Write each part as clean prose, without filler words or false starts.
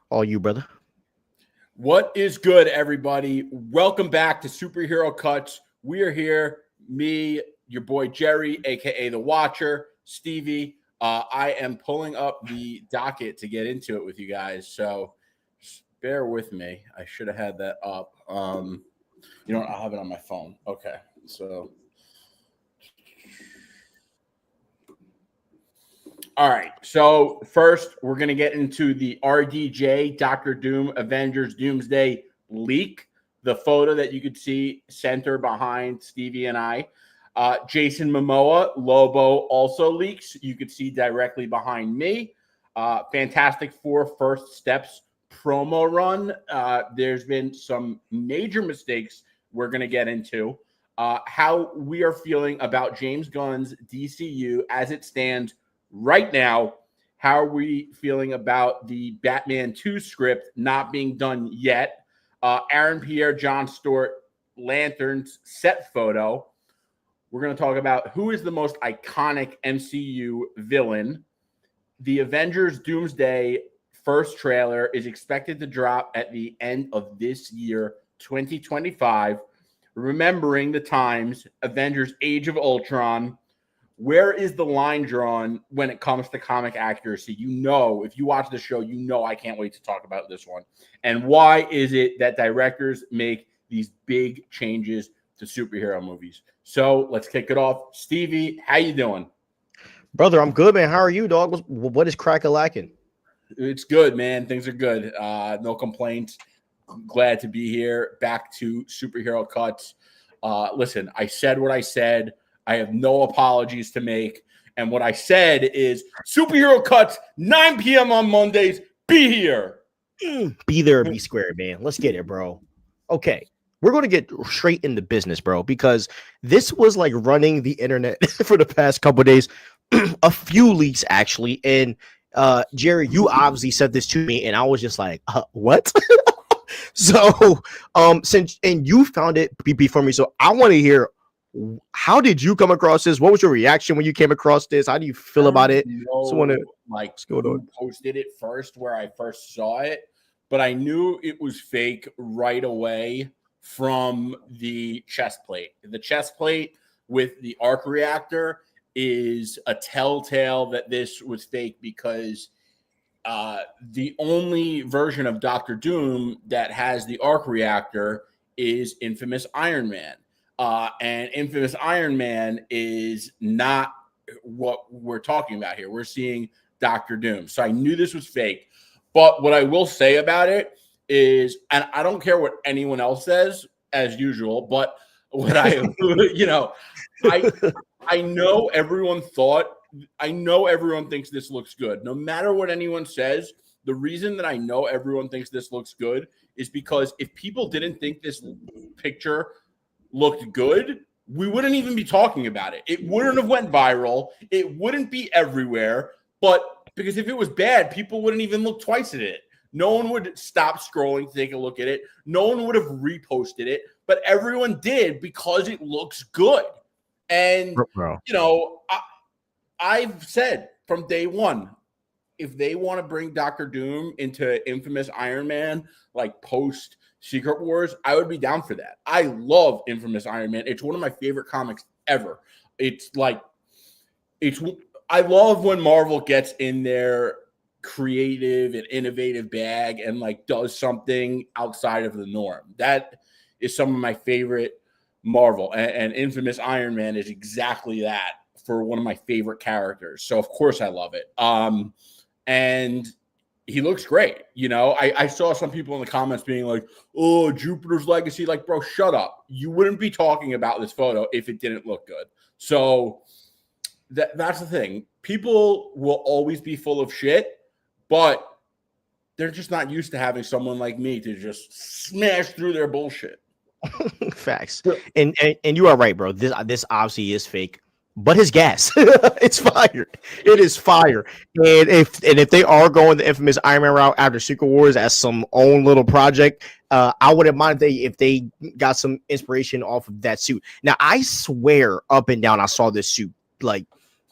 All you, brother. What is good, everybody? Welcome back to Superherocuts. We are here, me, your boy Jerry, aka The Watcher, Stevie. I am pulling up the docket to get into it with you guys, so just bear with me. I should have had that up. I'll have it on my phone. Okay, so all right. So first, we're going to get into the RDJ, Doctor Doom, Avengers Doomsday leak. The photo that you could see center behind Stevie and I. Jason Momoa, Lobo also leaks. You could see directly behind me. Fantastic Four First Steps promo run. There's been some major mistakes we're going to get into. How we are feeling about James Gunn's DCU as it stands right now. How are we feeling about the Batman 2 script not being done yet? Aaron Pierre, John Stewart, Lanterns set photo. We're going to talk about who is the most iconic MCU villain. The Avengers Doomsday first trailer is expected to drop at the end of this year, 2025. Remembering the times, Avengers Age of Ultron. Where is the line drawn when it comes to comic accuracy? If you watch the show, I can't wait to talk about this one. And why is it that directors make these big changes to superhero movies? So let's kick it off. Stevie, how you doing? Brother, I'm good, man. How are you, dog? What is crack-a-lacking? It's good, man. Things are good. No complaints. I'm glad to be here. Back to Superherocuts. Listen, I said what I said. I have no apologies to make. And what I said is Superherocuts, 9 p.m. on Mondays. Be here. Be there or be square, man. Let's get it, bro. Okay. We're going to get straight into business, bro, because this was like running the internet for the past couple of days, a few leaks, actually. And Jerry, you obviously said this to me, and I was just like, what? So since you found it before me, so I want to hear, how did you come across this? What was your reaction when you came across this? How do you feel about it? Who posted it first, where I first saw it, but I knew it was fake right away from the chest plate. The chest plate with the arc reactor is a telltale that this was fake, because the only version of Doctor Doom that has the arc reactor is Infamous Iron Man. And Infamous Iron Man is not what we're talking about here. We're seeing Doctor Doom. So I knew this was fake. But what I will say about it is, and I don't care what anyone else says, as usual, but what I know everyone thinks this looks good. No matter what anyone says, the reason that I know everyone thinks this looks good is because if people didn't think this picture looked good, we wouldn't even be talking about it. It wouldn't have went viral. It wouldn't be everywhere. But because if it was bad, people wouldn't even look twice at it. No one would stop scrolling to take a look at it. No one would have reposted it. But everyone did because it looks good. And, I've said from day one, if they want to bring Doctor Doom into Infamous Iron Man, like post Secret Wars, I would be down for that. I love Infamous Iron Man. It's one of my favorite comics ever. I love when Marvel gets in their creative and innovative bag and like does something outside of the norm. That is some of my favorite Marvel, and Infamous Iron Man is exactly that for one of my favorite characters. So of course I love it. And he looks great. I saw some people in the comments being like, oh, Jupiter's Legacy. Like, bro, shut up. You wouldn't be talking about this photo if it didn't look good. So that's the thing. People will always be full of shit, but they're just not used to having someone like me to just smash through their bullshit. Facts. And you are right, bro. This obviously is fake. But his gas, it's fire. It is fire. And if they are going the Infamous Iron Man route after Secret Wars as some own little project, I wouldn't mind if they got some inspiration off of that suit. Now, I swear up and down I saw this suit like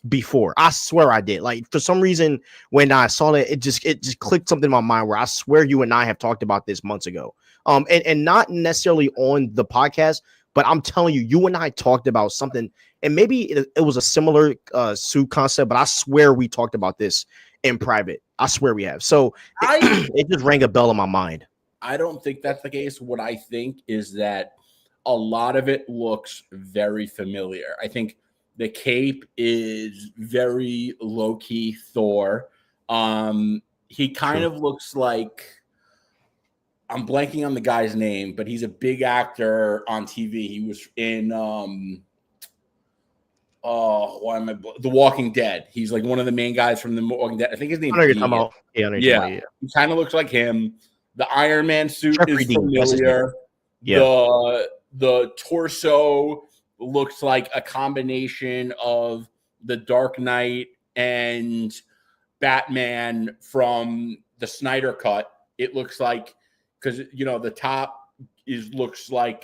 before. I swear I did. Like for some reason, when I saw it, it just clicked something in my mind where I swear you and I have talked about this months ago. And not necessarily on the podcast, but I'm telling you, you and I talked about something, and maybe it was a similar suit concept, but I swear we talked about this in private. I swear we have. So it just rang a bell in my mind. I don't think that's the case. What I think is that a lot of it looks very familiar. I think the cape is very low-key Thor. He kind of looks like, I'm blanking on the guy's name, but he's a big actor on TV. He was in The Walking Dead. He's like one of the main guys from The Walking Dead. I think his name is Yeah. He kind of looks like him. The Iron Man suit Jeffrey is Dean, familiar. Yeah. The torso looks like a combination of the Dark Knight and Batman from the Snyder Cut. It looks like, because the top looks like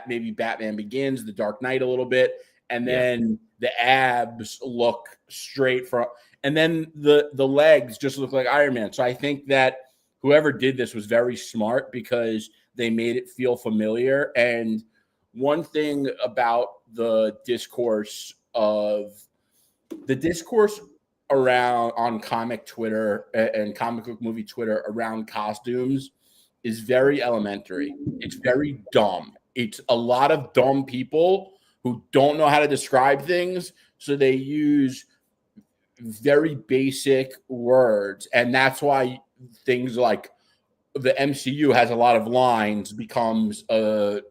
maybe Batman Begins, the Dark Knight a little bit, and then the abs look straight from, and then the legs just look like Iron Man. So I think that whoever did this was very smart because they made it feel familiar. And one thing about the discourse around on comic Twitter and comic book movie Twitter around costumes is very elementary. It's very dumb. It's a lot of dumb people who don't know how to describe things, so they use very basic words, and that's why things like the MCU has a lot of lines becomes kind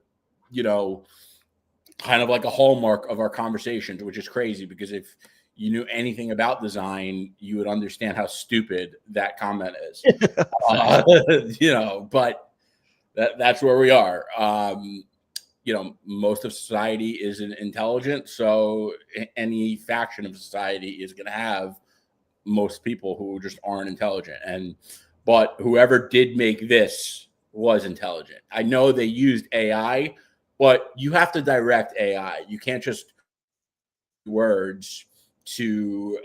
of like a hallmark of our conversations, which is crazy because if you knew anything about design, you would understand how stupid that comment is. But that's where we are. Most of society isn't intelligent, so any faction of society is going to have most people who just aren't intelligent. But whoever did make this was intelligent. I know they used AI, but you have to direct AI. You can't just words to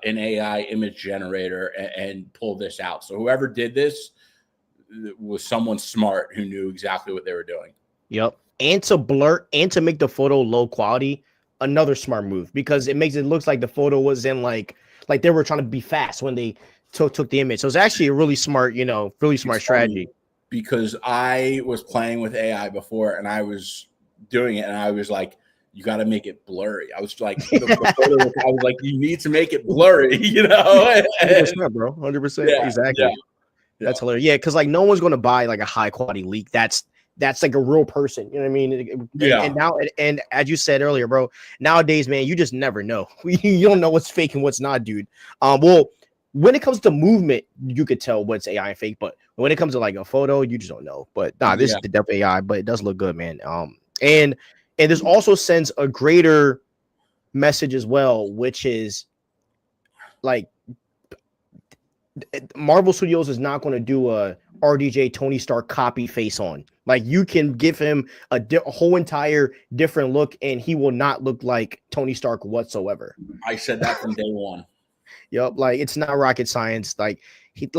an AI image generator and pull this out. So whoever did this was someone smart who knew exactly what they were doing. Yep. And to blur and to make the photo low quality, another smart move, because it makes it look like the photo was in like they were trying to be fast when they took the image. So it's actually a really smart, really smart strategy. Because I was playing with AI before and I was doing it and I was like, you got to make it blurry. I was like, I was like, you need to make it blurry, 100%, bro. 100%. Yeah, exactly. Yeah. That's hilarious. Yeah, because like no one's going to buy like a high quality leak. That's like a real person. You know what I mean? And now, and as you said earlier, bro, nowadays, man, you just never know. You don't know what's fake and what's not, dude. Well, when it comes to movement, you could tell what's AI and fake, but when it comes to like a photo, you just don't know. But this is the depth AI, but it does look good, man. And this also sends a greater message as well, which is like Marvel Studios is not going to do a RDJ Tony Stark copy face on. Like you can give him a whole entire different look, and he will not look like Tony Stark whatsoever. I said that from day one. Yep, like it's not rocket science. Like he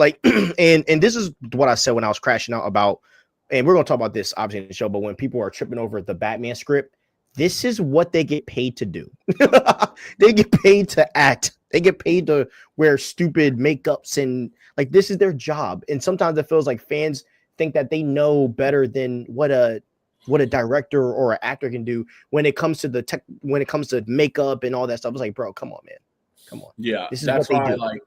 and this is what I said when I was crashing out about, and we're gonna talk about this obviously in the show, but when people are tripping over the Batman script, this is what they get paid to do. They get paid to act. They get paid to wear stupid makeups, and like this is their job. And sometimes it feels like fans think that they know better than what a director or an actor can do when it comes to when it comes to makeup and all that stuff. It's like, bro, come on, man. Come on. Yeah, this is that's what they why do. like,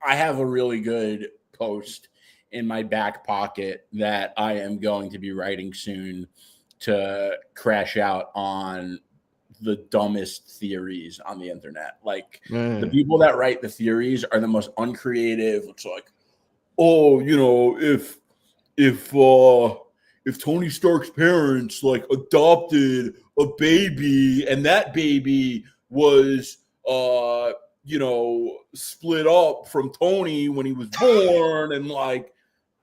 I have a really good post in my back pocket that I am going to be writing soon to crash out on the dumbest theories on the internet. Like the people that write the theories are the most uncreative. It's like, oh, if Tony Stark's parents like adopted a baby and that baby was split up from Tony when he was born, and like,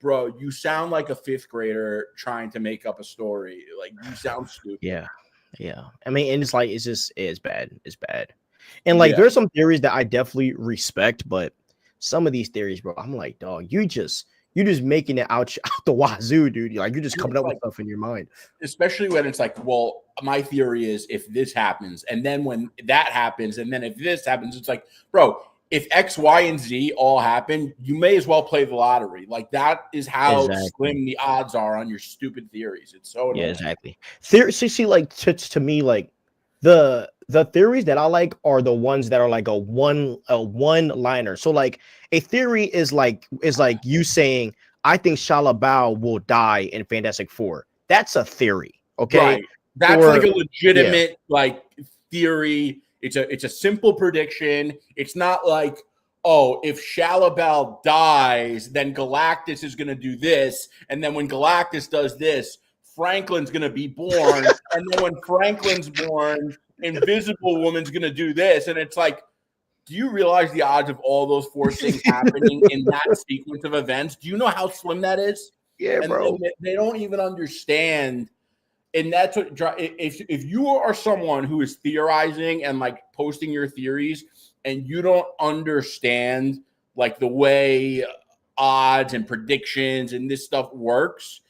bro, you sound like a fifth grader trying to make up a story. Like you sound stupid. Yeah. Yeah. I mean, and it's bad. It's bad. And like Yeah. there's some theories that I definitely respect, but some of these theories, bro, I'm like, dog, you just making it out the wazoo, dude. Like you're just And coming it's up with like, stuff in your mind. especially when it's like, well, my theory is if this happens, and then when that happens, and then if this happens, it's like, bro, if X, Y, and Z all happen, you may as well play the lottery. Like that is how Exactly. slim the odds are on your stupid theories. It's so Yeah, annoying. exactly. See, like to me, like the theories that I like are the ones that are like a one liner. So like a theory is like you saying I think Shalabao will die in Fantastic Four. That's a theory, okay? Right. That's like Or a yeah, legitimate like theory. It's a simple prediction. It's not like, oh, if Shalabal dies, then Galactus is going to do this, and then when Galactus does this, Franklin's going to be born, and then when Franklin's born, Invisible Woman's going to do this, and it's like, do you realize the odds of all those four things happening in that sequence of events? Do you know how slim that is? yeah, And bro. they don't even understand. And that's what if you are someone who is theorizing and like posting your theories and you don't understand like the way odds and predictions and this stuff works,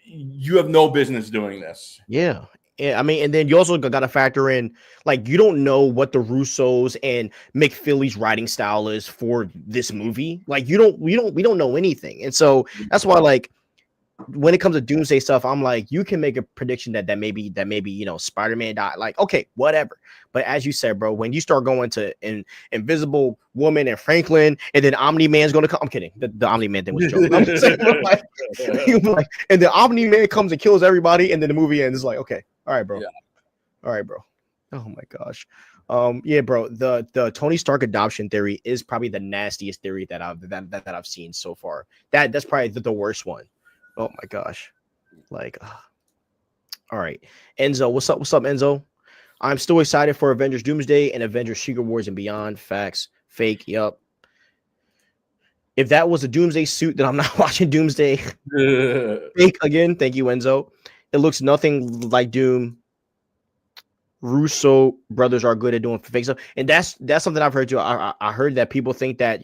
you have no business doing this. Yeah. Yeah, I mean, and then you also got to factor in, like, you don't know what the Russos and McFilly's writing style is for this movie. Like, we don't know anything, and so that's why, like, when it comes to Doomsday stuff, I'm like, you can make a prediction that maybe Spider-Man died. Like, okay, whatever. But as you said, bro, when you start going to Invisible Woman and Franklin, and then Omni Man's going to come. I'm kidding. The Omni Man thing was a joke. I'm just saying, bro, like, and the Omni Man comes and kills everybody, and then the movie ends. It's like, okay, all right, bro, Yeah. all right, bro. Oh my gosh. Yeah, bro. The Tony Stark adoption theory is probably the nastiest theory that I've seen so far. That's probably the worst one. Oh my gosh. Like, all right. Enzo, what's up? What's up, Enzo? I'm still excited for Avengers Doomsday and Avengers Secret Wars and Beyond. Facts. Fake. Yup. If that was a Doomsday suit, then I'm not watching Doomsday. Fake again. Thank you, Enzo. It looks nothing like Doom. Russo brothers are good at doing fake stuff, and that's something I've heard too. I heard that people think that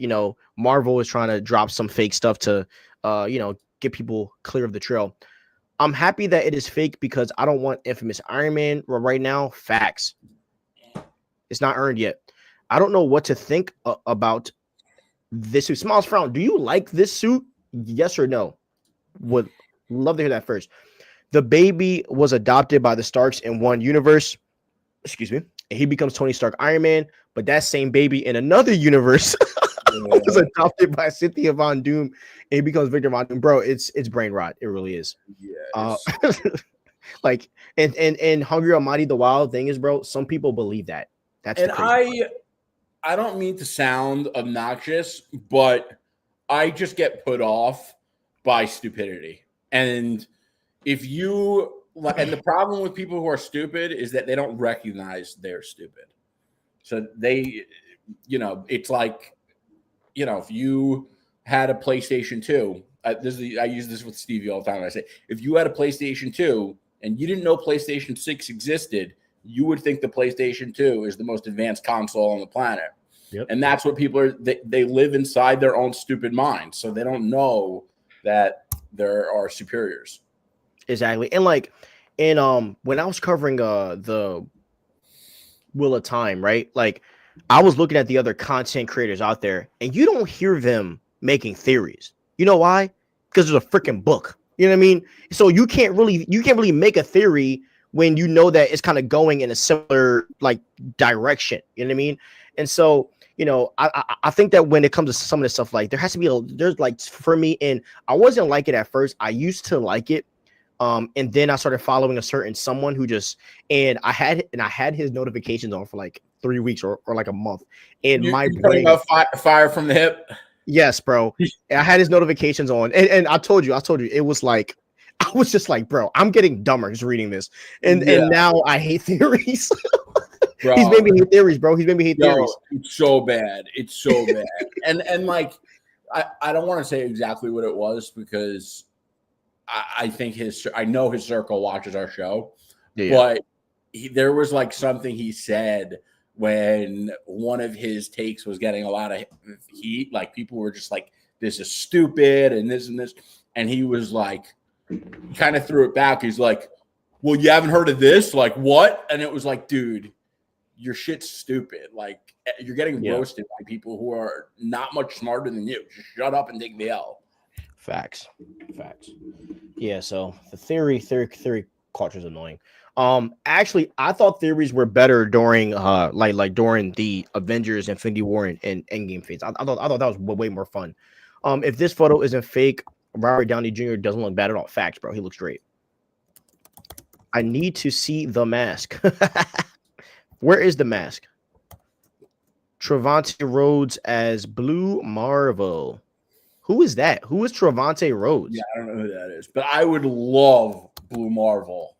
Marvel is trying to drop some fake stuff to get people clear of the trail. I'm happy that it is fake because I don't want infamous Iron Man right now. Facts. It's not earned yet. I don't know what to think about this suit. Smiles frown. Do you like this suit? Yes or no? Would love to hear that first. The baby was adopted by the Starks in one universe. Excuse me. And he becomes Tony Stark Iron Man, but that same baby in another universe was adopted by Cynthia Von Doom, and he becomes Victor Von Doom. Bro, it's brain rot. It really is. Yeah. Like and Hungry Almighty the Wild thing is, bro, some people believe that. That's And the crazy part. I don't mean to sound obnoxious, but I just get put off by stupidity. And if you and the problem with people who are stupid is that they don't recognize they're stupid. So they, it's like, if you had a PlayStation 2, I use this with Stevie all the time. I say, if you had a PlayStation 2 and you didn't know PlayStation 6 existed, you would think the PlayStation 2 is the most advanced console on the planet. Yep. And that's what people are, they live inside their own stupid minds. So they don't know that there are superiors. Exactly. And like, when I was covering the Wheel of Time, right? Like, I was looking at the other content creators out there, and you don't hear them making theories. You know why? Because there's a freaking book. You know what I mean? So you can't really make a theory when you know that it's kind of going in a similar like direction. You know what I mean? And so I think that when it comes to some of this stuff, like there has to be there's like for me, and I wasn't like it at first. I used to like it. And then I started following a certain someone who and I had his notifications on for like 3 weeks or like a month. And my brain, fire from the hip. Yes, bro. I had his notifications on, and I told you, it was like, I was just like, bro, I'm getting dumber just reading this, and now I hate theories. Bro, he's made me hate theories, bro. He's made me hate theories. It's so bad. It's so bad. and like, I don't want to say exactly what it was because I think I know his circle watches our show, but there was like something he said when one of his takes was getting a lot of heat. Like people were just like, "This is stupid," and this, and he was like, kind of threw it back. He's like, "Well, you haven't heard of this? Like what?" And it was like, dude, your shit's stupid. Like you're getting roasted by people who are not much smarter than you. Just shut up and take the L. Facts. Yeah. So the theory culture is annoying. Actually, I thought theories were better during like during the Avengers, Infinity War, and Endgame phase. I thought that was way more fun. If this photo isn't fake, Robert Downey Jr. doesn't look bad at all. Facts, bro. He looks great. I need to see the mask. Where is the mask? Trevante Rhodes as Blue Marvel. Who is that? Who is Trevante Rhodes? Yeah, I don't know who that is, but I would love Blue Marvel.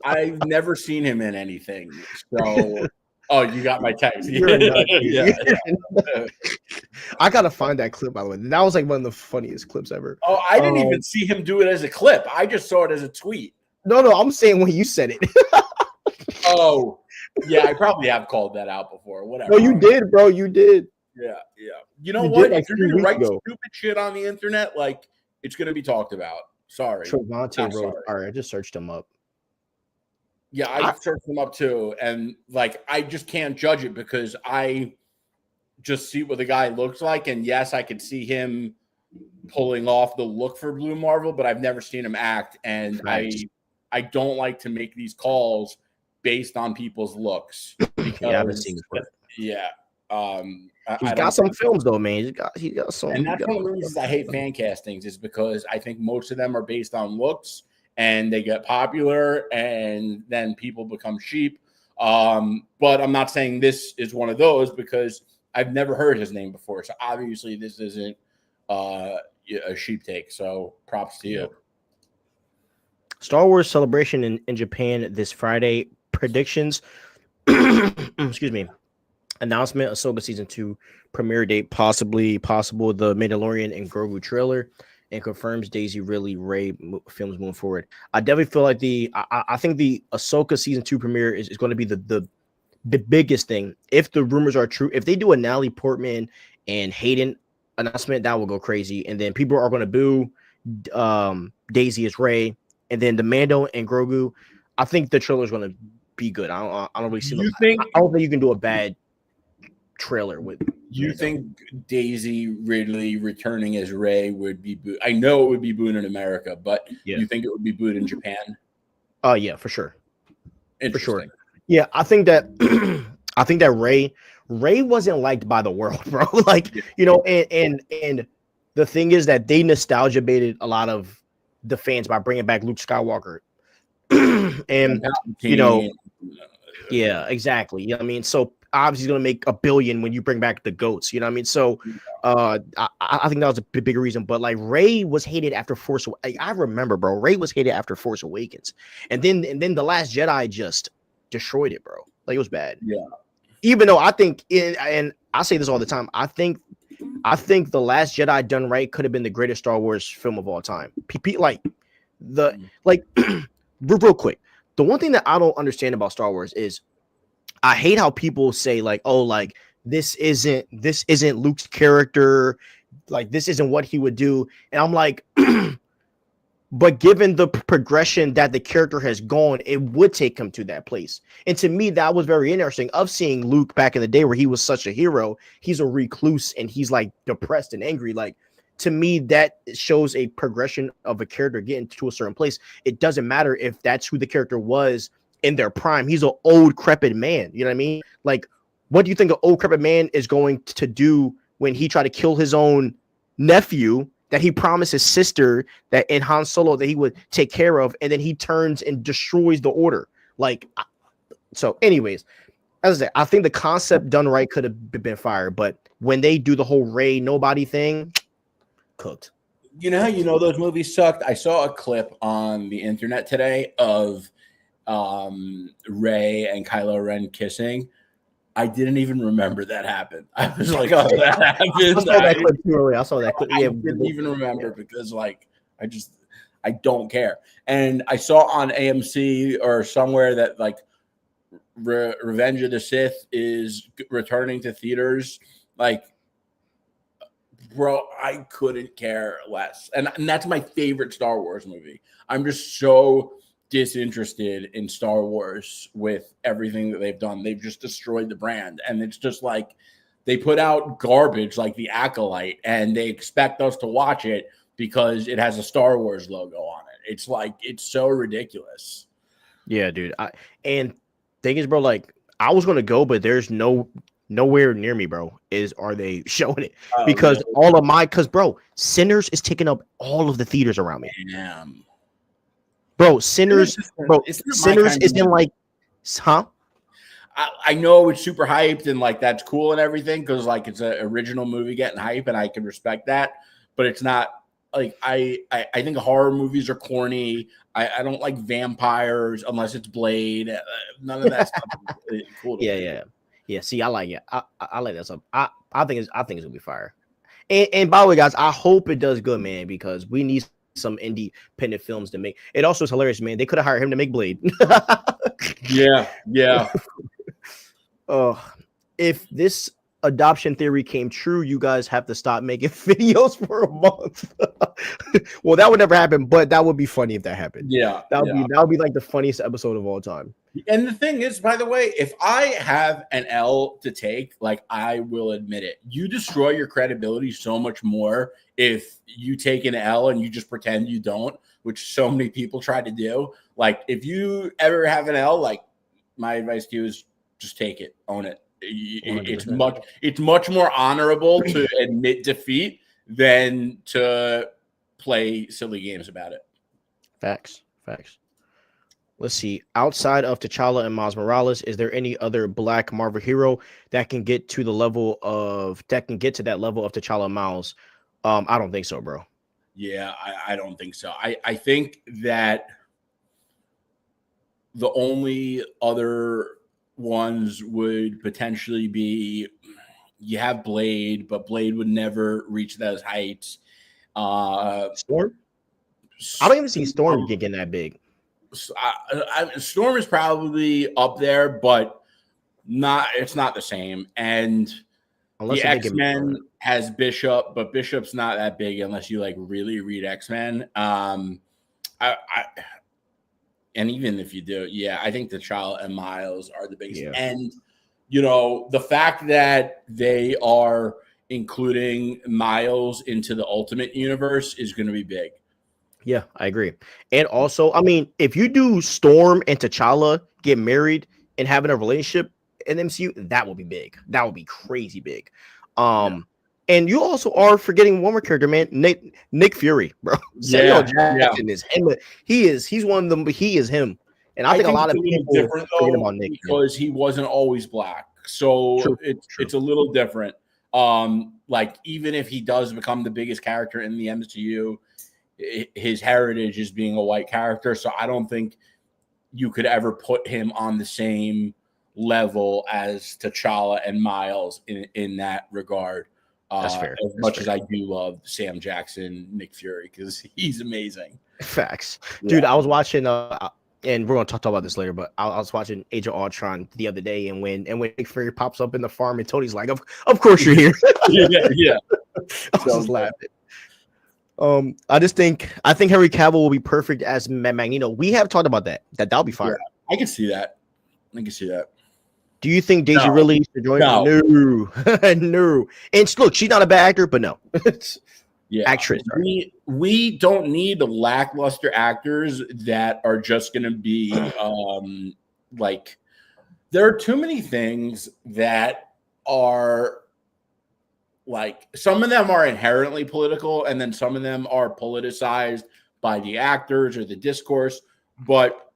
I've never seen him in anything. So, you got my text. Yeah. I gotta find that clip, by the way. That was like one of the funniest clips ever. Oh, I didn't even see him do it as a clip. I just saw it as a tweet. No, I'm saying when you said it. Oh, yeah, I probably have called that out before. Whatever. No, you did, bro. You did. Yeah. You know what? Like if you're gonna write stupid shit on the internet, like it's gonna be talked about. Sorry. Trevante Rhodes. All right, I just searched him up. Yeah, I searched him up too, and like I just can't judge it because I just see what the guy looks like, and yes, I could see him pulling off the look for Blue Marvel, but I've never seen him act, and I don't like to make these calls based on people's looks. Because, yeah, I haven't seen it. Yeah. He's got some films though, man. He got some. And that's one of the reasons I hate fan castings is because I think most of them are based on looks and they get popular and then people become sheep. But I'm not saying this is one of those because I've never heard his name before. So obviously this isn't a sheep take. So props to you. Star Wars Celebration in Japan this Friday. Predictions. Excuse me. Announcement: Ahsoka season 2 premiere date, possible the Mandalorian and Grogu trailer, and confirms Daisy Ridley Rey films moving forward. I definitely feel like I think the Ahsoka season 2 premiere is going to be the biggest thing. If the rumors are true, if they do a Natalie Portman and Hayden announcement, that will go crazy, and then people are going to boo Daisy as Rey, and then the Mando and Grogu. I think the trailer is going to be good. I don't really see. I don't think you can do a bad trailer with. You think Daisy Ridley returning as Rey would be booed? I know it would be booed in America, but you think it would be booed in Japan? Oh yeah, for sure. For sure. Yeah, I think that Rey wasn't liked by the world, bro. Like, you know, and the thing is that they nostalgia baited a lot of the fans by bringing back Luke Skywalker. And you know, yeah, exactly. You know what I mean? So obviously going to make $1 billion when you bring back the goats, you know what I mean? So I think that was a big reason, but like Rey was hated after Force. I remember, bro, Rey was hated after Force Awakens, and then the Last Jedi just destroyed it, bro. Like it was bad. Yeah. Even though I think and I say this all the time, I think the Last Jedi done right could have been the greatest Star Wars film of all time. Real quick, the one thing that I don't understand about Star Wars is I hate how people say like, oh, like this isn't Luke's character, like this isn't what he would do, and I'm like, but given the progression that the character has gone, it would take him to that place. And to me, that was very interesting of seeing Luke back in the day where he was such a hero. He's a recluse and he's like depressed and angry. Like to me, that shows a progression of a character getting to a certain place. It doesn't matter if that's who the character was in their prime. He's an old, decrepit man. You know what I mean? Like, what do you think an old, decrepit man is going to do when he tried to kill his own nephew that he promised his sister that in Han Solo that he would take care of, and then he turns and destroys the order? Like, so anyways, as I said, I think the concept done right could have been fired, but when they do the whole Rey nobody thing, cooked. You know how you know those movies sucked? I saw a clip on the internet today of Rey and Kylo Ren kissing. I didn't even remember that happened. I was like, oh, that happened. I saw that clip too early. I saw that clip. I didn't even remember because like I I don't care. And I saw on AMC or somewhere that like Revenge of the Sith is returning to theaters. Like, bro, I couldn't care less. And that's my favorite Star Wars movie. I'm just so disinterested in Star Wars with everything that they've done. They've just destroyed the brand. And it's just like they put out garbage like The Acolyte and they expect us to watch it because it has a Star Wars logo on it. It's like, it's so ridiculous. Yeah, dude. And thing is, bro, like I was gonna go, but there's nowhere near me, bro. Are they showing it? Because really? bro, Sinners is taking up all of the theaters around me. Damn. Bro, Sinners is in like, huh? I know it's super hyped and like that's cool and everything because like it's an original movie getting hype and I can respect that, but it's not like I think horror movies are corny. I don't like vampires unless it's Blade. None of that stuff is cool. Yeah. See, I like it. I like that stuff. I think it's gonna be fire. And by the way, guys, I hope it does good, man, because we need some independent films to make. It also is hilarious, man. They could have hired him to make Blade. Yeah. If this adoption theory came true, you guys have to stop making videos for a month. Well, that would never happen, but that would be funny if that happened. That would be like the funniest episode of all time. And the thing is, by the way, if I have an L to take, like I will admit it, you destroy your credibility so much more if you take an L and you just pretend you don't, which so many people try to do. Like if you ever have an L, like my advice to you is just take it, own it. 100%. It's much more honorable to admit defeat than to play silly games about it. Facts. Let's see. Outside of T'Challa and Miles Morales, is there any other Black Marvel hero that can get to that level of T'Challa and Miles? I don't think so, bro. Yeah, I don't think so. I think that the only other ones would potentially be you have Blade, but Blade would never reach those heights. Storm? I don't even see Storm getting that big. Storm is probably up there, but it's not the same. And unless the X-Men has Bishop, but Bishop's not that big unless you like really read X-Men. And even if you do, I think T'Challa and Miles are the biggest. Yeah. And, the fact that they are including Miles into the Ultimate Universe is going to be big. Yeah, I agree. And also, I mean, if you do Storm and T'Challa get married and having a relationship in MCU, that would be big. That would be crazy big. And you also are forgetting one more character, man. Nick Fury, bro. Samuel Jackson is him. He's one of them, but he is him. And I think a lot of people different forget about Nick because he wasn't always black. So it's a little different. Like even if he does become the biggest character in the MCU, his heritage is being a white character. So I don't think you could ever put him on the same level as T'Challa and Miles in that regard. That's fair. As much as I do love Sam Jackson, Nick Fury, because he's amazing. Facts. Dude, I was watching and we're gonna talk about this later, but I was watching Age of Ultron the other day, and when Nick Fury pops up in the farm and Tony's like, of course you're here. yeah. I was just laughing. I think Henry Cavill will be perfect as Magneto. We have talked about that'll be fire. I can see that. Do you think Daisy really needs to join? No. And look, she's not a bad actor, but no. Actress. We don't need lackluster actors that are just going to be like. There are too many things that are like some of them are inherently political, and then some of them are politicized by the actors or the discourse, but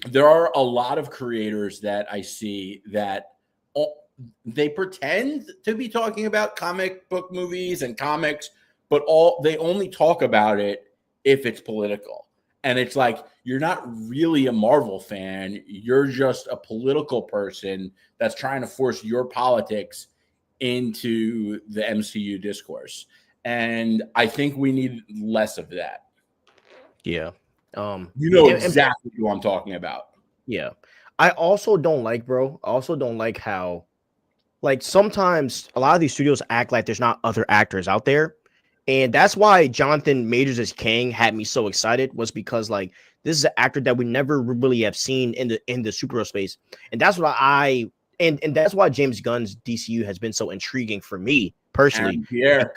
there are a lot of creators that I see that they pretend to be talking about comic book movies and comics, but they only talk about it if it's political. And it's like, you're not really a Marvel fan. You're just a political person that's trying to force your politics into the MCU discourse. And I think we need less of that. Yeah. You know and exactly who I'm talking about. yeah. I also don't like, bro. I also don't like how, like, sometimes a lot of these studios act like there's not other actors out there. And that's why Jonathan Majors as Kang had me so excited, was because like this is an actor that we never really have seen in the superhero space. And that's what and that's why James Gunn's DCU has been so intriguing for me personally. And Pierre.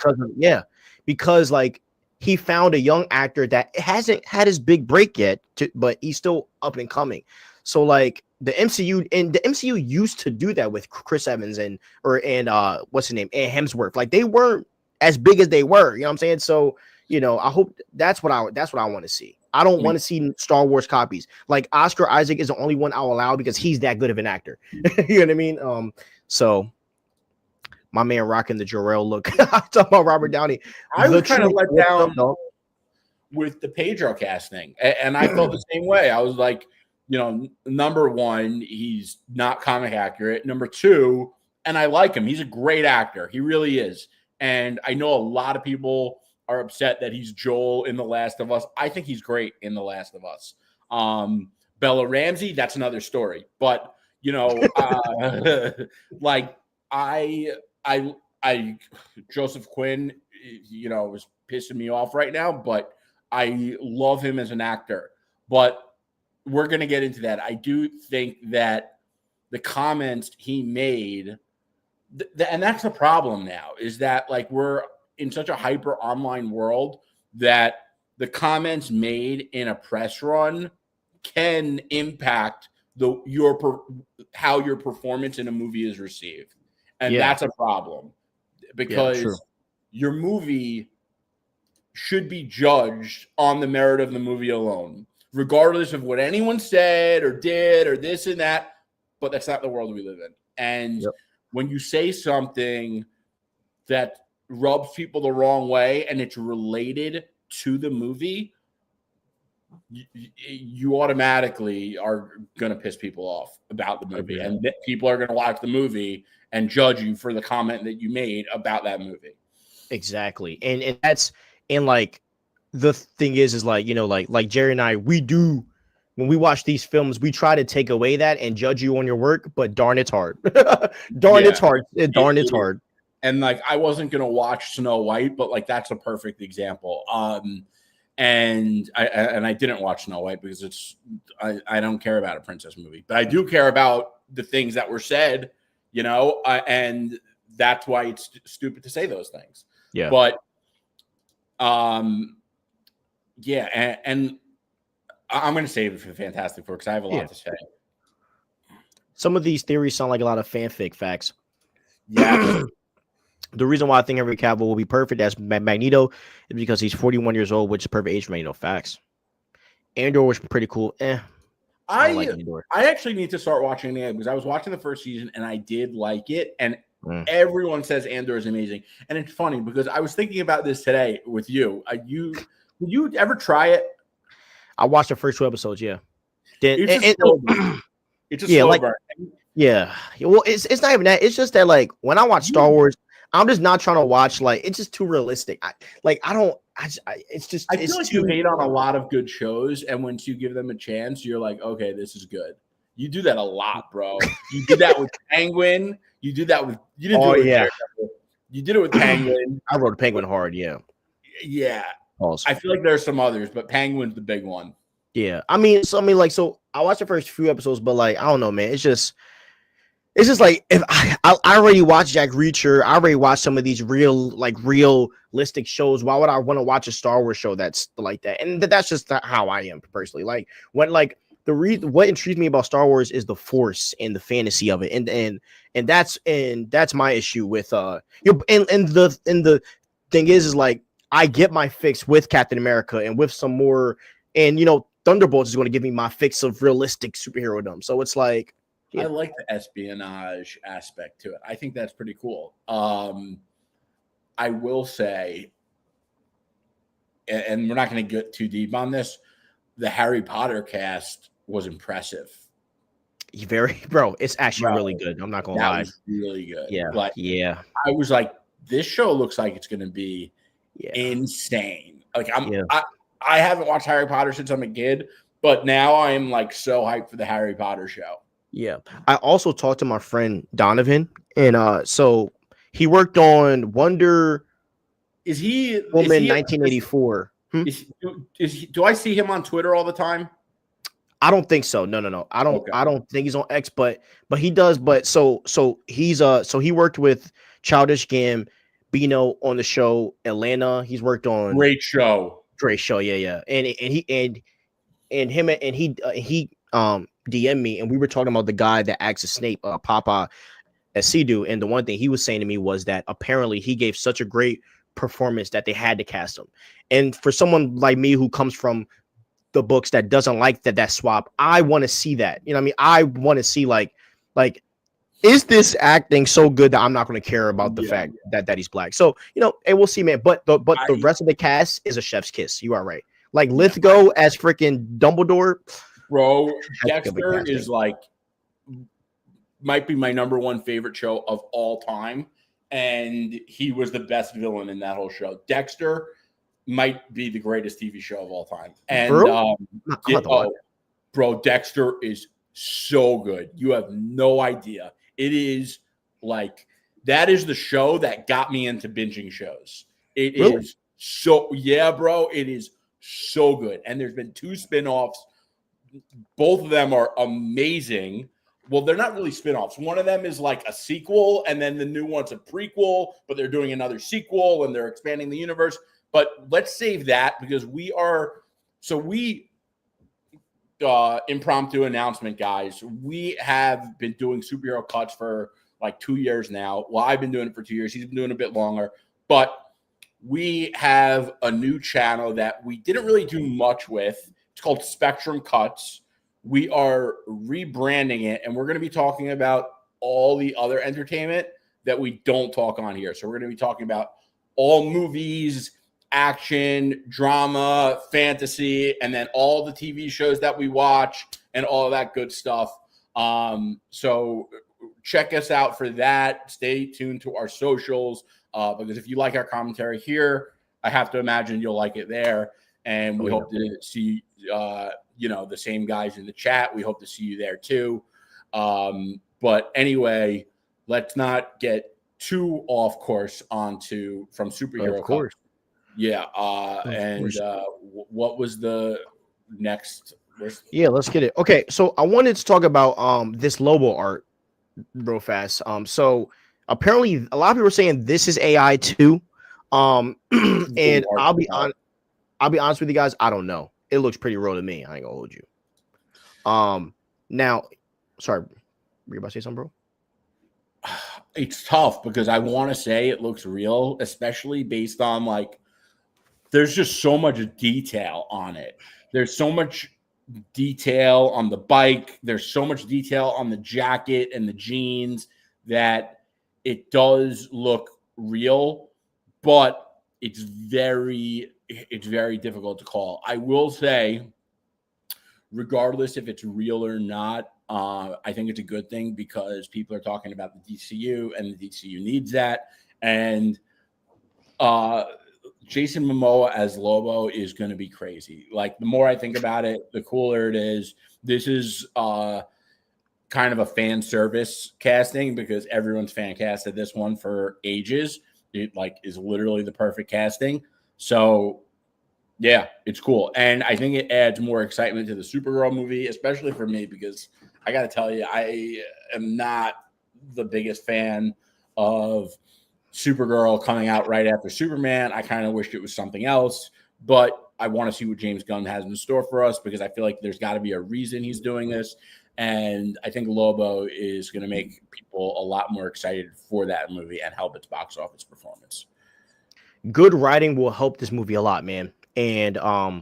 Because like he found a young actor that hasn't had his big break yet, but he's still up and coming. So like the MCU used to do that with Chris Evans and what's his name, and Hemsworth. Like they weren't as big as they were. You know what I'm saying? So I hope that's what I want to see. I don't want to see Star Wars copies. Like Oscar Isaac is the only one I'll allow because he's that good of an actor. You know what I mean? So my man rocking the Jor-El look. I'm talking about Robert Downey. I was kind of let down with the Pedro casting, and I felt the same way. I was like, number one, he's not comic accurate. Number two, and I like him. He's a great actor. He really is. And I know a lot of people are upset that he's Joel in The Last of Us. I think he's great in The Last of Us. Bella Ramsey, that's another story. But, like I Joseph Quinn, was pissing me off right now, but I love him as an actor. But we're going to get into that. I do think that the comments he made, and that's the problem now, is that like we're in such a hyper online world that the comments made in a press run can impact how your performance in a movie is received. And that's a problem, because your movie should be judged on the merit of the movie alone, regardless of what anyone said or did or this and that. But that's not the world we live in. And when you say something that rubs people the wrong way and it's related to the movie, you automatically are going to piss people off about the movie. And people are going to watch the movie and judge you for the comment that you made about that movie. Exactly. And that's, and like the thing is like, like Jerry and I, when we watch these films, we try to take away that and judge you on your work, but darn, it's hard. It's hard. It's hard. And like, I wasn't going to watch Snow White, but like, that's a perfect example. And I didn't watch Snow White because I don't care about a princess movie, but I do care about the things that were said, and that's why it's stupid to say those things. Yeah. But, and I'm going to save it for Fantastic Four because I have a lot to say. Some of these theories sound like a lot of fanfic facts. Yeah. The reason why I think Henry Cavill will be perfect as Magneto is because he's 41 years old, which is perfect age for Magneto. Facts. Andor was pretty cool. I actually need to start watching it because I was watching the first season and I did like it. And everyone says Andor is amazing. And it's funny because I was thinking about this today with you. Did you ever try it? I watched the first 2 episodes. Yeah. It's a slow burn. Yeah. Well, it's not even that. It's just that like when I watch Star Wars, I'm just not trying to watch, like, it's just too realistic. I feel like you hate on a lot of good shows, and once you give them a chance, you're like, okay, this is good. You do that a lot, bro. You did that with Penguin. You did that with you did it with Penguin. I wrote Penguin hard, yeah. Yeah. Pause. I feel like there's some others, but Penguin's the big one. Yeah. I mean, so I watched the first few episodes, but like, I don't know, man. It's just like if I already watched Jack Reacher, I already watched some of these realistic shows. Why would I want to watch a Star Wars show that's like that? And that's just how I am personally. Like when what intrigues me about Star Wars is the Force and the fantasy of it, and that's my issue with and the thing is like I get my fix with Captain America and with some more, and Thunderbolts is going to give me my fix of realistic superhero-dom. So it's like. Yeah. I like the espionage aspect to it. I think that's pretty cool. I will say, and we're not going to get too deep on this, the Harry Potter cast was impressive. It's actually really good. I'm not going to lie. Was really good. Yeah. I was like, this show looks like it's going to be insane. Like I haven't watched Harry Potter since I'm a kid, but now I am like so hyped for the Harry Potter show. Yeah. I also talked to my friend Donovan, and so he worked on Wonder Is he Woman 1984. Do I see him on Twitter all the time? I don't think so. No. I don't. Okay. I don't think he's on X, but he does. But so he's so he worked with Childish Gambino on the show Atlanta. He's worked on Great show. Yeah. And he DM'd me, and we were talking about the guy that acts as Snape, Papa Asidu, and the one thing he was saying to me was that apparently he gave such a great performance that they had to cast him. And for someone like me who comes from the books that doesn't like that swap, I want to see that. You know what I mean? I want to see like is this acting so good that I'm not going to care about the fact that he's black? So, you know, and we'll see, man. But the rest of the cast is a chef's kiss. You are right. Like Lithgow as freaking Dumbledore. Bro, Dexter is like might be my number one favorite show of all time. And he was the best villain in that whole show. Dexter might be the greatest TV show of all time. And bro, Dexter is so good. You have no idea. It is like that is the show that got me into binging shows. It is so bro. It is so good. And there's been 2 spin-offs. Both of them are amazing. Well, they're not really spin-offs. One of them is like a sequel, and then the new one's a prequel, but they're doing another sequel and they're expanding the universe. But let's save that because we impromptu announcement, guys. We have been doing Superherocuts for like 2 years now. Well, I've been doing it for 2 years. He's been doing it a bit longer. But we have a new channel that we didn't really do much with. It's called Spectrum Cuts. We are rebranding it, and we're going to be talking about all the other entertainment that we don't talk on here. So we're going to be talking about all movies, action, drama, fantasy, and then all the TV shows that we watch and all of that good stuff. So check us out for that. Stay tuned to our socials because if you like our commentary here, I have to imagine you'll like it there. And we hope to see the same guys in the chat. We hope to see you there too. But anyway, let's not get too off course from Superhero. Of course. Yeah. What was the next? Yeah, let's get it. Okay, so I wanted to talk about this Lobo art real fast. So apparently a lot of people are saying this is AI too. And I'll be honest with you guys, I don't know. It looks pretty real to me. I ain't gonna hold you. Now, sorry, were you about to say something, bro? It's tough because I want to say it looks real, especially based on like there's just so much detail on it. There's so much detail on the bike. There's so much detail on the jacket and the jeans that it does look real, but it's very difficult to call. I will say, regardless if it's real or not, I think it's a good thing because people are talking about the DCU and the DCU needs that. And Jason Momoa as Lobo is going to be crazy. Like the more I think about it, the cooler it is. This is kind of a fan service casting because everyone's fan casted this one for ages. It like is literally the perfect casting. So yeah, it's cool. And I think it adds more excitement to the Supergirl movie, especially for me, because I got to tell you, I am not the biggest fan of Supergirl coming out right after Superman. I kind of wished it was something else, but I want to see what James Gunn has in store for us because I feel like there's got to be a reason he's doing this. And I think Lobo is going to make people a lot more excited for that movie and help its box office performance. Good writing will help this movie a lot, man. And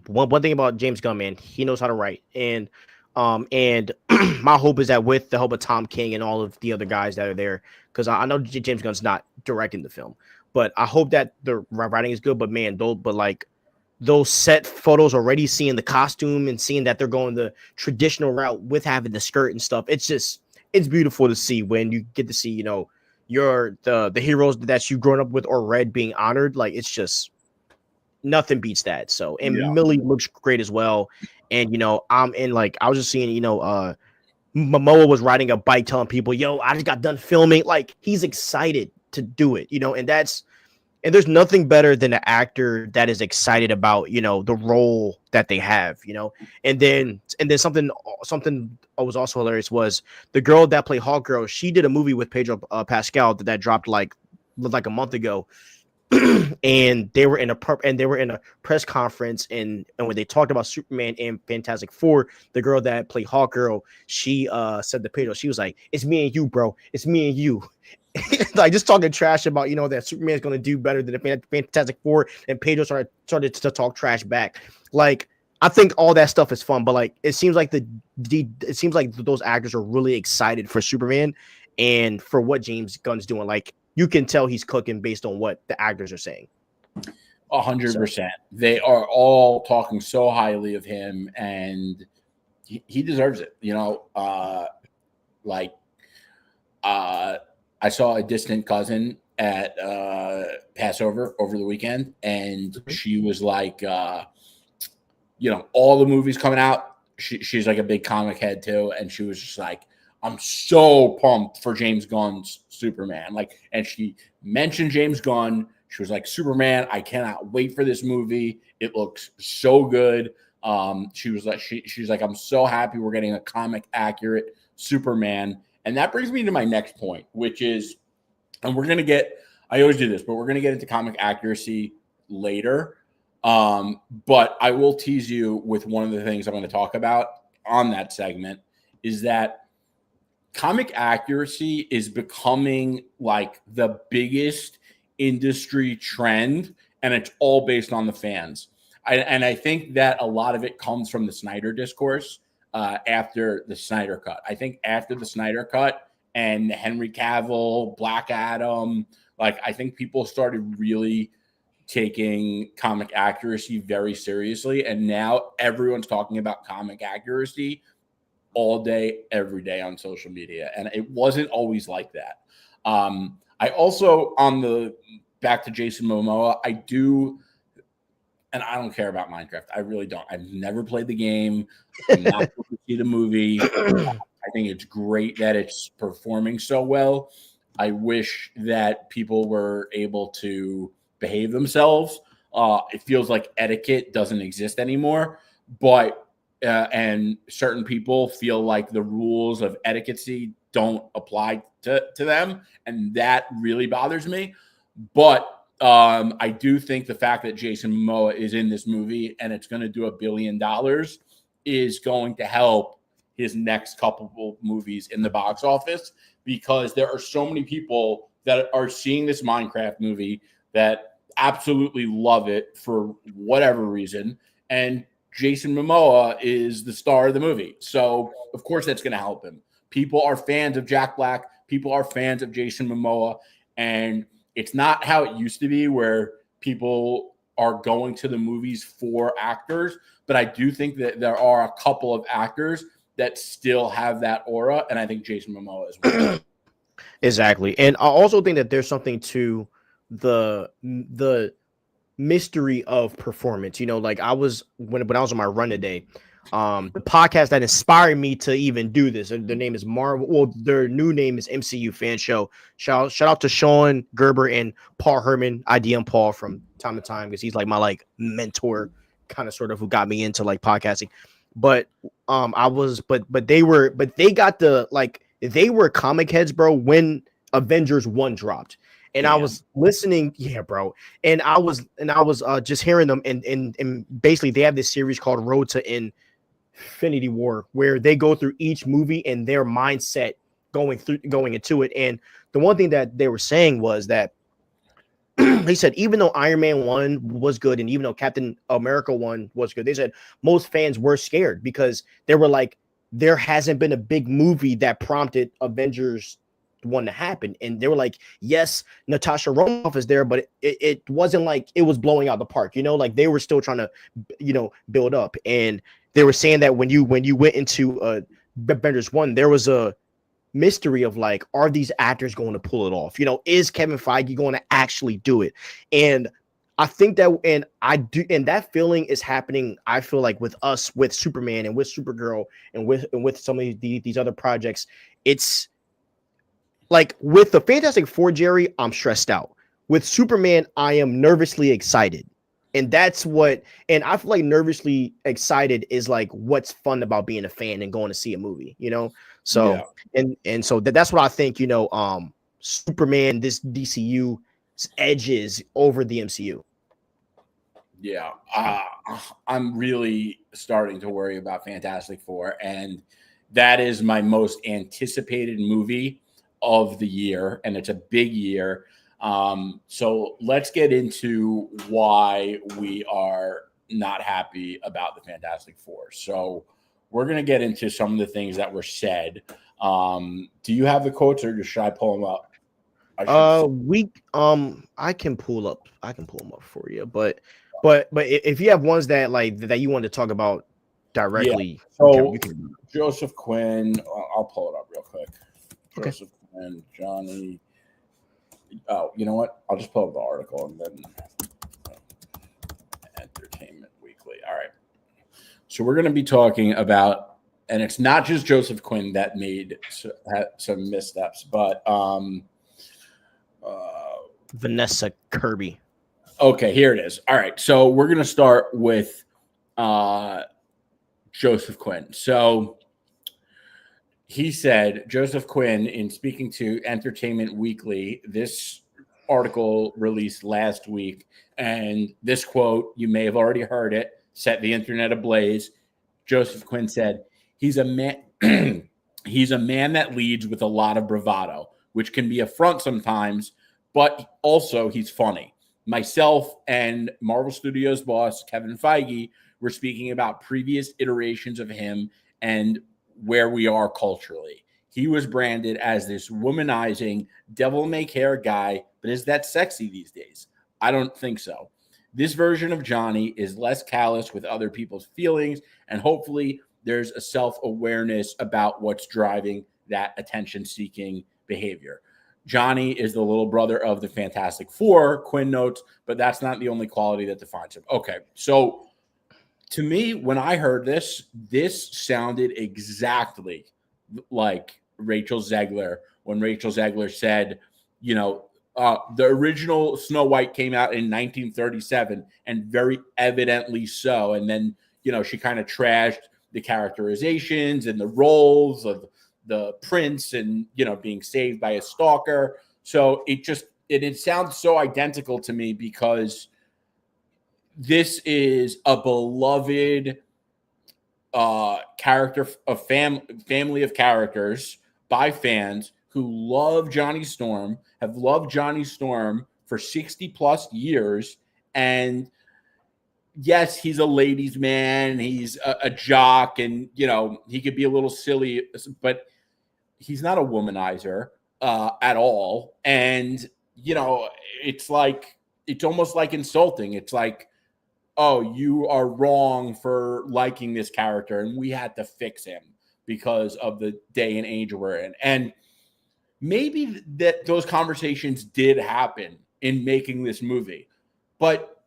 one thing about James Gunn, man, he knows how to write. And my hope is that with the help of Tom King and all of the other guys that are there, because I know James Gunn's not directing the film, but I hope that the writing is good. But man, those set photos already, seeing the costume and seeing that they're going the traditional route with having the skirt and stuff, it's beautiful to see when you get to see, the heroes that you've grown up with or read being honored. Like it's nothing beats that. So, and Yeah. Millie looks great as well. And I'm in like I was just seeing, Momoa was riding a bike telling people, "Yo, I just got done filming." Like he's excited to do it, and there's nothing better than an actor that is excited about, the role that they have, and then something was also hilarious was the girl that played Hawk Girl. She did a movie with Pedro Pascal that dropped like a month ago. And they were in a press conference, and when they talked about Superman and Fantastic Four, the girl that played Hawk Girl, she said to Pedro, she was like, "It's me and you, bro. It's me and you." Like just talking trash about that Superman's gonna do better than the Fantastic Four, and Pedro started to talk trash back. Like I think all that stuff is fun, but like it seems like it seems like those actors are really excited for Superman and for what James Gunn's doing. Like you can tell he's cooking based on what the actors are saying. 100%. They are all talking so highly of him, and he deserves it. I saw a distant cousin at Passover over the weekend, and she was like, all the movies coming out. She's like a big comic head too, and she was just like, I'm so pumped for James Gunn's Superman. Like, and she mentioned James Gunn. She was like, Superman, I cannot wait for this movie. It looks so good. She's like, I'm so happy we're getting a comic accurate Superman. And that brings me to my next point, which is, and I always do this, but we're going to get into comic accuracy later. But I will tease you with one of the things I'm going to talk about on that segment is that comic accuracy is becoming like the biggest industry trend, and it's all based on the fans. I think that a lot of it comes from the Snyder discourse after the Snyder Cut. I think after the Snyder Cut and Henry Cavill, Black Adam, like I think people started really taking comic accuracy very seriously, and now everyone's talking about comic accuracy all day, every day on social media. And it wasn't always like that. I also, back to Jason Momoa, I do, and I don't care about Minecraft. I really don't. I've never played the game. I'm not going to see the movie. I think it's great that it's performing so well. I wish that people were able to behave themselves. It feels like etiquette doesn't exist anymore, but and certain people feel like the rules of etiquette don't apply to them, and that really bothers me. But I do think the fact that Jason Momoa is in this movie and it's going to do $1 billion is going to help his next couple movies in the box office, because there are so many people that are seeing this Minecraft movie that absolutely love it for whatever reason. And Jason Momoa is the star of the movie. So, of course, that's going to help him. People are fans of Jack Black. People are fans of Jason Momoa. And it's not how it used to be where people are going to the movies for actors. But I do think that there are a couple of actors that still have that aura. And I think Jason Momoa is one of them. Exactly. And I also think that there's something to the mystery of performance. Like I was when I was on my run today, the podcast that inspired me to even do this, their name is their new name is MCU Fan Show. Shout out to Sean Gerber and Paul Herman, IDM Paul, from time to time, because he's like my mentor, kind of sort of, who got me into podcasting. But they were comic heads, bro, when Avengers 1 dropped. And I was listening, bro. And I was just hearing them, and basically they have this series called Road to Infinity War, where they go through each movie and their mindset going into it. And the one thing that they were saying was that they said even though Iron Man 1 was good, and even though Captain America 1 was good, they said most fans were scared because they were like, there hasn't been a big movie that prompted Avengers 1 to happen. And they were like, yes, Natasha Romanoff is there, but it wasn't like it was blowing out the park, like they were still trying to build up. And they were saying that when you went into Avengers 1, there was a mystery of like, are these actors going to pull it off? Is Kevin Feige going to actually do it? And I think that, and I do, and that feeling is happening. I feel like with us, with Superman and with Supergirl and with some of these other projects, it's like with the Fantastic Four, Jerry, I'm stressed out. With Superman, I am nervously excited. And that's what, and I feel like nervously excited is like what's fun about being a fan and going to see a movie, you know? So, Yeah. and so that's what I think, you know, Superman, this DCU edges over the MCU. Yeah, I'm really starting to worry about Fantastic Four, and that is my most anticipated movie of the year, and it's a big year. So let's get into why we are not happy about the Fantastic Four. So we're going to get into some of the things that were said. Do you have the quotes, or should I pull them up? I can pull them up for you, but if you have ones that like that you want to talk about directly, so you can. Joseph Quinn, I'll pull it up real quick. Okay. Joseph Quinn, Johnny. Oh, you know what? I'll just pull up the article and then Entertainment Weekly. All right. So we're going to be talking about, and it's not just Joseph Quinn that had some missteps, but Vanessa Kirby. Okay, here it is. All right. So we're going to start with Joseph Quinn. So he said, Joseph Quinn, in speaking to Entertainment Weekly, this article released last week, and this quote, you may have already heard it, set the internet ablaze. Joseph Quinn said, he's a man he's a man that leads with a lot of bravado, which can be a front sometimes, but also he's funny. Myself and Marvel Studios boss Kevin Feige were speaking about previous iterations of him and where we are culturally. He was branded as this womanizing, devil-may-care guy, but is that sexy these days? I don't think so. This version of Johnny is less callous with other people's feelings, and hopefully there's a self-awareness about what's driving that attention-seeking behavior. Johnny is the little brother of the Fantastic Four, Quinn notes, but that's not the only quality that defines him. Okay, so to me, when I heard this sounded exactly like Rachel Zegler when Rachel Zegler said, you know, the original Snow White came out in 1937, and very evidently so. And then, you know, she kind of trashed the characterizations and the roles of the prince and, you know, being saved by a stalker. So it sounds so identical to me because this is a beloved character of family of characters by fans who love Johnny Storm, have loved Johnny Storm for 60 plus years. And yes, he's a ladies' man. He's a jock, and, you know, he could be a little silly, but he's not a womanizer at all. And, you know, it's almost like insulting. It's like, oh, you are wrong for liking this character, and we had to fix him because of the day and age we're in. And maybe that those conversations did happen in making this movie. But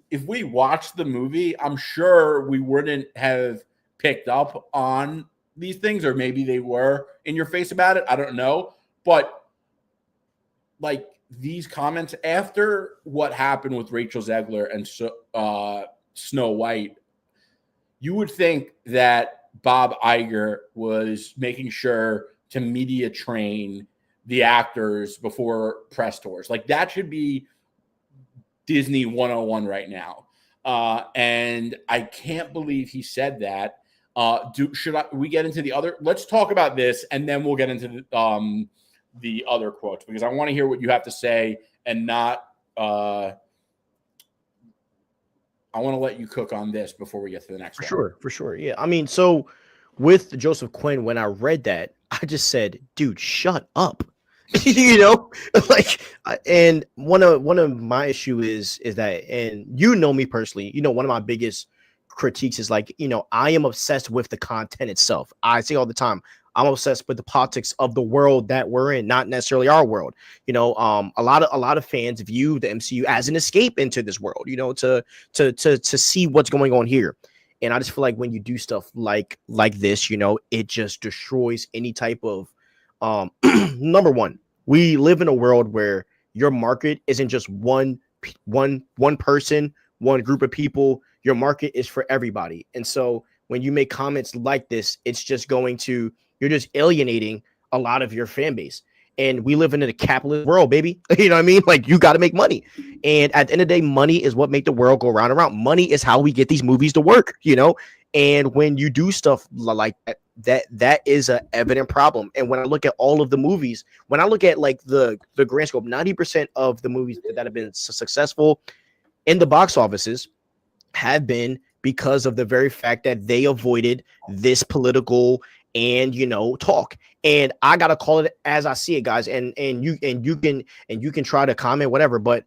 if we watched the movie, I'm sure we wouldn't have picked up on these things, or maybe they were in your face about it. I don't know. But like these comments after what happened with Rachel Zegler and Snow White, you would think that Bob Iger was making sure to media train the actors before press tours. Like that should be Disney 101 right now. And I can't believe he said that. We get into the other? Let's talk about this, and then we'll get into the other quotes, because I want to hear what you have to say, and not I want to let you cook on this before we get to the next one. For sure. Yeah. I mean, so with Joseph Quinn, when I read that, I just said, dude, shut up. You know, like, and one of my issue is that, and you know me personally, you know, one of my biggest critiques is like, you know, I am obsessed with the content itself. I say all the time, I'm obsessed with the politics of the world that we're in, not necessarily our world. You know, a lot of fans view the MCU as an escape into this world, you know, to see what's going on here. And I just feel like when you do stuff like this, you know, it just destroys any type of number one. We live in a world where your market isn't just one person, one group of people. Your market is for everybody. And so when you make comments like this, it's just you're just alienating a lot of your fan base. And we live in a capitalist world, baby. You know what I mean? Like, you got to make money. And at the end of the day, money is what make the world go round and round. Money is how we get these movies to work, you know? And when you do stuff like that is an evident problem. And when I look at all of the movies, when I look at like the grand scope, 90% of the movies that have been successful in the box offices have been because of the very fact that they avoided this political and, you know, talk. And I gotta call it as I see it, guys. And you can try to comment whatever, but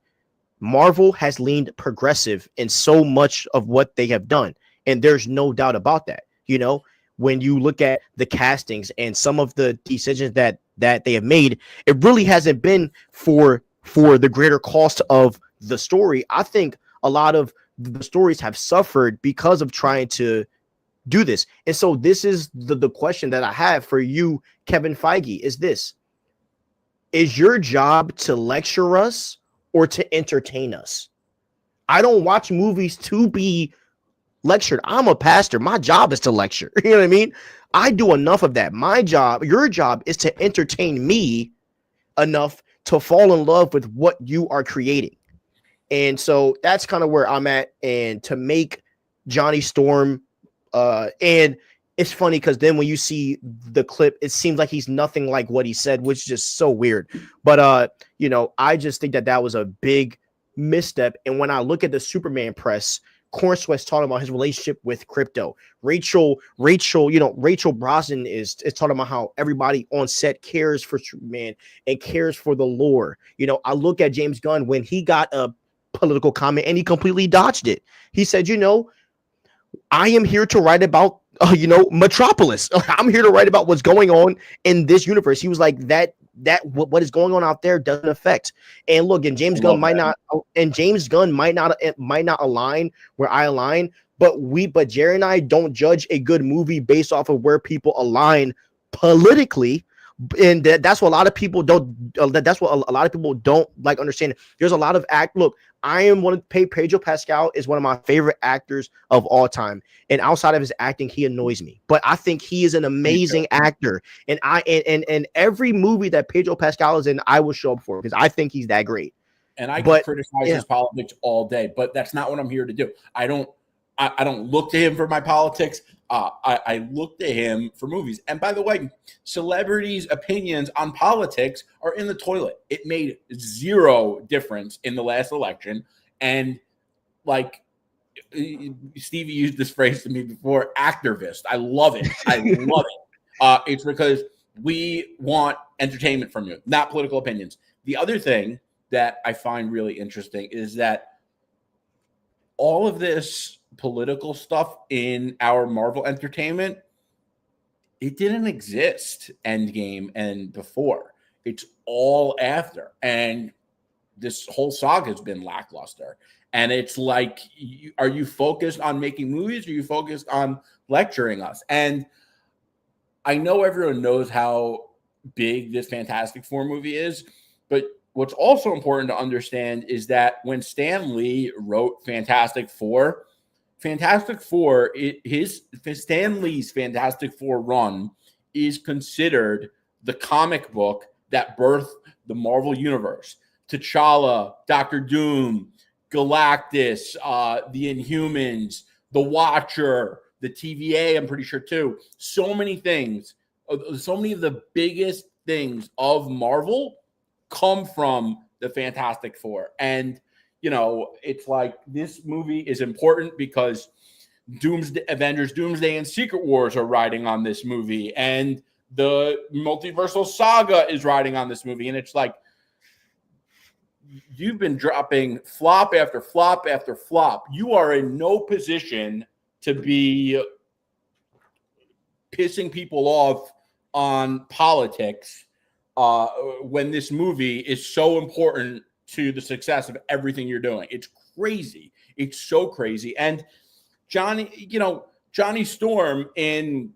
Marvel has leaned progressive in so much of what they have done, and there's no doubt about that. You know, when you look at the castings and some of the decisions that they have made, it really hasn't been for the greater cost of the story. I think a lot of the stories have suffered because of trying to do this. And so this is the question that I have for you, Kevin Feige, is this: is your job to lecture us or to entertain us? I don't watch movies to be lectured. I'm a pastor. My job is to lecture. You know what I mean? I do enough of that. Your job is to entertain me enough to fall in love with what you are creating. And so that's kind of where I'm at. And to make Johnny Storm, and it's funny because then when you see the clip, it seems like he's nothing like what he said, which is just so weird. But you know, I just think that was a big misstep. And when I look at the Superman press, Cornsweat's talking about his relationship with crypto. Rachel, you know, Rachel Brosnan is talking about how everybody on set cares for Superman and cares for the lore. You know, I look at James Gunn when he got a political comment and he completely dodged it. He said, you know, I am here to write about, you know, Metropolis. I'm here to write about what's going on in this universe. He was like, what is going on out there doesn't affect. And look, and James Gunn might not align where I align, but Jerry and I don't judge a good movie based off of where people align politically. And that's what a lot of people don't. That's what a lot of people don't like understand. There's a lot of Look, I am Pedro Pascal is one of my favorite actors of all time, and outside of his acting, he annoys me. But I think he is an amazing actor, and and every movie that Pedro Pascal is in, I will show up for because I think he's that great. And I can criticize his politics all day, but that's not what I'm here to do. I don't look to him for my politics. I look to him for movies. And by the way, celebrities' opinions on politics are in the toilet. It made zero difference in the last election. And like Stevie used this phrase to me before, activist. I love it. I love it. It's because we want entertainment from you, not political opinions. The other thing that I find really interesting is that all of this political stuff in our Marvel entertainment, it didn't exist Endgame and before. It's all after. And this whole saga has been lackluster. And it's like, are you focused on making movies or are you focused on lecturing us? And I know everyone knows how big this Fantastic Four movie is, but what's also important to understand is that when Stan Lee wrote Fantastic Four, Stan Lee's Fantastic Four run is considered the comic book that birthed the Marvel Universe. T'Challa, Doctor Doom, Galactus, the Inhumans, the Watcher, the TVA, I'm pretty sure too. So many things, so many of the biggest things of Marvel come from the Fantastic Four. And you know, it's like this movie is important because Avengers, Doomsday, and Secret Wars are riding on this movie, and the multiversal saga is riding on this movie. And it's like you've been dropping flop after flop after flop. You are in no position to be pissing people off on politics when this movie is so important to the success of everything you're doing. It's crazy. It's so crazy. And Johnny Storm in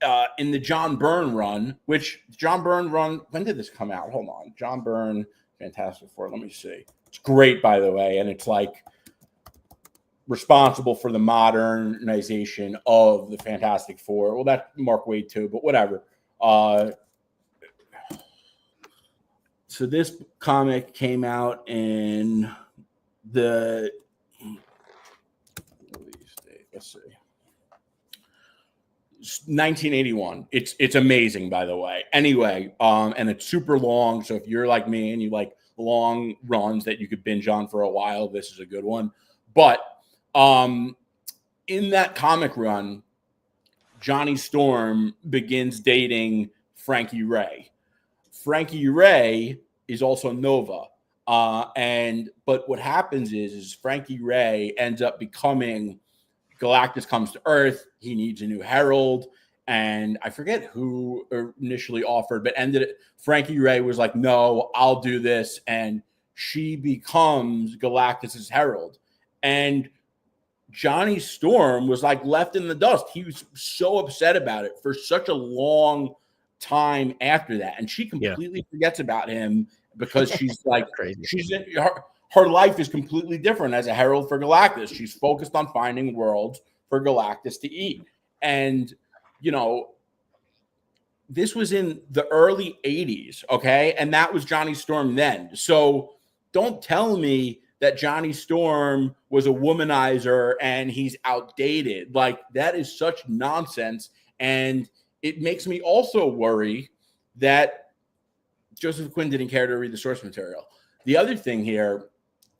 the John Byrne run, when did this come out? Hold on. John Byrne, Fantastic Four. Let me see. It's great, by the way. And it's like responsible for the modernization of the Fantastic Four. Well, that's Mark Waid too, but whatever. So this comic came out in the let's see, 1981. It's amazing, by the way. Anyway, and it's super long. So if you're like me and you like long runs that you could binge on for a while, this is a good one. But in that comic run, Johnny Storm begins dating Frankie Ray. Frankie Ray is also Nova. But what happens is Frankie Ray ends up becoming Galactus comes to Earth. He needs a new herald. And I forget who initially offered, but Frankie Ray was like, no, I'll do this. And she becomes Galactus's herald. And Johnny Storm was like left in the dust. He was so upset about it for such a long time after that. And she completely forgets about him because she's like, crazy. Her life is completely different as a herald for Galactus. She's focused on finding worlds for Galactus to eat. And, this was in the early 80s, okay? And that was Johnny Storm then. So don't tell me that Johnny Storm was a womanizer and he's outdated. Like, that is such nonsense. And it makes me also worry that Joseph Quinn didn't care to read the source material. The other thing here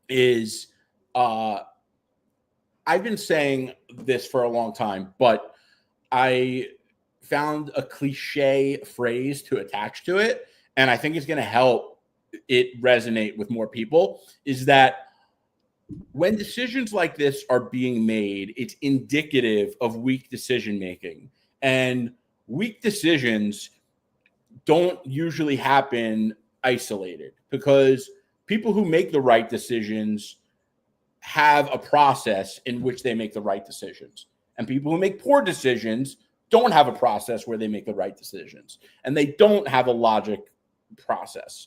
is I've been saying this for a long time, but I found a cliche phrase to attach to it, and I think it's going to help it resonate with more people, is that when decisions like this are being made, it's indicative of weak decision making. And weak decisions don't usually happen isolated, because people who make the right decisions have a process in which they make the right decisions. And people who make poor decisions don't have a process where they make the right decisions. And they don't have a logic process.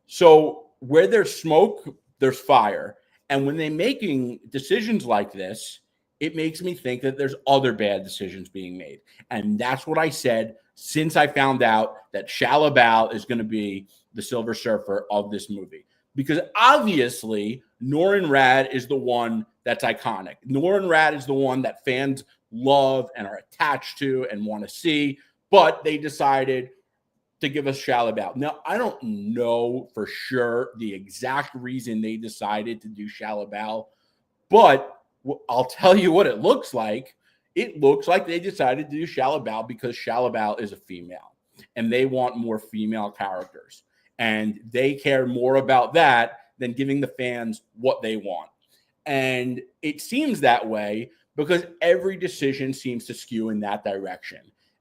So where there's smoke, there's fire. And when they're making decisions like this, it makes me think that there's other bad decisions being made. And that's what I said since I found out that Shia LaBeouf is going to be the Silver Surfer of this movie. Because obviously, Norrin Radd is the one that's iconic. Norrin Radd is the one that fans love and are attached to and want to see. But they decided to give us Shia LaBeouf. Now, I don't know for sure the exact reason they decided to do Shia LaBeouf, but I'll tell you what it looks like. It looks like they decided to do Shia LaBeouf because Shia LaBeouf is a female, and they want more female characters. And they care more about that than giving the fans what they want. And it seems that way because every decision seems to skew in that direction.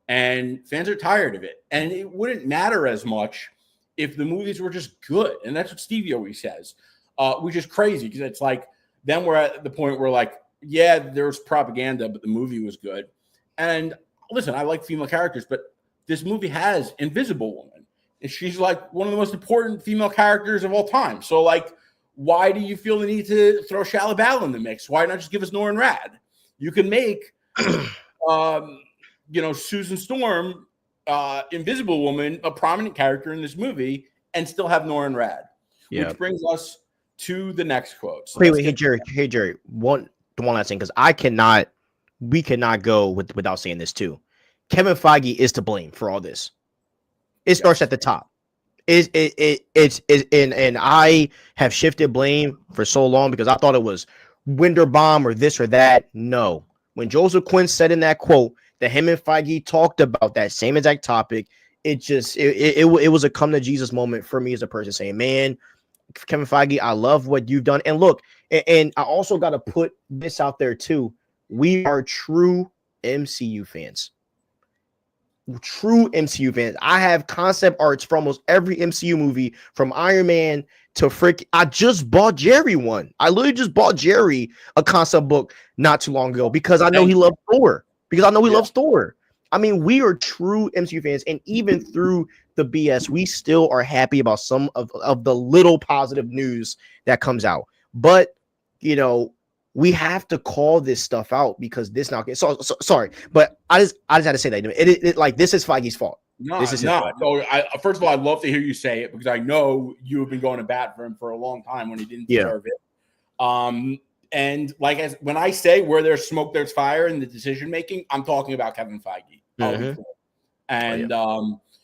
And fans are tired of it. And it wouldn't matter as much if the movies were just good. And that's what Stevie always says, which is crazy because it's like, then we're at the point where like, yeah, there's propaganda, but the movie was good. And listen, I like female characters, but this movie has Invisible Woman. And she's like one of the most important female characters of all time. So like, why do you feel the need to throw Shia LaBeouf in the mix? Why not just give us Norrin Radd? You can make, Susan Storm, Invisible Woman, a prominent character in this movie, and still have Norrin Radd. Yeah. Which brings us to the next quote. So hey Jerry, one last thing, because we cannot go without saying this too. Kevin Feige is to blame for all this. It starts at the top. And I have shifted blame for so long because I thought it was Winterbomb or this or that. No. When Joseph Quinn said in that quote that him and Feige talked about that same exact topic, it was a come to Jesus moment for me as a person saying, man, Kevin Feige, I love what you've done. And look, and I also got to put this out there too. We are true MCU fans. true MCU fans. I have concept arts for almost every MCU movie, from Iron Man to I just bought Jerry one. I literally just bought Jerry a concept book not too long ago because I know he loves Thor. Because I know he loves Thor. I mean, we are true MCU fans, and even through the BS, we still are happy about some of the little positive news that comes out. But you know, we have to call this stuff out because this not so sorry, but I just had to say that it like this is Feige's fault. This is his fault. So first of all, I'd love to hear you say it because I know you have been going to bat for him for a long time when he didn't deserve it. And like when I say where there's smoke, there's fire in the decision making, I'm talking about Kevin Feige. Mm-hmm. And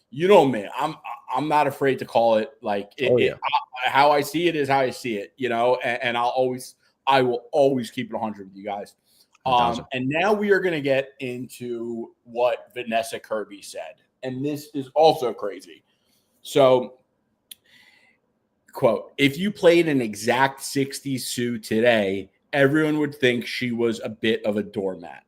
you know me, I'm not afraid to call it like how I see it is how I see it, you know, and I will always keep it 100 with you guys. And now we are going to get into what Vanessa Kirby said. And this is also crazy. So, quote, if you played an exact 60s Sue today, everyone would think she was a bit of a doormat.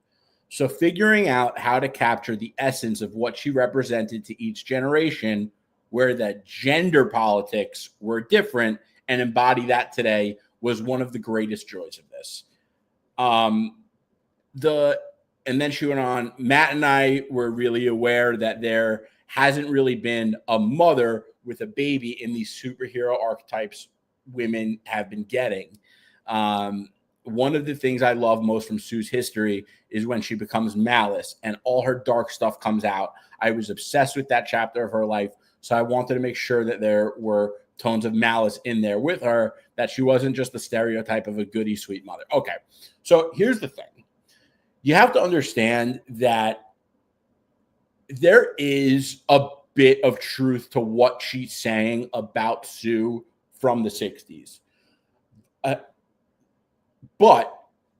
So figuring out how to capture the essence of what she represented to each generation, where the gender politics were different, and embody that today was one of the greatest joys of this. And then she went on, Matt and I were really aware that there hasn't really been a mother with a baby in these superhero archetypes women have been getting. One of the things I love most from Sue's history is when she becomes Malice and all her dark stuff comes out. I was obsessed with that chapter of her life, so I wanted to make sure that there were tones of malice in there with her, that she wasn't just the stereotype of a goody sweet mother. Okay, so here's the thing. You have to understand that there is a bit of truth to what she's saying about Sue from the 60s. But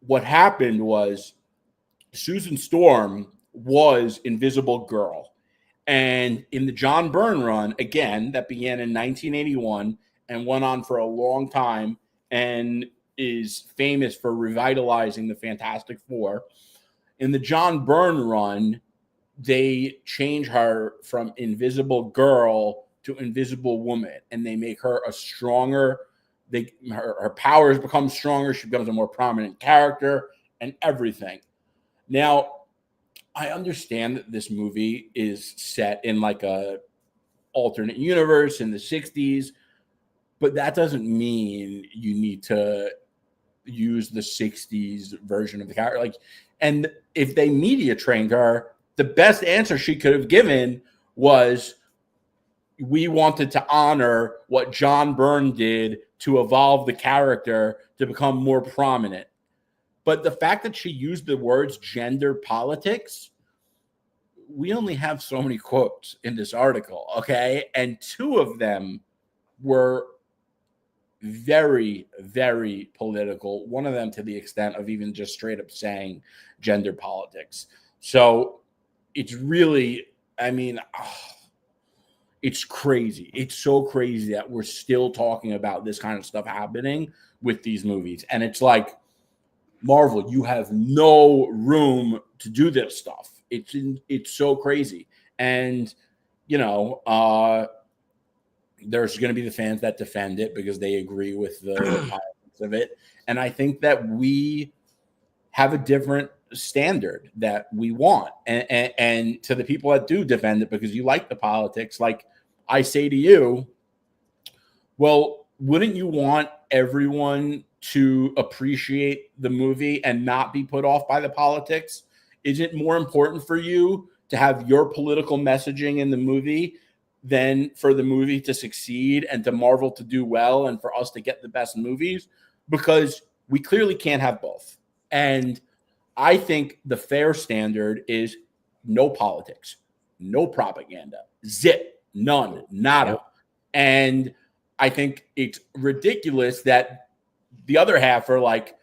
what happened was Susan Storm was Invisible Girl. And in the John Byrne run, again, that began in 1981 and went on for a long time and is famous for revitalizing the Fantastic Four. In the John Byrne run, they change her from Invisible Girl to Invisible Woman, and they make her a stronger, her powers become stronger, she becomes a more prominent character and everything. Now, I understand that this movie is set in like a alternate universe in the 60s, but that doesn't mean you need to use the 60s version of the character. Like, and if they media trained her, the best answer she could have given was, we wanted to honor what John Byrne did to evolve the character to become more prominent. But the fact that she used the words gender politics, we only have so many quotes in this article, okay? And two of them were very, very political. One of them to the extent of even just straight up saying gender politics. So it's really, I mean, it's crazy. It's so crazy that we're still talking about this kind of stuff happening with these movies. And it's like, Marvel, you have no room to do this stuff. It's so crazy. And, you know, there's going to be the fans that defend it because they agree with the politics of it. And I think that we have a different standard that we want. And to the people that do defend it because you like the politics, like I say to you, well, wouldn't you want everyone to appreciate the movie and not be put off by the politics? Is it more important for you to have your political messaging in the movie than for the movie to succeed and to Marvel to do well and for us to get the best movies? Because we clearly can't have both. And I think the fair standard is no politics, no propaganda, zip, none, nada. Yep. And I think it's ridiculous that the other half are like,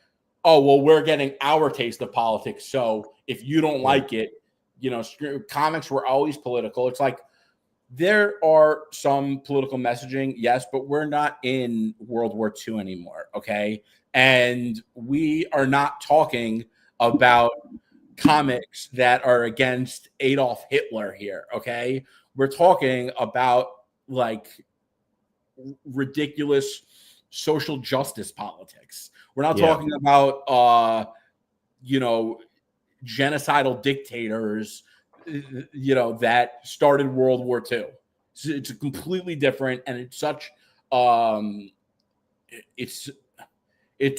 oh, well, we're getting our taste of politics. So if you don't like it, you know, comics were always political. It's like, there are some political messaging, yes, but we're not in World War II anymore, okay? And we are not talking about comics that are against Adolf Hitler here. Okay, we're talking about like ridiculous social justice politics. We're not talking about genocidal dictators that started World War II. It's completely different, and it's such it's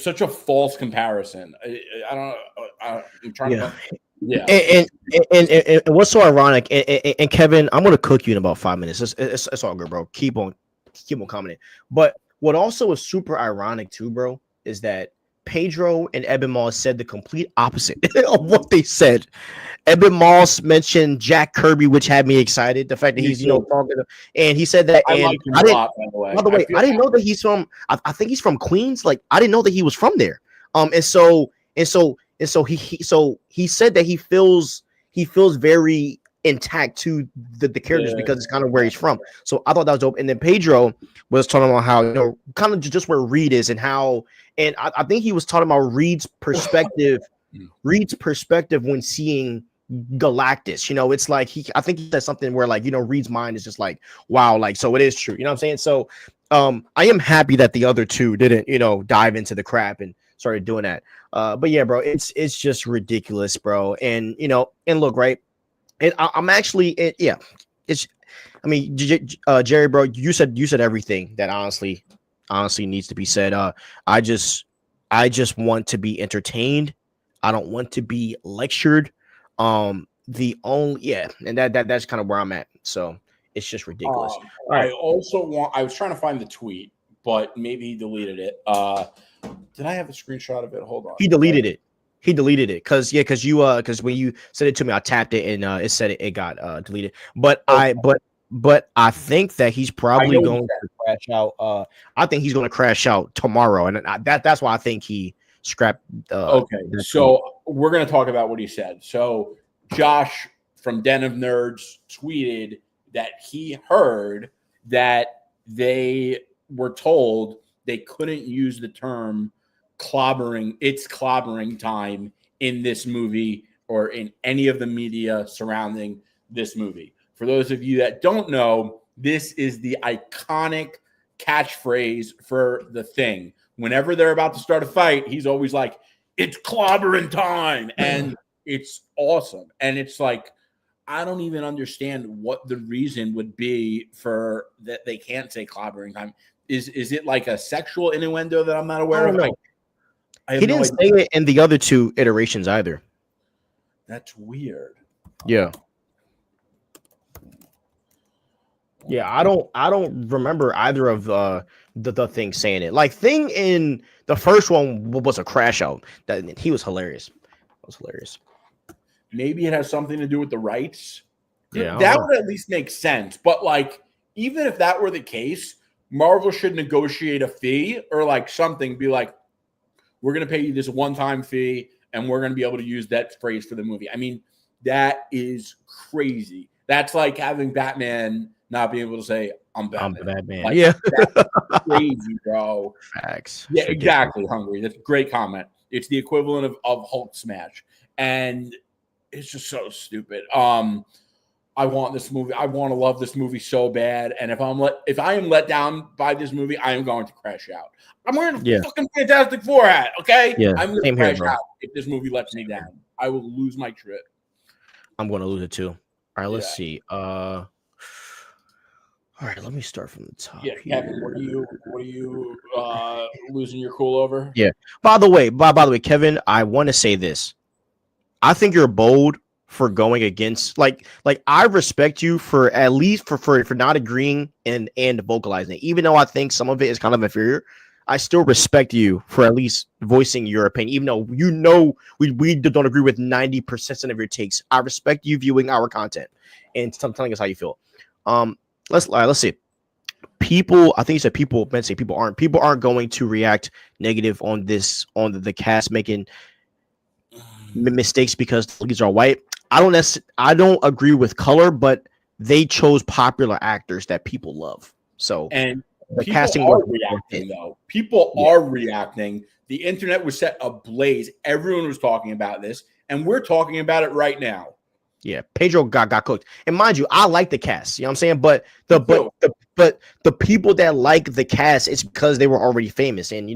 such a false comparison. I don't know. I'm trying to. Yeah. And what's so ironic? And Kevin, I'm gonna cook you in about 5 minutes. It's all good, bro. Keep on commenting. But what also is super ironic too, bro, is that Pedro and Eben Moss said the complete opposite of what they said. Eben Moss mentioned Jack Kirby, which had me excited. The fact that he's talking, and he said that. I like him a lot, by the way, I didn't know that he's from. I think he's from Queens. Like I didn't know that he was from there. And so he said that he feels very intact to the characters because it's kind of where he's from. So I thought that was dope. And then Pedro was talking about how kind of just where Reed is and how, and I think he was talking about Reed's perspective when seeing Galactus. It's like I think he said something where like Reed's mind is just like, wow, like, so it is true. You know what I'm saying? So I am happy that the other two didn't dive into the crap and started doing that. But yeah, bro, it's just ridiculous, bro. And and look, right, and I'm actually Jerry, bro, you said everything that honestly needs to be said. I just want to be entertained. I don't want to be lectured. And that's kind of where I'm at. So it's just ridiculous. I was trying to find the tweet, but maybe he deleted it. Did I have a screenshot of it? Hold on. He deleted it because when you sent it to me, I tapped it and it said it got deleted. But I think that he's probably going to crash out. I think he's going to crash out tomorrow, and that's why I think he scrapped. Okay, so we're going to talk about what he said. So Josh from Den of Nerds tweeted that he heard that they were told they couldn't use the term clobbering. It's clobbering time in this movie or in any of the media surrounding this movie. For those of you that don't know, this is the iconic catchphrase for the Thing. Whenever they're about to start a fight, he's always like, it's clobbering time. And it's awesome. And it's like, I don't even understand what the reason would be for that they can't say clobbering time. Is it like a sexual innuendo that I'm not aware of? He didn't say it in the other two iterations either. That's weird. Yeah. Yeah, I don't remember either of the Thing saying it. Like Thing in the first one was a crash out. That he was hilarious. It was hilarious. Maybe it has something to do with the rights. Yeah, that would at least make sense. But like, even if that were the case, Marvel should negotiate a fee or like something. Be like, we're going to pay you this one-time fee, and we're going to be able to use that phrase for the movie. I mean, that is crazy. That's like having Batman not being able to say, I'm Batman. I'm Batman. Like, yeah. That's crazy, bro. Facts. Yeah, exactly, Hungry. That's a great comment. It's the equivalent of Hulk smash. And it's just so stupid. I want this movie. I want to love this movie so bad. And if I am let down by this movie, I am going to crash out. I'm wearing a fucking Fantastic Four hat, okay? Yeah, I'm going to crash out if this movie lets me down. I will lose my trip. I'm going to lose it too. All right, let's see. All right, let me start from the top. Yeah, Kevin, what are you losing your cool over? Yeah. By the way, Kevin, I want to say this. I think you're bold for going against like I respect you for at least for not agreeing and vocalizing it. Even though I think some of it is kind of inferior, I still respect you for at least voicing your opinion. Even though we don't agree with 90% of your takes, I respect you viewing our content and telling us how you feel. Let's see. People, I think you said people. Men say people aren't going to react negative on the cast making mistakes because the leads are white. I don't agree with color, but they chose popular actors that people love. So and the people casting are reacting though. People are reacting. The internet was set ablaze. Everyone was talking about this. and we're talking about it right now. Yeah, Pedro got cooked. And mind you, I like the cast. You know what I'm saying? But the people that like the cast, it's because they were already famous, and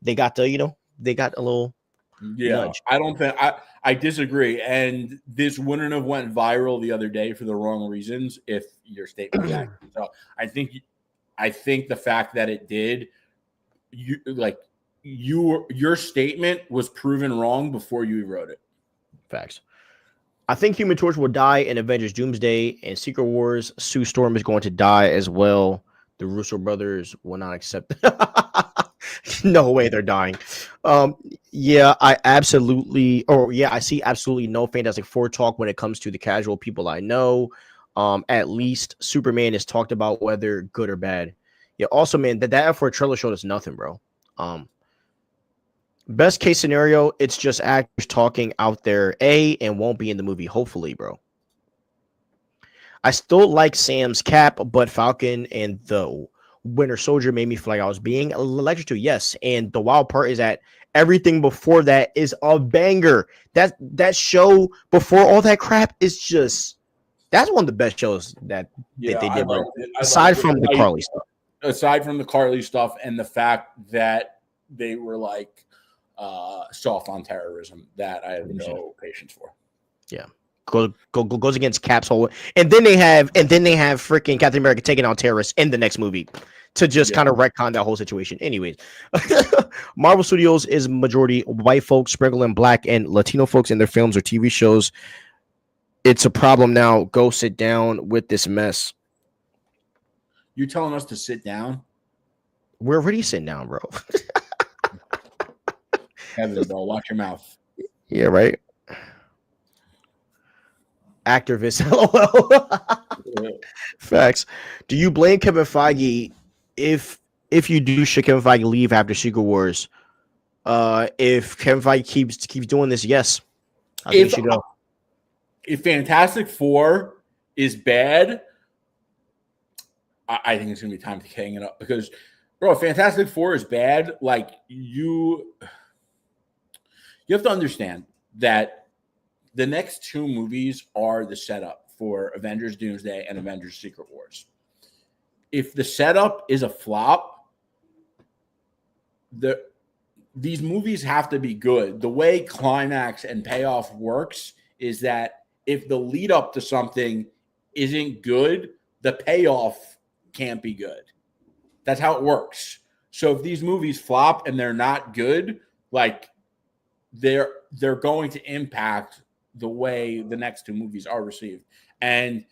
they got they got a little nudge. I don't think I disagree. And this wouldn't have went viral the other day for the wrong reasons if your statement was accurate. So I think the fact that it did, your statement was proven wrong before you wrote it. Facts. I think Human Torch will die in Avengers Doomsday and Secret Wars. Sue Storm is going to die as well. The Russo brothers will not accept. No way they're dying. I see absolutely no Fantastic Four talk when it comes to the casual people I know. At least Superman is talked about whether good or bad. Yeah, also, man, that for a trailer showed us nothing, bro. Best case scenario, it's just actors talking out there, and won't be in the movie, hopefully, bro. I still like Sam's cap, but Falcon and the Winter Soldier made me feel like I was being electric to. Yes, and the wild part is that everything before that is a banger. That show before all that crap is that's one of the best shows that they did, bro. Aside from the Carly stuff. Aside from the Carly stuff and the fact that they were like soft on terrorism, that I have no patience for. Yeah. Goes against Cap's whole, and then they have freaking Captain America taking on terrorists in the next movie to just kind of retcon that whole situation. Anyways, Marvel Studios is majority white folks sprinkling black and Latino folks in their films or TV shows. It's a problem now. Go sit down with this mess. You telling us to sit down? We're already sitting down, bro. Heavens, bro, watch your mouth. Yeah, right. Activist, lol. Facts. Do you blame Kevin Feige if you do? Should Kevin Feige leave after Secret Wars? If Kevin Feige keeps doing this, yes, I think he should go. If Fantastic Four is bad, I think it's gonna be time to hang it up because, bro, if Fantastic Four is bad, like you have to understand that the next two movies are the setup for Avengers Doomsday and Avengers Secret Wars. If the setup is a flop, these movies have to be good. The way climax and payoff works is that if the lead up to something isn't good, the payoff can't be good. That's how it works. So if these movies flop and they're not good, like they're going to impact the way the next two movies are received. And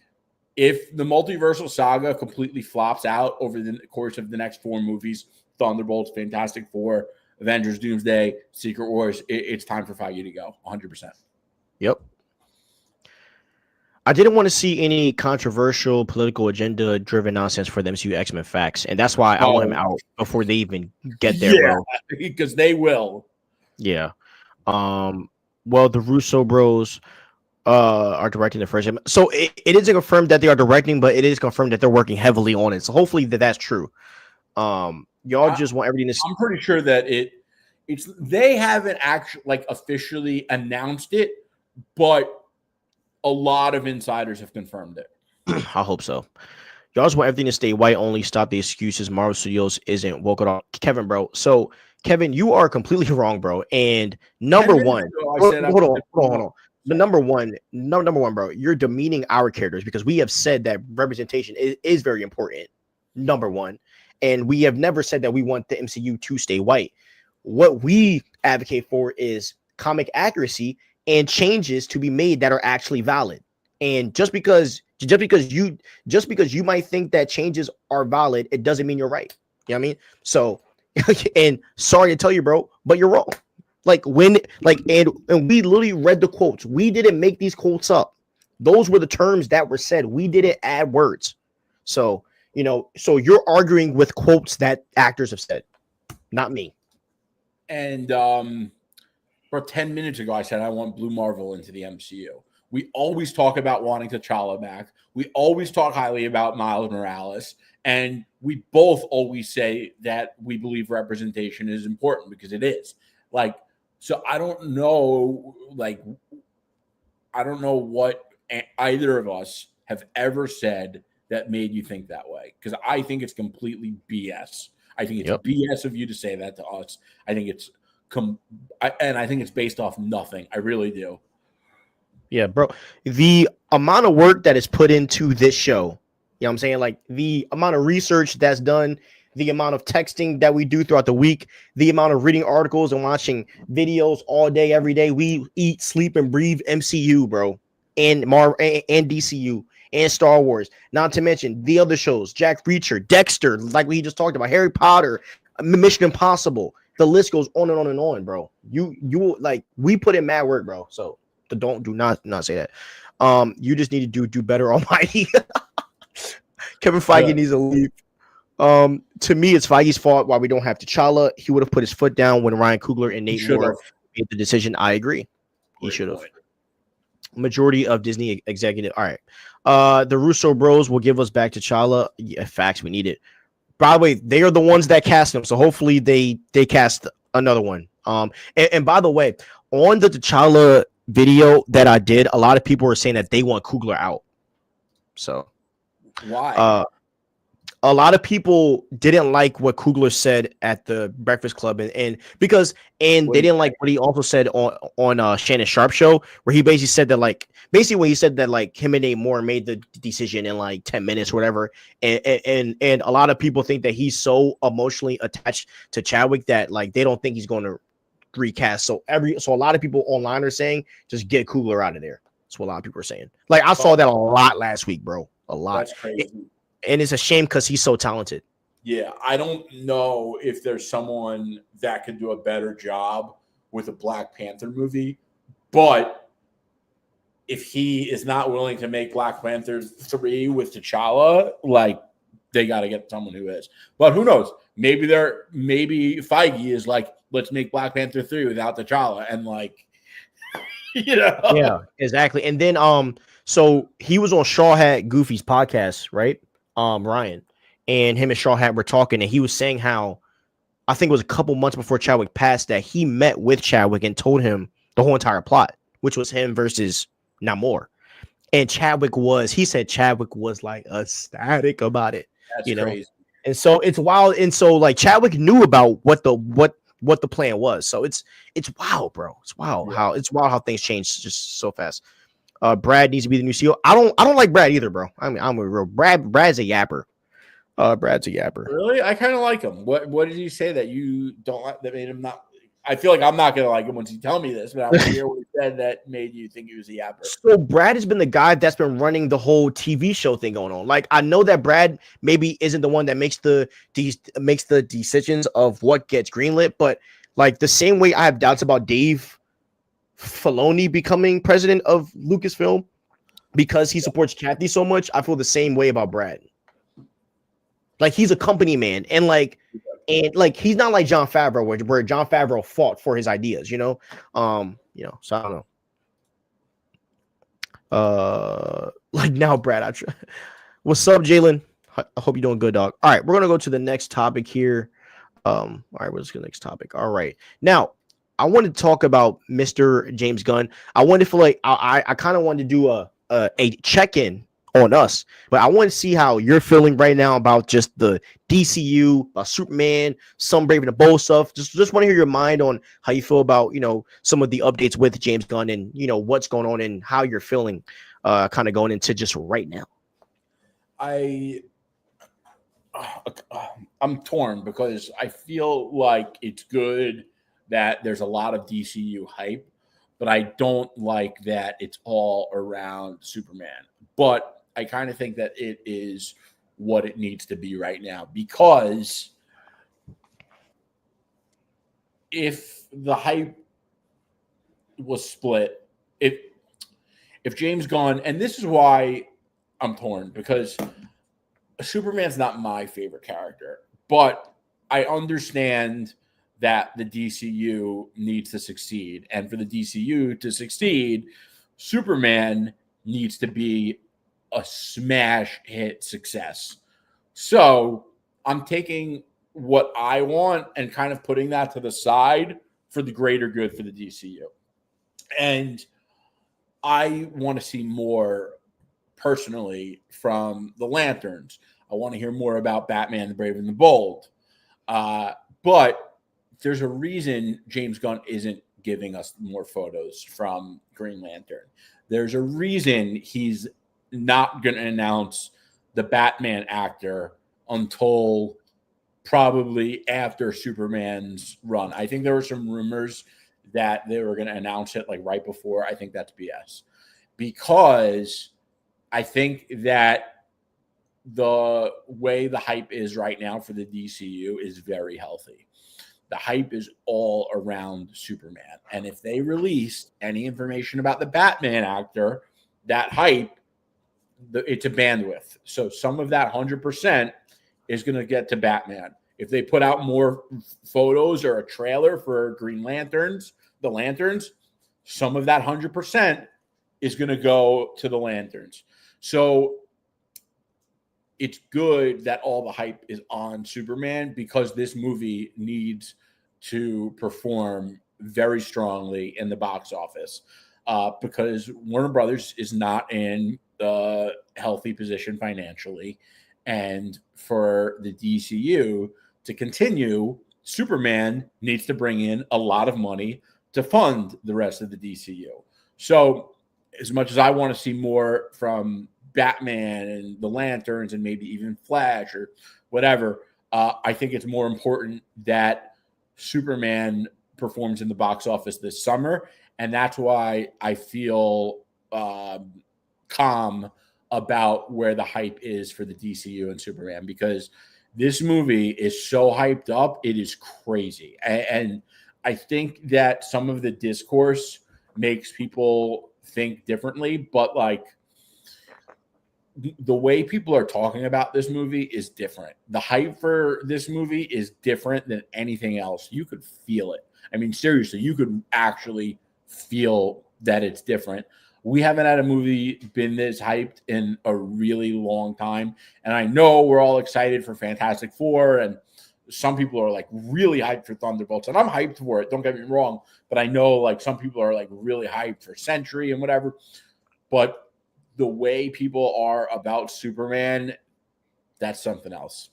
if the multiversal saga completely flops out over the course of the next four movies, Thunderbolts, Fantastic Four, Avengers, Doomsday, Secret Wars, it's time for Feige to go 100%. Yep. I didn't want to see any controversial political agenda driven nonsense for the MCU X-Men facts. And that's why I want him out before they even get there, bro. Because they will. Yeah. Well, the Russo bros are directing the first. So it isn't confirmed that they are directing, but it is confirmed that they're working heavily on it. So hopefully that's true. Y'all just want everything to. I'm pretty sure that it's they haven't actually like officially announced it, but a lot of insiders have confirmed it. I hope so. Y'all just want everything to stay white only. Stop the excuses. Marvel Studios isn't woke at all. Kevin, bro. So Kevin, you are completely wrong, bro. And number one, hold on. But number one, bro, you're demeaning our characters because we have said that representation is very important. Number one, and we have never said that we want the MCU to stay white. What we advocate for is comic accuracy and changes to be made that are actually valid. And just because you might think that changes are valid, it doesn't mean you're right. You know what I mean? So. And sorry to tell you, bro, but you're wrong. And we literally read the quotes. We didn't make these quotes up. Those were the terms that were said. We didn't add words. So you're arguing with quotes that actors have said, not me. And about 10 minutes ago, I said I want Blue Marvel into the MCU. We always talk about wanting T'Challa back. We always talk highly about Miles Morales. And we both always say that we believe representation is important because it is. So I don't know, like, I don't know what either of us have ever said that made you think that way. Because I think it's completely BS. I think it's Yep. BS of you to say that to us. I think it's and I think it's based off nothing. I really do. Yeah, bro. The amount of work that is put into this show, you know what I'm saying? Like the amount of research that's done, the amount of texting that we do throughout the week, the amount of reading articles and watching videos all day, every day. We eat, sleep, and breathe MCU, bro, and and DCU and Star Wars. Not to mention the other shows, Jack Reacher, Dexter, like we just talked about, Harry Potter, Mission Impossible. The list goes on and on and on, bro. You like we put in mad work, bro. So do not say that. You just need to do better, Almighty. Kevin Feige needs to leave. To me, it's Feige's fault why we don't have T'Challa. He would have put his foot down when Ryan Coogler and Nate Moore made the decision. I agree. He should have. Majority of Disney executive. All right. The Russo bros will give us back T'Challa. Yeah, facts. We need it. By the way, they are the ones that cast him, so hopefully they cast another one. And by the way, on the T'Challa video that I did, a lot of people were saying that they want Coogler out. So why? A lot of people didn't like what Coogler said at the Breakfast Club, and because they didn't like what he also said on Shannon Sharp show, where he basically said that when he said that him and Nate Moore made the decision in 10 minutes or whatever, and a lot of people think that he's so emotionally attached to Chadwick that they don't think he's going to recast. So a lot of people online are saying just get Coogler out of there. That's what a lot of people are saying. I saw that a lot last week, bro. A lot. That's crazy. And it's a shame because he's so talented. Yeah, I don't know if there's someone that could do a better job with a Black Panther movie, but if he is not willing to make Black Panther 3 with T'Challa, they got to get someone who is. But who knows? Maybe Feige is let's make Black Panther 3 without T'Challa, and Yeah, exactly. And then so he was on Shaw Hat Goofy's podcast, right? Ryan, and him and Shaw Hat were talking, and he was saying how I think it was a couple months before Chadwick passed that he met with Chadwick and told him the whole entire plot, which was him versus Namor. And Chadwick was ecstatic about it. That's crazy. And so it's wild. And so Chadwick knew about what the plan was. So it's wild, bro. It's wild how things change just so fast. Brad needs to be the new CEO. I don't like Brad either, bro. I mean, I'm a real Brad's a yapper. Brad's a yapper. Really? I kind of like him. What did he say that you don't like that made him not? I feel like I'm not gonna like him once you tell me this, but I want to hear what he said that made you think he was a yapper. So Brad has been the guy that's been running the whole TV show thing going on. I know that Brad maybe isn't the one that makes the decisions of what gets greenlit, but the same way I have doubts about Dave Filoni becoming president of Lucasfilm because he supports Kathy so much, I feel the same way about Brad. He's a company man, and he's not like Jon Favreau, where Jon Favreau fought for his ideas, so I don't know. Now, Brad, what's up, Jalen? I hope you're doing good, dog. All right, we're gonna go to the next topic here. All right, we'll just go to the next topic. All right, now I wanted to talk about Mr. James Gunn. I wanted to feel I kind of wanted to do a check-in on us, but I want to see how you're feeling right now about just the DCU, about Superman, some Brave and the Bold stuff. Just want to hear your mind on how you feel about some of the updates with James Gunn and what's going on and how you're feeling kind of going into just right now. I'm torn because I feel like it's good that there's a lot of DCU hype, but I don't like that it's all around Superman. But I kind of think that it is what it needs to be right now, because if the hype was split, if James Gunn, and this is why I'm torn, because Superman's not my favorite character, but I understand that the DCU needs to succeed. And for the DCU to succeed, Superman needs to be a smash hit success. So I'm taking what I want and kind of putting that to the side for the greater good for the DCU. And I want to see more personally from the Lanterns. I want to hear more about Batman, the Brave and the Bold. But there's a reason James Gunn isn't giving us more photos from Green Lantern. There's a reason he's not going to announce the Batman actor until probably after Superman's run. I think there were some rumors that they were going to announce it like right before. I think that's BS, because I think that the way the hype is right now for the DCU is very healthy. The hype is all around Superman. And if they released any information about the Batman actor, that hype, it's a bandwidth. So some of that 100% is going to get to Batman. If they put out more photos or a trailer for Green Lanterns, the Lanterns, some of that 100% is going to go to the Lanterns. So it's good that all the hype is on Superman, because this movie needs to perform very strongly in the box office, because Warner Brothers is not in a healthy position financially. And for the DCU to continue, Superman needs to bring in a lot of money to fund the rest of the DCU. So as much as I want to see more from Batman and the Lanterns and maybe even Flash or whatever, I think it's more important that Superman performs in the box office this summer. And that's why I feel calm about where the hype is for the DCU and Superman, because this movie is so hyped up. It is crazy. And I think that some of the discourse makes people think differently, but like the way people are talking about this movie is different. The hype for this movie is different than anything else. You could feel it. I mean, seriously, you could actually feel that it's different. We haven't had a movie been this hyped in a really long time. And I know we're all excited for Fantastic Four, and some people are like really hyped for Thunderbolts, and I'm hyped for it. Don't get me wrong. But I know like some people are like really hyped for Sentry and whatever. But the way people are about Superman, that's something else.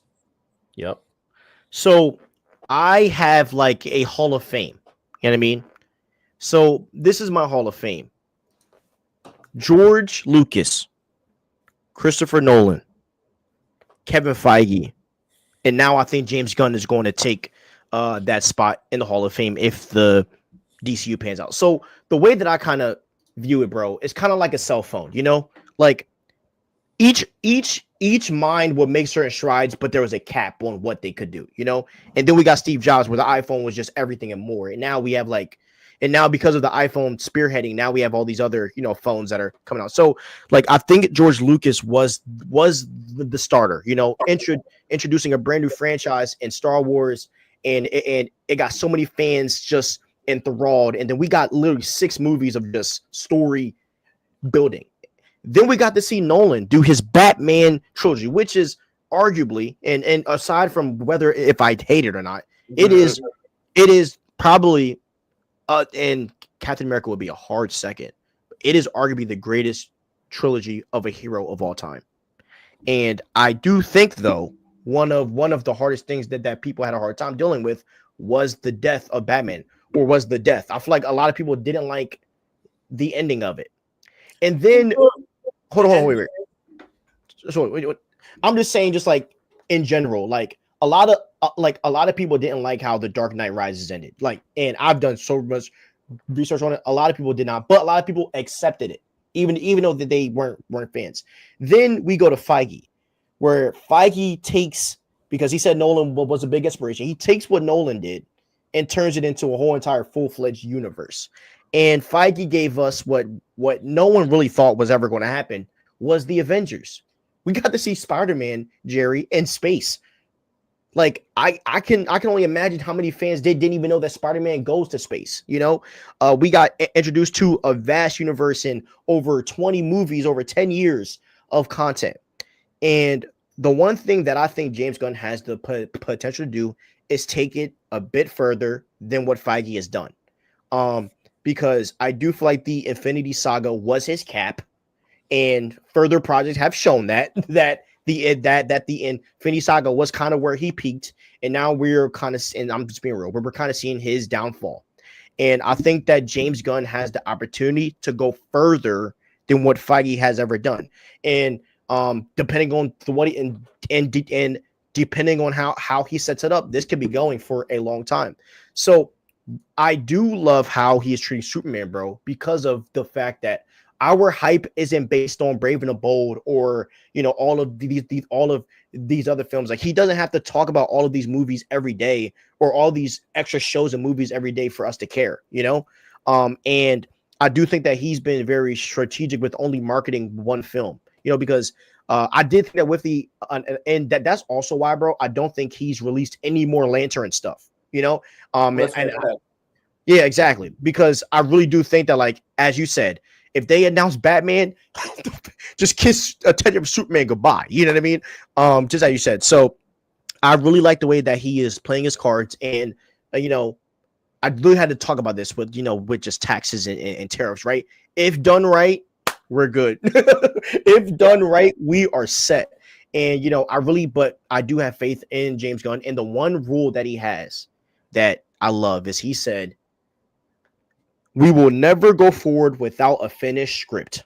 Yep. So I have like a Hall of Fame. You know what I mean? So this is my Hall of Fame. George Lucas, Christopher Nolan, Kevin Feige, and now I think James Gunn is going to take that spot in the Hall of Fame if the DCU pans out. So the way that I kind of view it, bro, is kind of like a cell phone, you know? Like each mind would make certain strides, but there was a cap on what they could do, you know? And then we got Steve Jobs, where the iPhone was just everything and more. And now we have now because of the iPhone spearheading, now we have all these other, you know, phones that are coming out. So like, I think George Lucas was the starter, you know, introducing a brand new franchise in Star Wars. And it got so many fans just enthralled. And then we got literally 6 movies of just story building. Then we got to see Nolan do his Batman trilogy, which is arguably, and aside from whether if I hate it or not, it is probably, and Captain America would be a hard second. It is arguably the greatest trilogy of a hero of all time. And I do think, though, one of the hardest things that people had a hard time dealing with was the death of Batman, or was the death. I feel like a lot of people didn't like the ending of it. And then, hold on, wait. So wait. I'm just saying, just like in general, like a lot of people didn't like how The Dark Knight Rises ended. Like, and I've done so much research on it. A lot of people did not, but a lot of people accepted it, even though that they weren't fans. Then we go to Feige, where Feige takes, because he said Nolan was a big inspiration, he takes what Nolan did and turns it into a whole entire full-fledged universe. And Feige gave us what no one really thought was ever going to happen, was the Avengers. We got to see Spider-Man, Jerry, in space. Like, I can only imagine how many fans didn't even know that Spider-Man goes to space. You know, we got introduced to a vast universe in over 20 movies, over 10 years of content. And the one thing that I think James Gunn has the potential to do is take it a bit further than what Feige has done. Because I do feel like the Infinity Saga was his cap, and further projects have shown that the Infinity Saga was kind of where he peaked, and now we're kind of, and I'm just being real, we're kind of seeing his downfall. And I think that James Gunn has the opportunity to go further than what Feige has ever done. And depending on what he, and depending on how he sets it up, this could be going for a long time. So I do love how he is treating Superman, bro, because of the fact that our hype isn't based on Brave and the Bold or, you know, all of these other films. Like, he doesn't have to talk about all of these movies every day or all these extra shows and movies every day for us to care, you know? And I do think that he's been very strategic with only marketing one film, you know, because I did think that with the and that's also why, bro, I don't think he's released any more Lantern stuff, you know? Yeah, exactly. Because I really do think that, like, as you said, if they announce Batman, just kiss attention of Superman goodbye. You know what I mean? Just as you said. So I really like the way that he is playing his cards. And, you know, I really had to talk about this with, you know, with just taxes and tariffs, right? If done right, we're good. If done right, we are set. And, you know, but I do have faith in James Gunn. And the one rule that he has that I love is he said, we will never go forward without a finished script.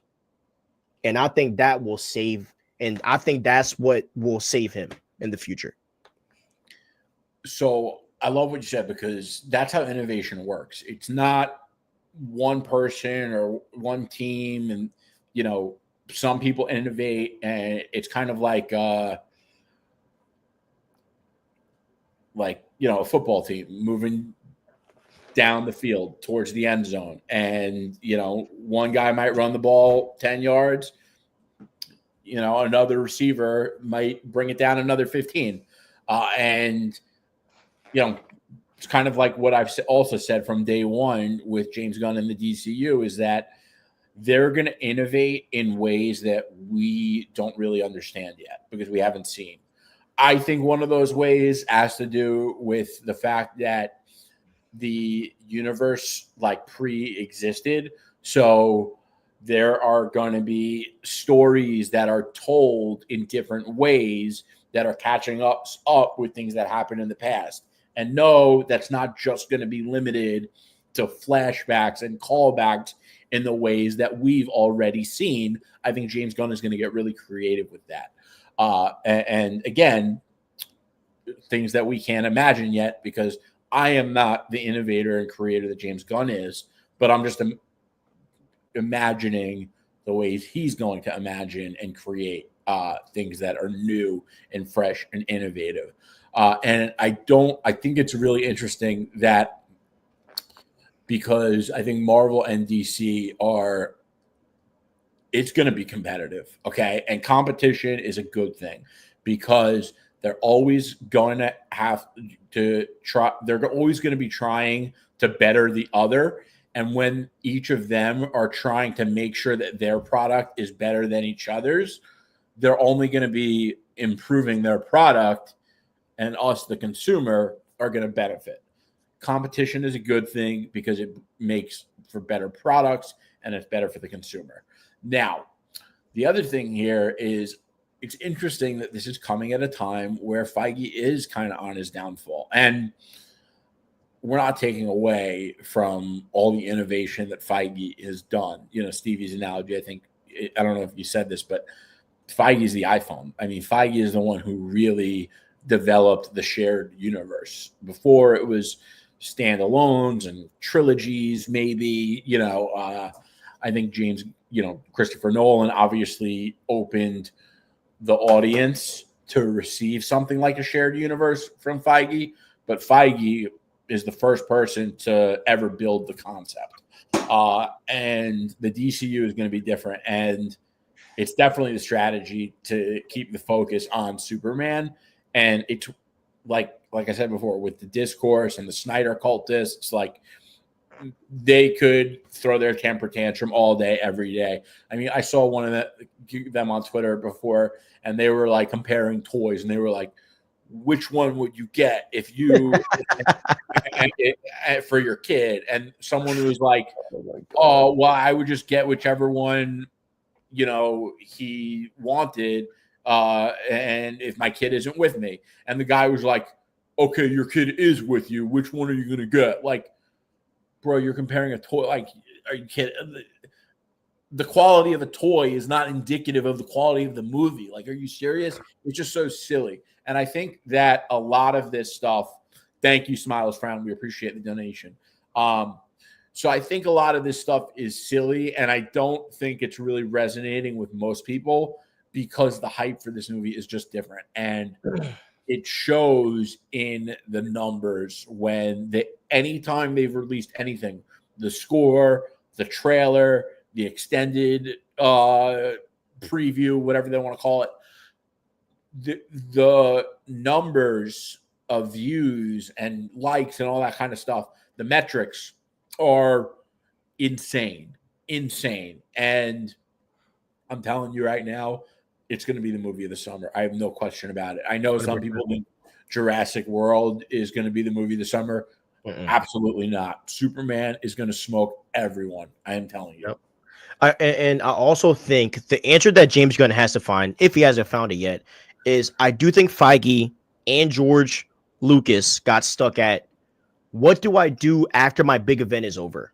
And I think that will save, and I think that's what will save him in the future. So I love what you said, because that's how innovation works. It's not one person or one team, and, you know, some people innovate, and it's kind of like you know, a football team moving down the field towards the end zone, and, you know, one guy might run the ball 10 yards, you know, another receiver might bring it down another 15, and, you know, it's kind of like what I've also said from day one with James Gunn and the DCU, is that they're going to innovate in ways that we don't really understand yet, because we haven't seen. I think one of those ways has to do with the fact that the universe, like, pre-existed. So there are going to be stories that are told in different ways that are catching us up with things that happened in the past. And no, that's not just going to be limited to flashbacks and callbacks in the ways that we've already seen. I think James Gunn is going to get really creative with that. And again, things that we can't imagine yet, because I am not the innovator and creator that James Gunn is, but I'm just imagining the ways he's going to imagine and create things that are new and fresh and innovative. And I think it's really interesting that, because I think Marvel and DC it's going to be competitive. Okay. And competition is a good thing, because they're always going to have to try. They're always going to be trying to better the other. And when each of them are trying to make sure that their product is better than each other's, they're only going to be improving their product, and us, the consumer, are going to benefit. Competition is a good thing because it makes for better products, and it's better for the consumer. Now, the other thing here is, it's interesting that this is coming at a time where Feige is kind of on his downfall. And we're not taking away from all the innovation that Feige has done. You know, Stevie's analogy, I don't know if you said this, but Feige is the iPhone. I mean, Feige is the one who really developed the shared universe. Before, it was standalones and trilogies, maybe. You know, I think Christopher Nolan obviously opened the audience to receive something like a shared universe from Feige, but Feige is the first person to ever build the concept. And the DCU is going to be different. And it's definitely the strategy to keep the focus on Superman. And it's like I said before, with the discourse and the Snyder cultists, like, they could throw their temper tantrum all day, every day. I mean, I saw one of them on Twitter before, and they were like comparing toys, and they were like, which one would you get if you for your kid, and someone was like, Oh, "Oh, well, I would just get whichever one, he wanted, and if my kid isn't with me." And the guy was like, "Okay, your kid is with you. Which one are you gonna get?" Like, bro, you're comparing a toy. Like, are you kidding? The quality of a toy is not indicative of the quality of the movie. Like, are you serious? It's just so silly. And I think that a lot of this stuff, thank you, Smiles Frown. We appreciate the donation. So I think a lot of this stuff is silly, and I don't think it's really resonating with most people because the hype for this movie is just different. And it shows in the numbers anytime they've released anything, the score, the trailer, the extended preview, whatever they want to call it, the numbers of views and likes and all that kind of stuff, the metrics are insane. And I'm telling you right now, it's going to be the movie of the summer. I have no question about it. I know some people think Jurassic World is going to be the movie of the summer. Absolutely not. Superman is going to smoke everyone. I am telling you. Yep. And I also think the answer that James Gunn has to find, if he hasn't found it yet, is I do think Feige and George Lucas got stuck at, what do I do after my big event is over?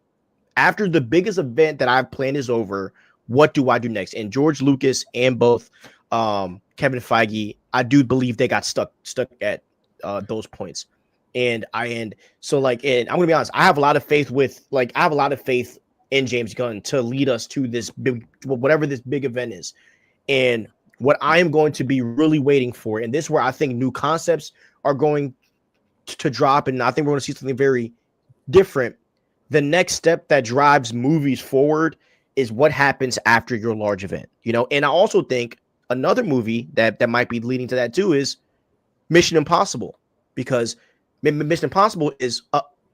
After the biggest event that I've planned is over, what do I do next? And George Lucas and both Kevin Feige, I do believe they got stuck at those points. And I'm gonna be honest, I have a lot of faith in James Gunn to lead us to this big, whatever this big event is. And what I am going to be really waiting for, and this is where I think new concepts are going to drop, and I think we're going to see something very different. The next step that drives movies forward is what happens after your large event, And I also think another movie that might be leading to that too is Mission Impossible, because Mission Impossible is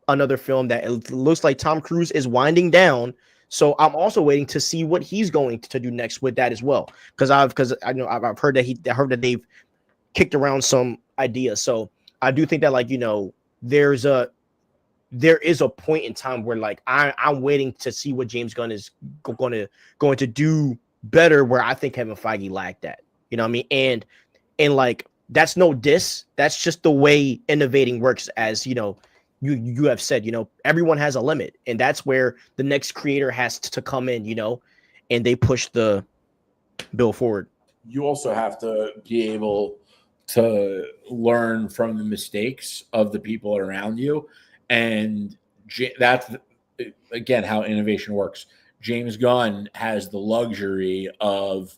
another film that it looks like Tom Cruise is winding down. So I'm also waiting to see what he's going to do next with that as well, because I know I've heard that they've kicked around some ideas. So I do think that there is a point in time where I'm waiting to see what James Gunn is going to do better, where I think Kevin Feige lacked that. You know what I mean? And like, that's no diss. That's just the way innovating works. As you have said, everyone has a limit, and that's where the next creator has to come in, and they push the bill forward. You also have to be able to learn from the mistakes of the people around you. And that's, again, how innovation works. James Gunn has the luxury of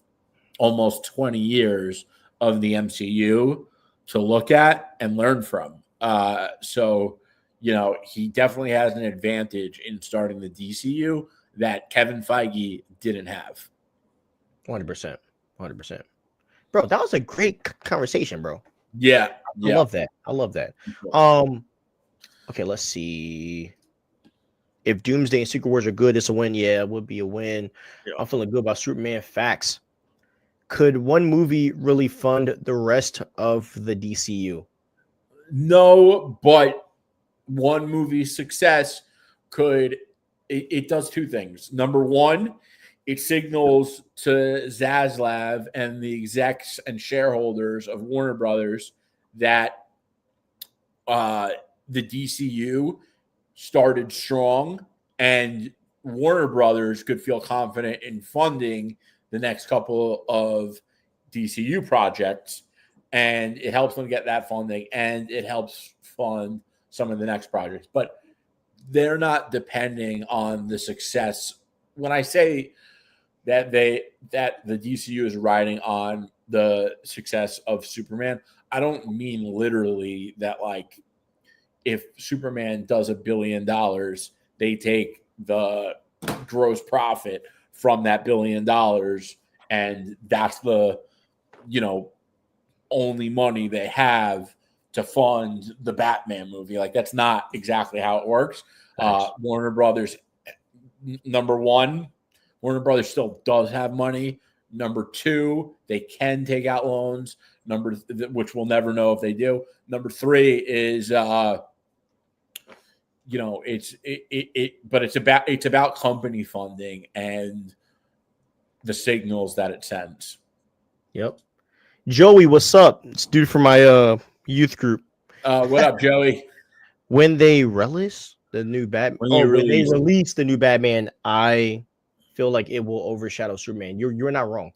almost 20 years of the MCU to look at and learn from. So he definitely has an advantage in starting the DCU that Kevin Feige didn't have. 100%. Bro, that was a great conversation, bro. Yeah. I love that. Okay, let's see. If Doomsday and Secret Wars are good, it's a win. Yeah, it would be a win. Yeah. I'm feeling good about Superman. Facts. Could one movie really fund the rest of the DCU? No, but one movie's success it does two things. Number one, it signals to Zaslav and the execs and shareholders of Warner Brothers that the DCU started strong, and Warner Brothers could feel confident in funding the next couple of DCU projects, and it helps them get that funding, and it helps fund some of the next projects. But they're not depending on the success. When I say that the DCU is riding on the success of Superman, I don't mean literally that, like, if Superman does $1 billion, they take the gross profit from that $1 billion, and that's the only money they have to fund the Batman movie. Like, that's not exactly how it works. Warner Brothers, number one, Warner Brothers still does have money. Number two, they can take out loans. Which we'll never know if they do. Number three is but it's about company funding and the signals that it sends. Yep. Joey, what's up? It's dude from my youth group. What up, Joey? When they release the new Batman, when they release the new Batman, I feel like it will overshadow Superman. You're not wrong.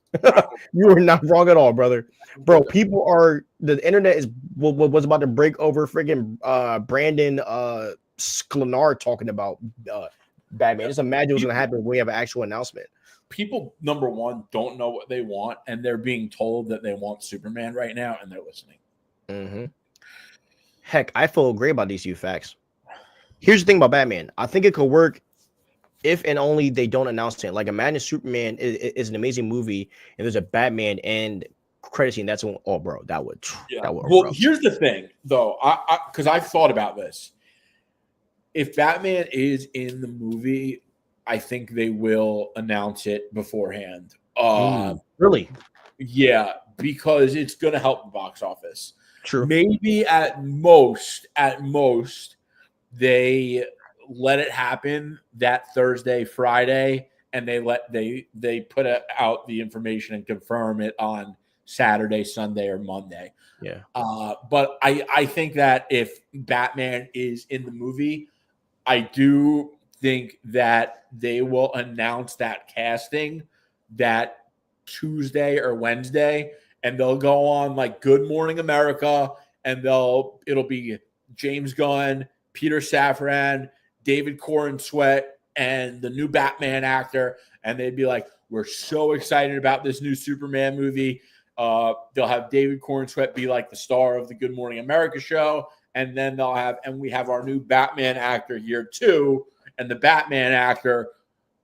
You are not wrong at all, brother. Bro, the internet was about to break over freaking Brandon Sklenar talking about Batman. Just imagine what's gonna happen when we have an actual announcement. People, number one, don't know what they want, and they're being told that they want Superman right now, and they're listening. Mm-hmm. Heck, I feel great about DCU facts. Here's the thing about Batman. I think it could work if and only they don't announce it. Like, imagine Superman is an amazing movie, and there's a Batman and credit scene. That's when, oh, bro, that would. Well, here's the thing, though, because I've thought about this. If Batman is in the movie, I think they will announce it beforehand. Really? Yeah, because it's going to help the box office. True. Maybe at most, they let it happen that Thursday, Friday, and they put out the information and confirm it on Saturday, Sunday, or Monday. Yeah. But I think that if Batman is in the movie, I do think that they will announce that casting that Tuesday or Wednesday, and they'll go on like Good Morning America, and it'll be James Gunn, Peter Safran, David Corn Sweat, and the new Batman actor, and they'd be like, "We're so excited about this new Superman movie." They'll have David Corn Sweat be like the star of the Good Morning America show, and then we have our new Batman actor here too, and the Batman actor,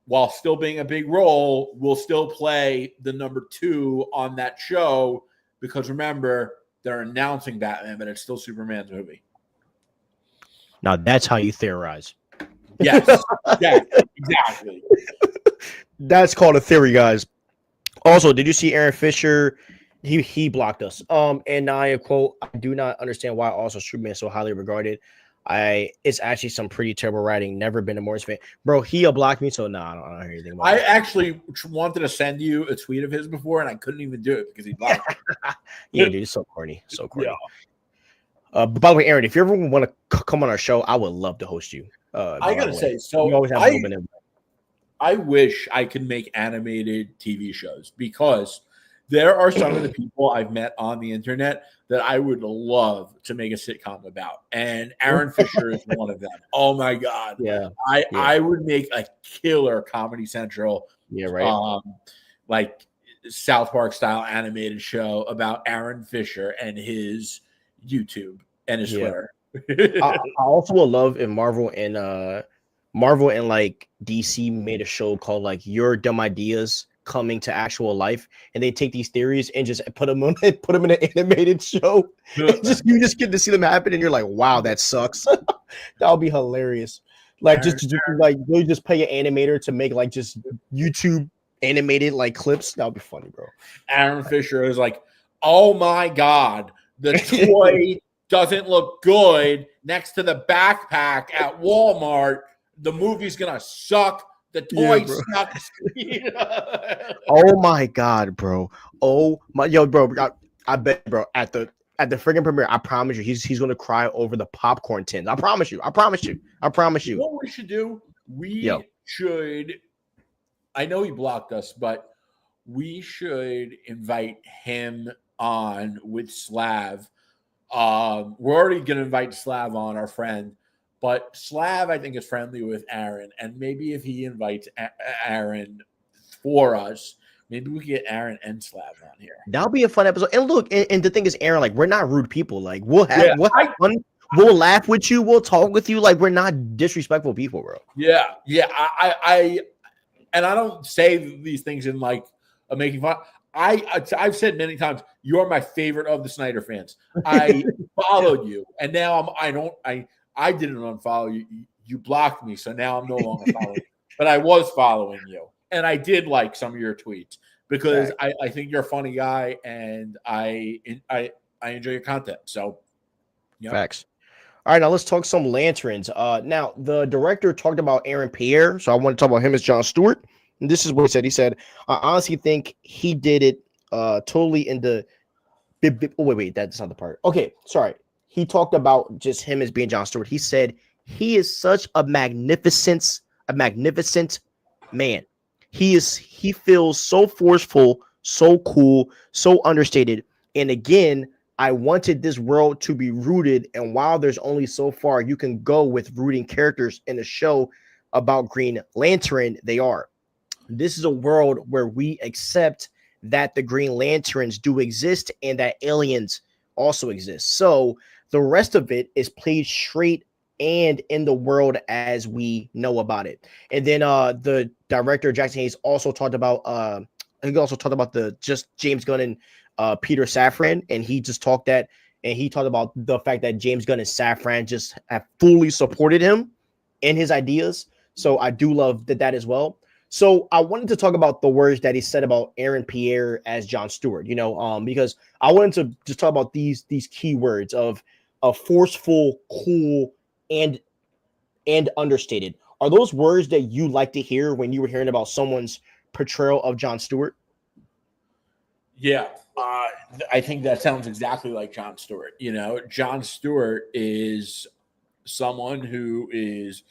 while still being a big role, will still play the number 2 on that show, because remember, they're announcing Batman, but it's still Superman's movie. Now that's how you theorize. Yes, exactly. That's called a theory, guys. Also, did you see Aaron Fisher? He blocked us. And I quote, "I do not understand why also Superman is so highly regarded. It's actually some pretty terrible writing. Never been a Morris fan, bro." He blocked me, so no, I don't hear anything about I that. actually wanted to send you a tweet of his before, and I couldn't even do it because he blocked me. Yeah, dude, it's so corny, so corny. Yeah. But by the way, Aaron, if you ever want to come on our show, I would love to host you. I gotta say, so you always have an open invite. I wish I could make animated TV shows, because there are some of the people I've met on the internet that I would love to make a sitcom about. And Aaron Fisher is one of them. Oh my God. Yeah. I would make a killer Comedy Central. Yeah, right. Like South Park style animated show about Aaron Fisher and his YouTube and his Twitter. I also would love if Marvel and like DC made a show called like Your Dumb Ideas Coming to Actual Life, and they take these theories and just put them in an animated show. You just get to see them happen, and you're like, wow, that sucks. That would be hilarious. Like they just pay an animator to make like just YouTube animated like clips. That would be funny, bro. Aaron Fisher is like, oh my God, the toy doesn't look good next to the backpack at Walmart. The movie's gonna suck. The toy sucks. Oh my God, bro. Oh my, bro. I bet, bro. At the friggin' premiere, I promise you, he's gonna cry over the popcorn tins. I promise you. You know what we should do? We should. I know he blocked us, but we should invite him on with Slav. We're already gonna invite Slav on, our friend, but Slav, I think, is friendly with Aaron, and maybe if he invites Aaron for us, maybe we can get Aaron and Slav on here. That'll be a fun episode. And look, and the thing is, Aaron, like, we're not rude people. Like, we'll have fun. We'll laugh with you. We'll talk with you. Like, we're not disrespectful people, bro. Yeah. I don't say these things in like a making fun. I've said many times, you're my favorite of the Snyder fans. I followed you, and now I didn't unfollow you. You blocked me, so now I'm no longer following you. But I was following you, and I did like some of your tweets because I think you're a funny guy, and I enjoy your content. So, Facts. All right, now let's talk some lanterns. Now the director talked about Aaron Pierre, so I want to talk about him as John Stewart. And this is what he said. He said, "I honestly think he did it totally in the." Oh, wait, that's not the part. Okay, sorry. He talked about just him as being John Stewart. He said he is such a magnificent man. He feels so forceful, so cool, so understated. And again, I wanted this world to be rooted. And while there's only so far you can go with rooting characters in a show about Green Lantern, they are. This is a world where we accept that the Green Lanterns do exist and that aliens also exist. So the rest of it is played straight and in the world as we know about it. And then the director Jackson Hayes also talked about the just James Gunn and Peter Safran, and he just talked that, and he talked about the fact that James Gunn and Safran just have fully supported him in his ideas. So I do love that as well. So I wanted to talk about the words that he said about Aaron Pierre as John Stewart, because I wanted to just talk about these key words of a forceful, cool, and understated. Are those words that you like to hear when you were hearing about someone's portrayal of John Stewart? Yeah, I think that sounds exactly like John Stewart. John Stewart is someone who is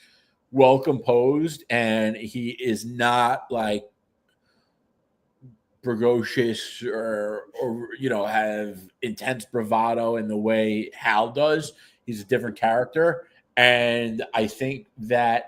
well composed, and he is not like precocious or have intense bravado in the way Hal does. He's a different character, and I think you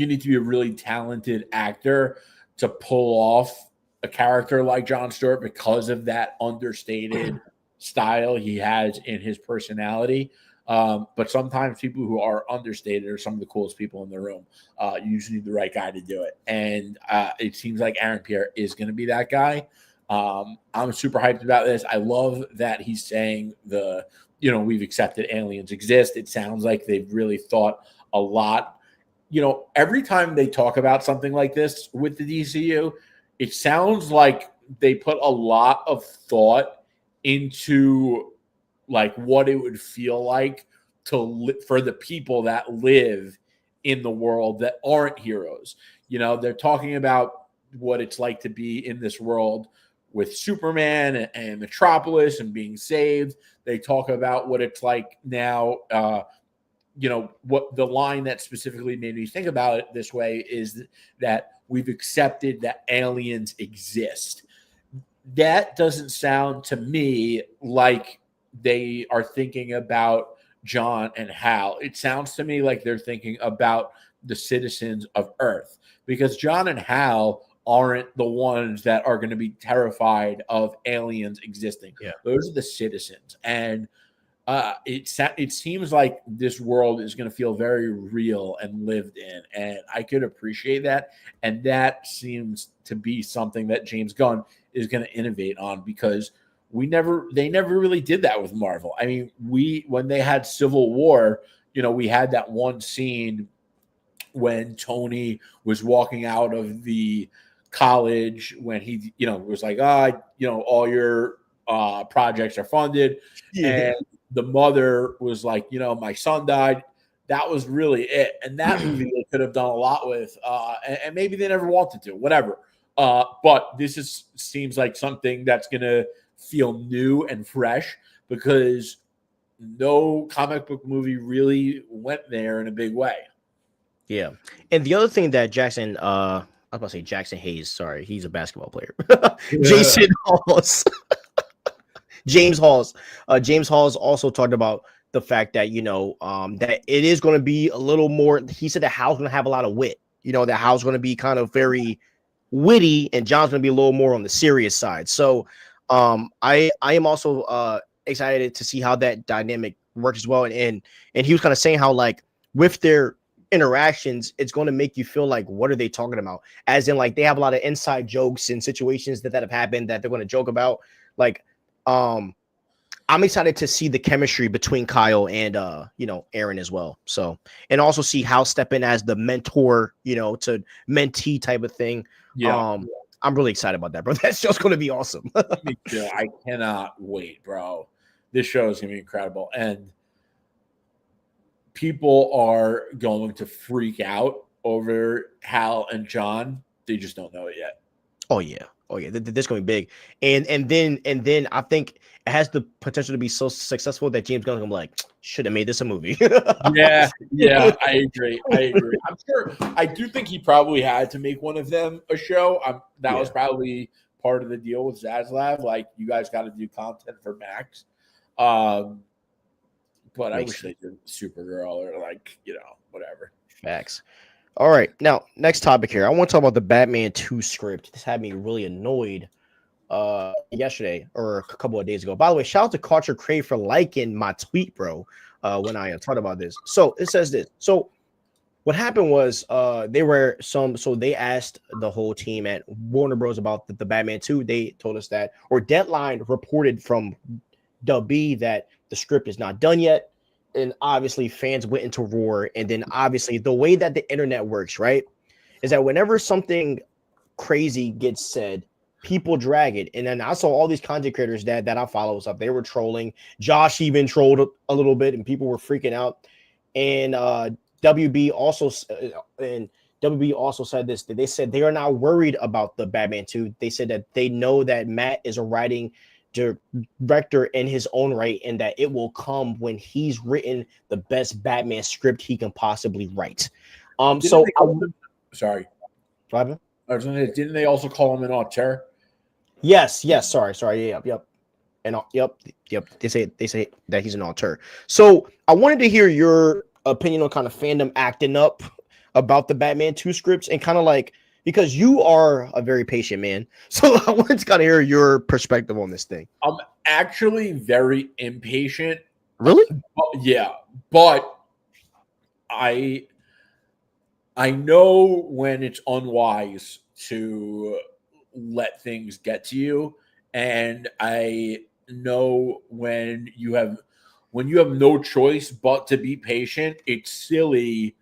need to be a really talented actor to pull off a character like John Stewart because of that understated style he has in his personality. But sometimes people who are understated are some of the coolest people in the room. You usually need the right guy to do it. And it seems like Aaron Pierre is going to be that guy. I'm super hyped about this. I love that he's saying we've accepted aliens exist. It sounds like they've really thought a lot. Every time they talk about something like this with the DCU, it sounds like they put a lot of thought into like what it would feel like for the people that live in the world that aren't heroes. They're talking about what it's like to be in this world with Superman and Metropolis and being saved. They talk about what it's like now. What the line that specifically made me think about it this way is that we've accepted that aliens exist. That doesn't sound to me like they are thinking about John and Hal. It sounds to me like they're thinking about the citizens of Earth, because John and Hal aren't the ones that are going to be terrified of aliens existing. Yeah. Those are the citizens. And it seems like this world is going to feel very real and lived in, and I could appreciate that. And that seems to be something that James Gunn is going to innovate on, because they never really did that with Marvel. I mean, when they had Civil War, we had that one scene when Tony was walking out of the college when he, was like, all your projects are funded. Yeah. And the mother was like, my son died. That was really it. And that movie they could have done a lot with, and maybe they never wanted to, whatever. But this seems like something that's going to feel new and fresh, because no comic book movie really went there in a big way. Yeah. And the other thing that Jackson, I was about to say Jackson Hayes, sorry, he's a basketball player. Jason Halls. James Halls. James Halls also talked about the fact that, that it is going to be a little more. He said that Hal's going to have a lot of wit. That Hal's going to be kind of very witty, and John's going to be a little more on the serious side. So I am also excited to see how that dynamic works as well. And he was kind of saying how, like, with their interactions, it's going to make you feel like, what are they talking about? As in, like, they have a lot of inside jokes and situations that have happened that they're going to joke about. Like, I'm excited to see the chemistry between Kyle and Aaron as well. So, and also see Hal step in as the mentor, to mentee type of thing. Yeah. I'm really excited about that, bro. That's just going to be awesome. Me too. I cannot wait, bro. This show is going to be incredible. And people are going to freak out over Hal and John. They just don't know it yet. Oh yeah. This gonna be big, and then I think it has the potential to be so successful that James Gunn's gonna be like, should have made this a movie. Yeah, I agree. I'm sure. I do think he probably had to make one of them a show. That was probably part of the deal with Zaslav. Like, you guys got to do content for Max. But I wish they did Supergirl or whatever. Facts. All right, now next topic here. I want to talk about the Batman 2 script. This had me really annoyed yesterday or a couple of days ago. By the way, shout out to Carter Crave for liking my tweet, bro, when I talked about this. So it says this. So what happened was they asked the whole team at Warner Bros. About the Batman 2. They told us that, or Deadline reported from WB that the script is not done yet. And obviously fans went into roar. And then obviously the way that the internet works, right, is that whenever something crazy gets said, people drag it. And then I saw all these content creators that I follow up. They were trolling. Josh even trolled a little bit, and people were freaking out. And WB also said this. They said they are not worried about the Batman 2. They said that they know that Matt is a writing director in his own right, and that it will come when he's written the best Batman script he can possibly write. Sorry. What? Didn't they also call him an auteur? Yes. Sorry. Yep. And yep. They say that he's an auteur. So I wanted to hear your opinion on kind of fandom acting up about the Batman 2 scripts, and kind of like, because you are a very patient man. So I wanted to kind of hear your perspective on this thing. I'm actually very impatient. Really? Yeah. But I know when it's unwise to let things get to you. And I know when you have no choice but to be patient, it's silly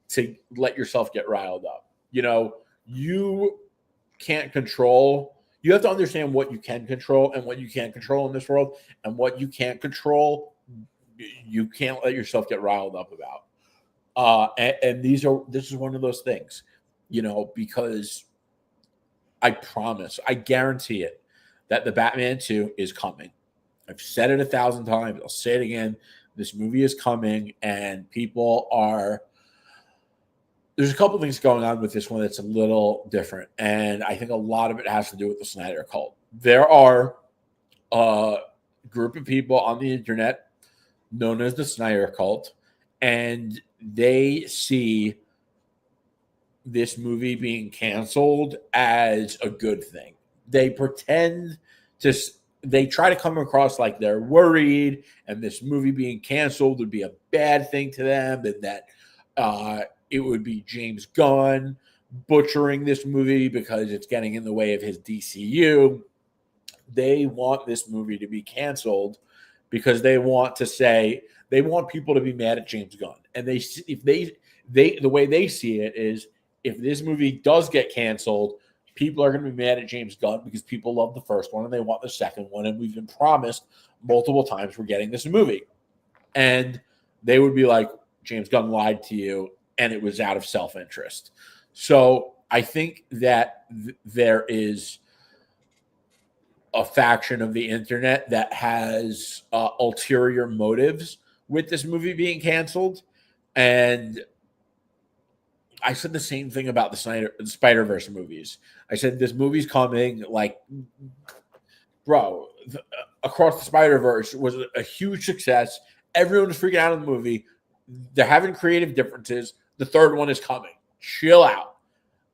to let yourself get riled up. You can't control. You have to understand what you can control and what you can't control in this world, and what you can't control, you can't let yourself get riled up about. And this is one of those things, because I promise, I guarantee it, that the Batman 2 is coming. I've said it 1,000 times. I'll say it again. This movie is coming, and people are. There's a couple things going on with this one that's a little different, and I think a lot of it has to do with the Snyder cult. There are a group of people on the internet known as the Snyder cult, and they see this movie being canceled as a good thing. They try to come across like they're worried, and this movie being canceled would be a bad thing to them, and that it would be James Gunn butchering this movie because it's getting in the way of his DCU. They want this movie to be canceled because they want people to be mad at James Gunn. And the way they see it is, if this movie does get canceled, people are going to be mad at James Gunn because people love the first one and they want the second one. And we've been promised multiple times we're getting this movie. And they would be like, James Gunn lied to you, and it was out of self-interest. So I think that there is a faction of the internet that has ulterior motives with this movie being canceled. And I said the same thing about the Spider-Verse movies. I said, this movie's coming. Like, bro, Across the Spider-Verse was a huge success. Everyone was freaking out in the movie. They're having creative differences. The third one is coming. Chill out.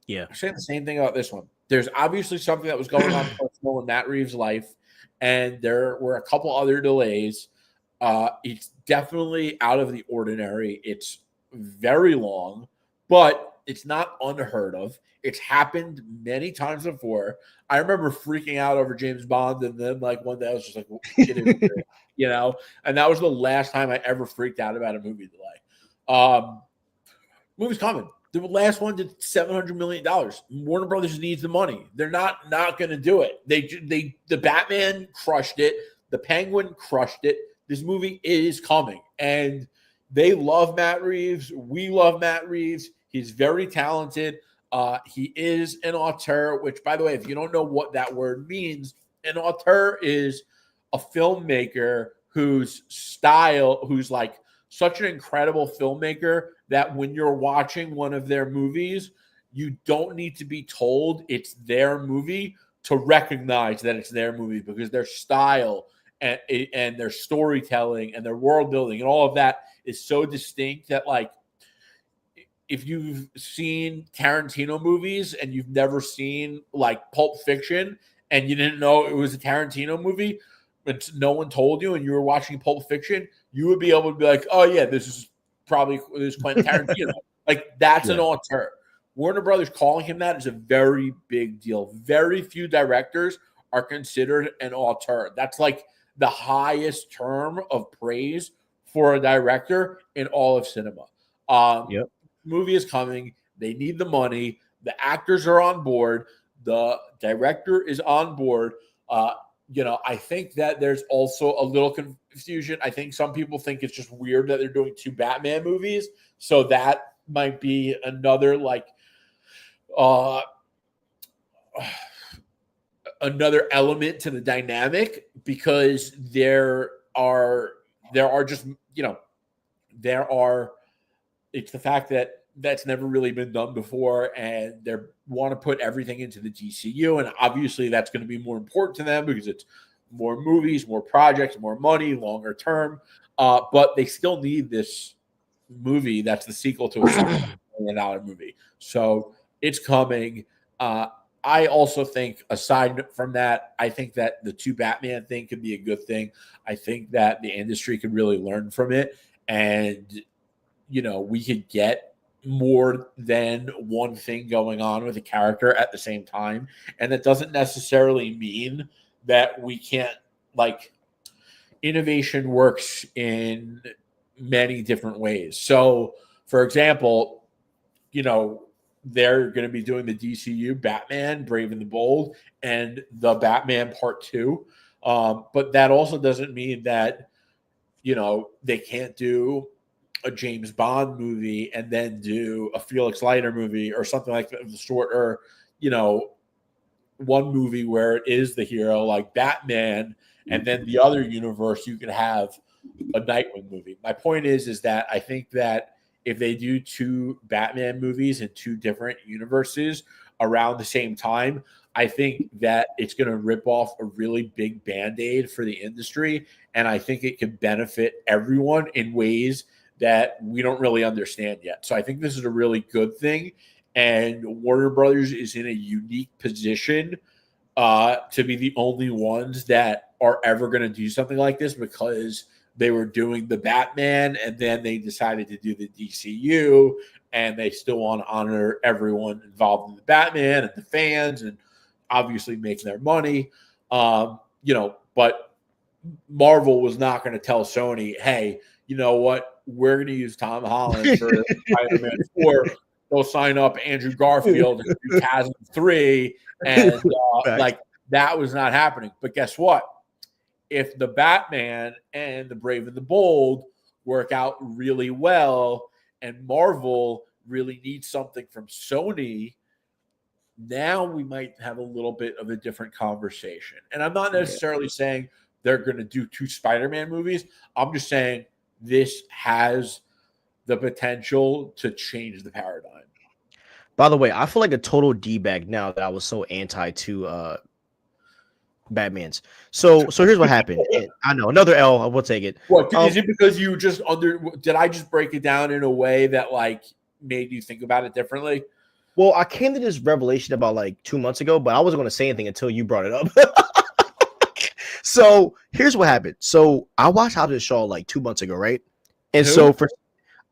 Yeah. I'm saying the same thing about this one. There's obviously something that was going on personal in Matt Reeves' life, and there were a couple other delays. It's definitely out of the ordinary. It's very long, but it's not unheard of. It's happened many times before. I remember freaking out over James Bond, and then one day I was just like, well, shit is weird, and that was the last time I ever freaked out about a movie delay. Movie's coming. The last one did $700 million. Warner Brothers needs the money. They're not going to do it. The Batman crushed it. The Penguin crushed it. This movie is coming. And They love Matt Reeves. We love Matt Reeves. He's very talented. He is an auteur, which, by the way, if you don't know what that word means, an auteur is a filmmaker whose style, who's like such an incredible filmmaker that when you're watching one of their movies, you don't need to be told it's their movie to recognize that it's their movie, because their style and their storytelling and their world building and all of that is so distinct that, like, if you've seen Tarantino movies and you've never seen like Pulp Fiction and you didn't know it was a Tarantino movie, but no one told you and you were watching Pulp Fiction, you would be able to be like, oh yeah, this is Quentin Tarantino. Like, that's an auteur. Warner Brothers calling him that is a very big deal. Very few directors are considered an auteur. That's like the highest term of praise for a director in all of cinema. Movie is coming. They need the money. The actors are on board. The director is on board. I think that there's also a little confusion. I think some people think it's just weird that they're doing 2 Batman movies. So that might be another another element to the dynamic, because there are just, it's the fact that that's never really been done before, and they want to put everything into the DCU, and obviously that's going to be more important to them because it's more movies, more projects, more money, longer term. But they still need this movie that's the sequel to a $7 million movie. So it's coming. I also think, aside from that, I think that the 2 Batman thing could be a good thing. I think that the industry could really learn from it, and we could get more than one thing going on with a character at the same time. And that doesn't necessarily mean that we can't, like, innovation works in many different ways. So, for example, they're going to be doing the DCU Batman, Brave and the Bold, and the Batman Part 2. But that also doesn't mean that, they can't do a James Bond movie and then do a Felix Leiter movie or something like that of the sort, or, one movie where it is the hero like Batman, and then the other universe you could have a Nightwing movie. My point is that I think that if they do 2 Batman movies in 2 different universes around the same time, I think that it's going to rip off a really big Band-Aid for the industry, and I think it could benefit everyone in ways that we don't really understand yet. So I think this is a really good thing, and Warner Brothers is in a unique position to be the only ones that are ever going to do something like this, because they were doing the Batman and then they decided to do the DCU, and they still want to honor everyone involved in the Batman and the fans and obviously make their money. But Marvel was not going to tell Sony, hey, you know what? We're going to use Tom Holland for Spider-Man 4. They'll sign up Andrew Garfield and do Chasm 3. And that was not happening. But guess what? If the Batman and the Brave and the Bold work out really well and Marvel really needs something from Sony, now we might have a little bit of a different conversation. And I'm not necessarily saying they're going to do 2 Spider-Man movies. I'm just saying this has the potential to change the paradigm. By the way, I feel like a total D-bag now that I was so anti to Batman's. So here's what happened. I know, another L. I will take it. What is it? Because you just did I just break it down in a way that like made you think about it differently? Well, I came to this revelation about like 2 months ago, but I wasn't going to say anything until you brought it up. So here's what happened. So I watched Hobbs and Shaw like 2 months ago, right? And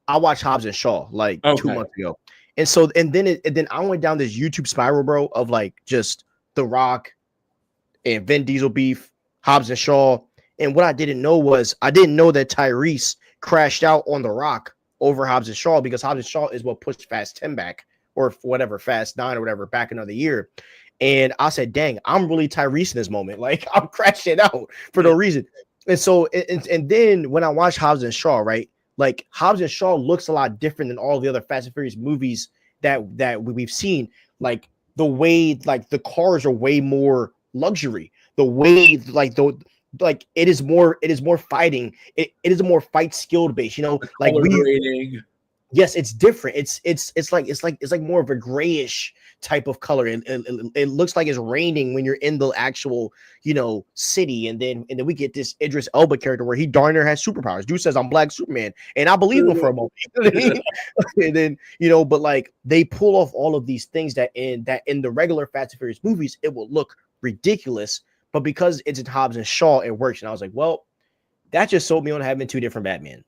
I watched Hobbs and Shaw like 2 months ago. And then I went down this YouTube spiral, bro, of like just The Rock and Vin Diesel beef, Hobbs and Shaw. And what I didn't know was that Tyrese crashed out on The Rock over Hobbs and Shaw, because Hobbs and Shaw is what pushed Fast 10 back, or whatever, Fast 9 or whatever, back another year. And I said, dang, I'm really Tyrese in this moment. Like, I'm crashing out for no reason. And so, and then when I watched Hobbs and Shaw, right, Like Hobbs and Shaw looks a lot different than all the other Fast and Furious movies that we've seen. Like the way like the cars are way more luxury. The way like it is more fighting. It is a more fight skilled base. You know, The like color we grading. yes, it's different. It's like more of a grayish type of color. It looks like it's raining when you're in the actual, city. And then we get this Idris Elba character where he darn near has superpowers. Dude says I'm Black Superman, and I believe him for a moment. You know what I mean? And then but like they pull off all of these things that in the regular Fast and Furious movies it will look ridiculous, but because it's in Hobbs and Shaw, it works. And I was like, well, that just sold me on having two different Batman,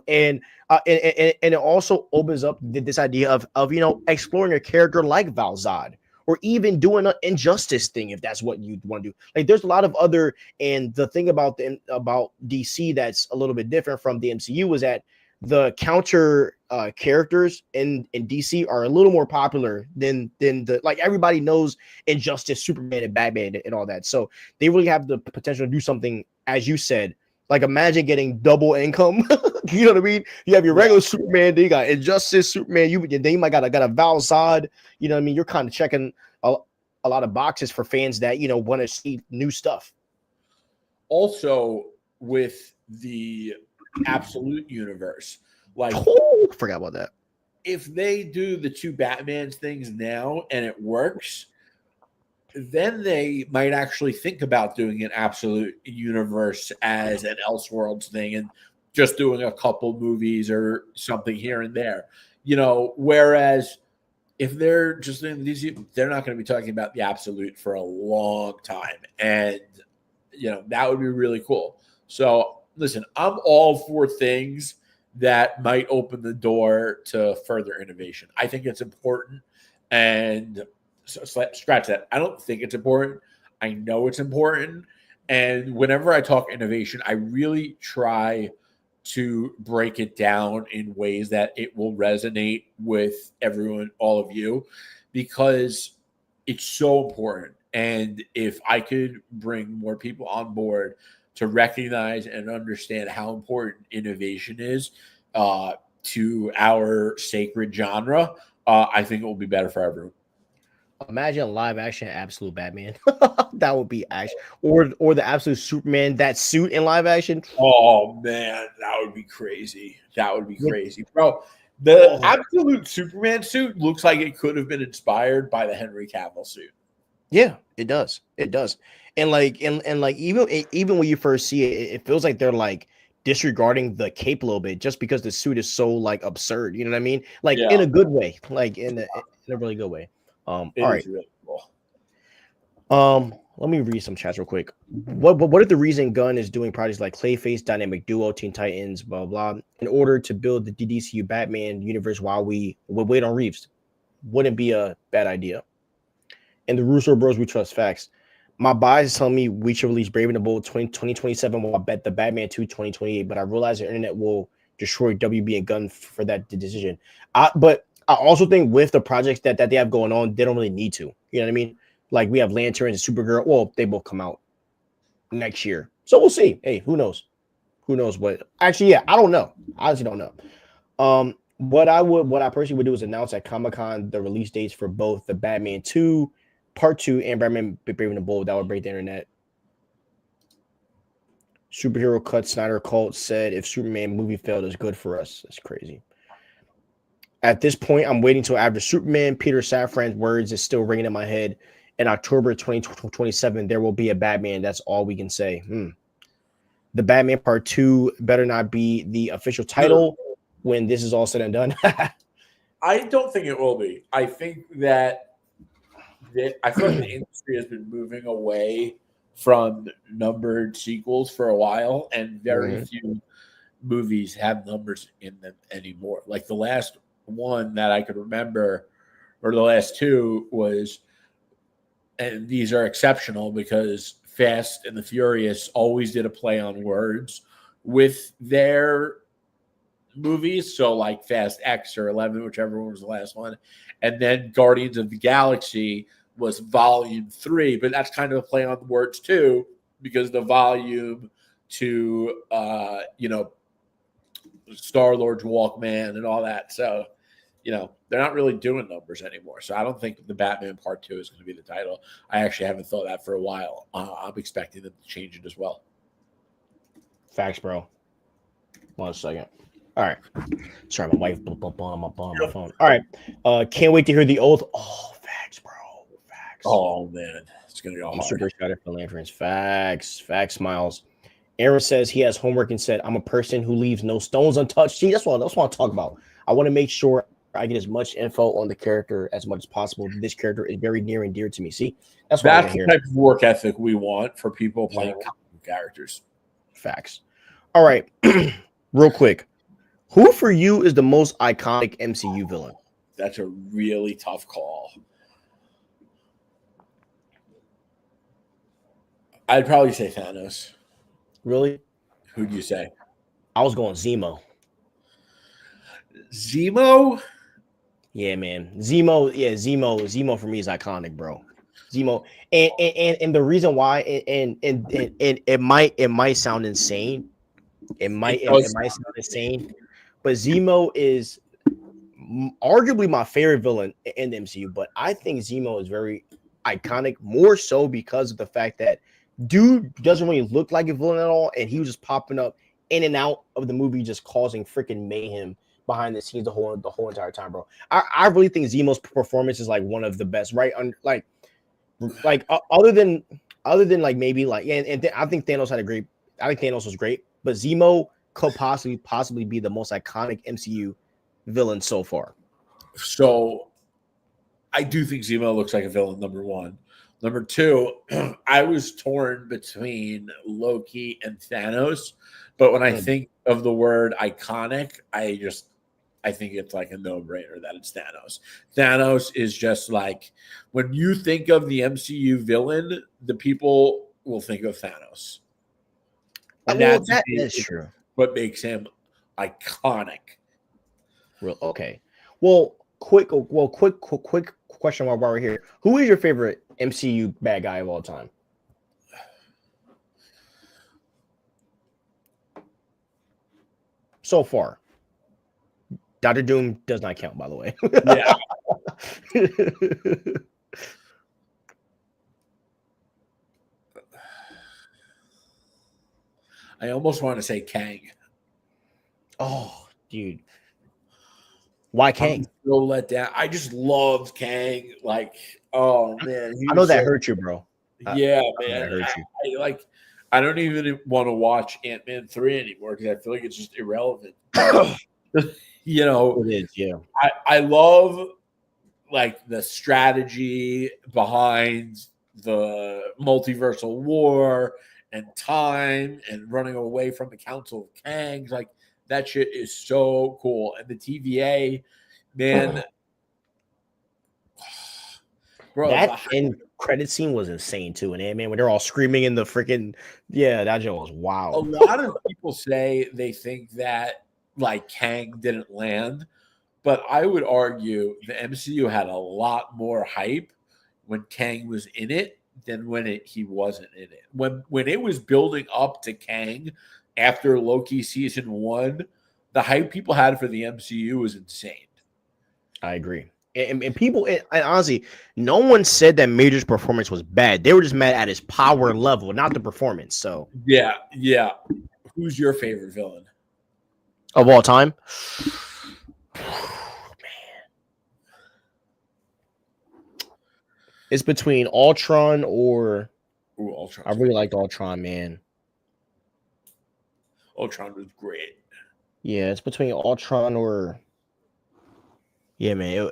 and it also opens up this idea of exploring a character like Val Zod, or even doing an Injustice thing if that's what you want to do. Like there's a lot of other, and the thing about DC that's a little bit different from the MCU is that the counter characters in DC are a little more popular than the like everybody knows Injustice, Superman, and Batman and all that. So they really have the potential to do something, as you said. Like imagine getting double income. You know what I mean? You have your regular Superman, then you got Injustice Superman. Then you might got a Val Zod. You know what I mean? You're kind of checking a lot of boxes for fans that want to see new stuff. Also, with the Absolute universe, like forgot about that. If they do the two Batmans things now and it works, then they might actually think about doing an Absolute universe as an Elseworlds thing and just doing a couple movies or something here and there. Whereas if they're just doing these, they're not going to be talking about the Absolute for a long time. And, that would be really cool. So listen, I'm all for things that might open the door to further innovation. I think it's important. And so scratch that. I don't think it's important. I know it's important. And whenever I talk innovation, I really try to break it down in ways that it will resonate with everyone, all of you, because it's so important. And if I could bring more people on board to recognize and understand how important innovation is to our sacred genre, I think it will be better for everyone. Imagine live action Absolute Batman. That would be action, or the Absolute Superman, that suit in live action. Oh man, that would be crazy. That would be crazy, bro. The Absolute Superman suit looks like it could have been inspired by the Henry Cavill suit. Yeah, it does. It does. And like even when you first see it, it feels like they're like disregarding the cape a little bit just because the suit is so like absurd. You know what I mean? Like in a good way, like in a really good way. All right. Really cool. Let me read some chats real quick. What if the reason Gunn is doing projects like Clayface, Dynamic Duo, Teen Titans, blah blah, in order to build the DCU Batman universe while we wait on Reeves? Wouldn't be a bad idea. And the Russo Bros, we trust facts. My bias is telling me we should release Brave and the Bold 2027 while I bet the Batman 2 2028, but I realize the internet will destroy WB and Gunn for that decision. But I also think with the projects that they have going on, they don't really need to. You know what I mean? Like we have Lanterns and Supergirl. Well, they both come out next year. So we'll see. Hey, who knows? Who knows what? Actually, yeah, I don't know. I honestly don't know. What I personally would do is announce at Comic-Con the release dates for both the Batman 2 Part 2 and Batman Brave and the Bold. That would break the internet. Superherocuts Snyder Cult said if Superman movie failed, it's good for us. That's crazy. At this point, I'm waiting till after Superman. Peter Safran's words is still ringing in my head. In October 2027, there will be a Batman. That's all we can say. The Batman Part 2 better not be the official title when this is all said and done. I don't think it will be. I think that I feel like the industry has been moving away from numbered sequels for a while, and very few movies have numbers in them anymore. Like the last one that I could remember, or the last two, was, and these are exceptional because Fast and the Furious always did a play on words with their movies. So like Fast X or 11, whichever one was the last one. And then Guardians of the Galaxy was volume 3, but that's kind of a play on the words too, because the volume to Star-Lord's Walkman and all that. So, they're not really doing numbers anymore. So I don't think the Batman Part 2 is going to be the title. I actually haven't thought that for a while. I'm expecting them to change it as well. Facts, bro. 1 second. All right. Sorry, my wife on my phone. All right. Can't wait to hear the oath. Oh, facts, bro. Facts. Oh, man. It's going to go hard. Super excited for Lanterns. Facts. Facts, Miles. Aaron says he has homework and said, I'm a person who leaves no stones untouched. See, that's what I talk about. I want to make sure I get as much info on the character as much as possible. This character is very near and dear to me. See, that's the type of work ethic we want for people playing comic characters. Facts. All right. Real quick. Who for you is the most iconic MCU villain? That's a really tough call. I'd probably say Thanos. Really? Who'd you say? I was going Zemo. Zemo? Yeah, man. Zemo for me is iconic, bro. Zemo. And the reason why and it might sound insane. It might sound insane, but Zemo is arguably my favorite villain in the MCU, but I think Zemo is very iconic, more so because of the fact that dude doesn't really look like a villain at all, and he was just popping up in and out of the movie, just causing freaking mayhem behind the scenes the whole entire time, bro. I really think Zemo's performance is like one of the best, right? Other than like maybe like I think Thanos had a great. I think Thanos was great, but Zemo could possibly be the most iconic MCU villain so far. So I do think Zemo looks like a villain, number one. Number two, I was torn between Loki and Thanos, but when I think of the word iconic, I think it's like a no-brainer that it's Thanos. Thanos is just like, when you think of the MCU villain, the people will think of Thanos. And that is true. What makes him iconic. Okay. Well, quick question while we're here. Who is your favorite MCU bad guy of all time? So far. Dr. Doom does not count, by the way. Yeah. I almost want to say Kang. Oh, dude. Why Kang? I'm so let down. I just loved Kang. Like, oh man. I know that hurt you, bro. Yeah, man. Hurt you. I don't even want to watch Ant-Man 3 anymore because I feel like it's just irrelevant. It is, yeah. I love like the strategy behind the multiversal war and time and running away from the Council of Kangs. Like, that shit is so cool. And the TVA, man. Bro, that end credit scene was insane too. And man, when they're all screaming in the freaking that joke was wild. A lot of people say they think that like Kang didn't land, but I would argue the MCU had a lot more hype when Kang was in it than when he wasn't in it. When it was building up to Kang after Loki season 1, the hype people had for the MCU was insane. I agree. And people, and honestly, no one said that Major's performance was bad. They were just mad at his power level, not the performance. So yeah. Who's your favorite villain of all time? It's between Ultron or Ultron. I really liked Ultron, man. Ultron was great. Yeah, it's between Ultron or man.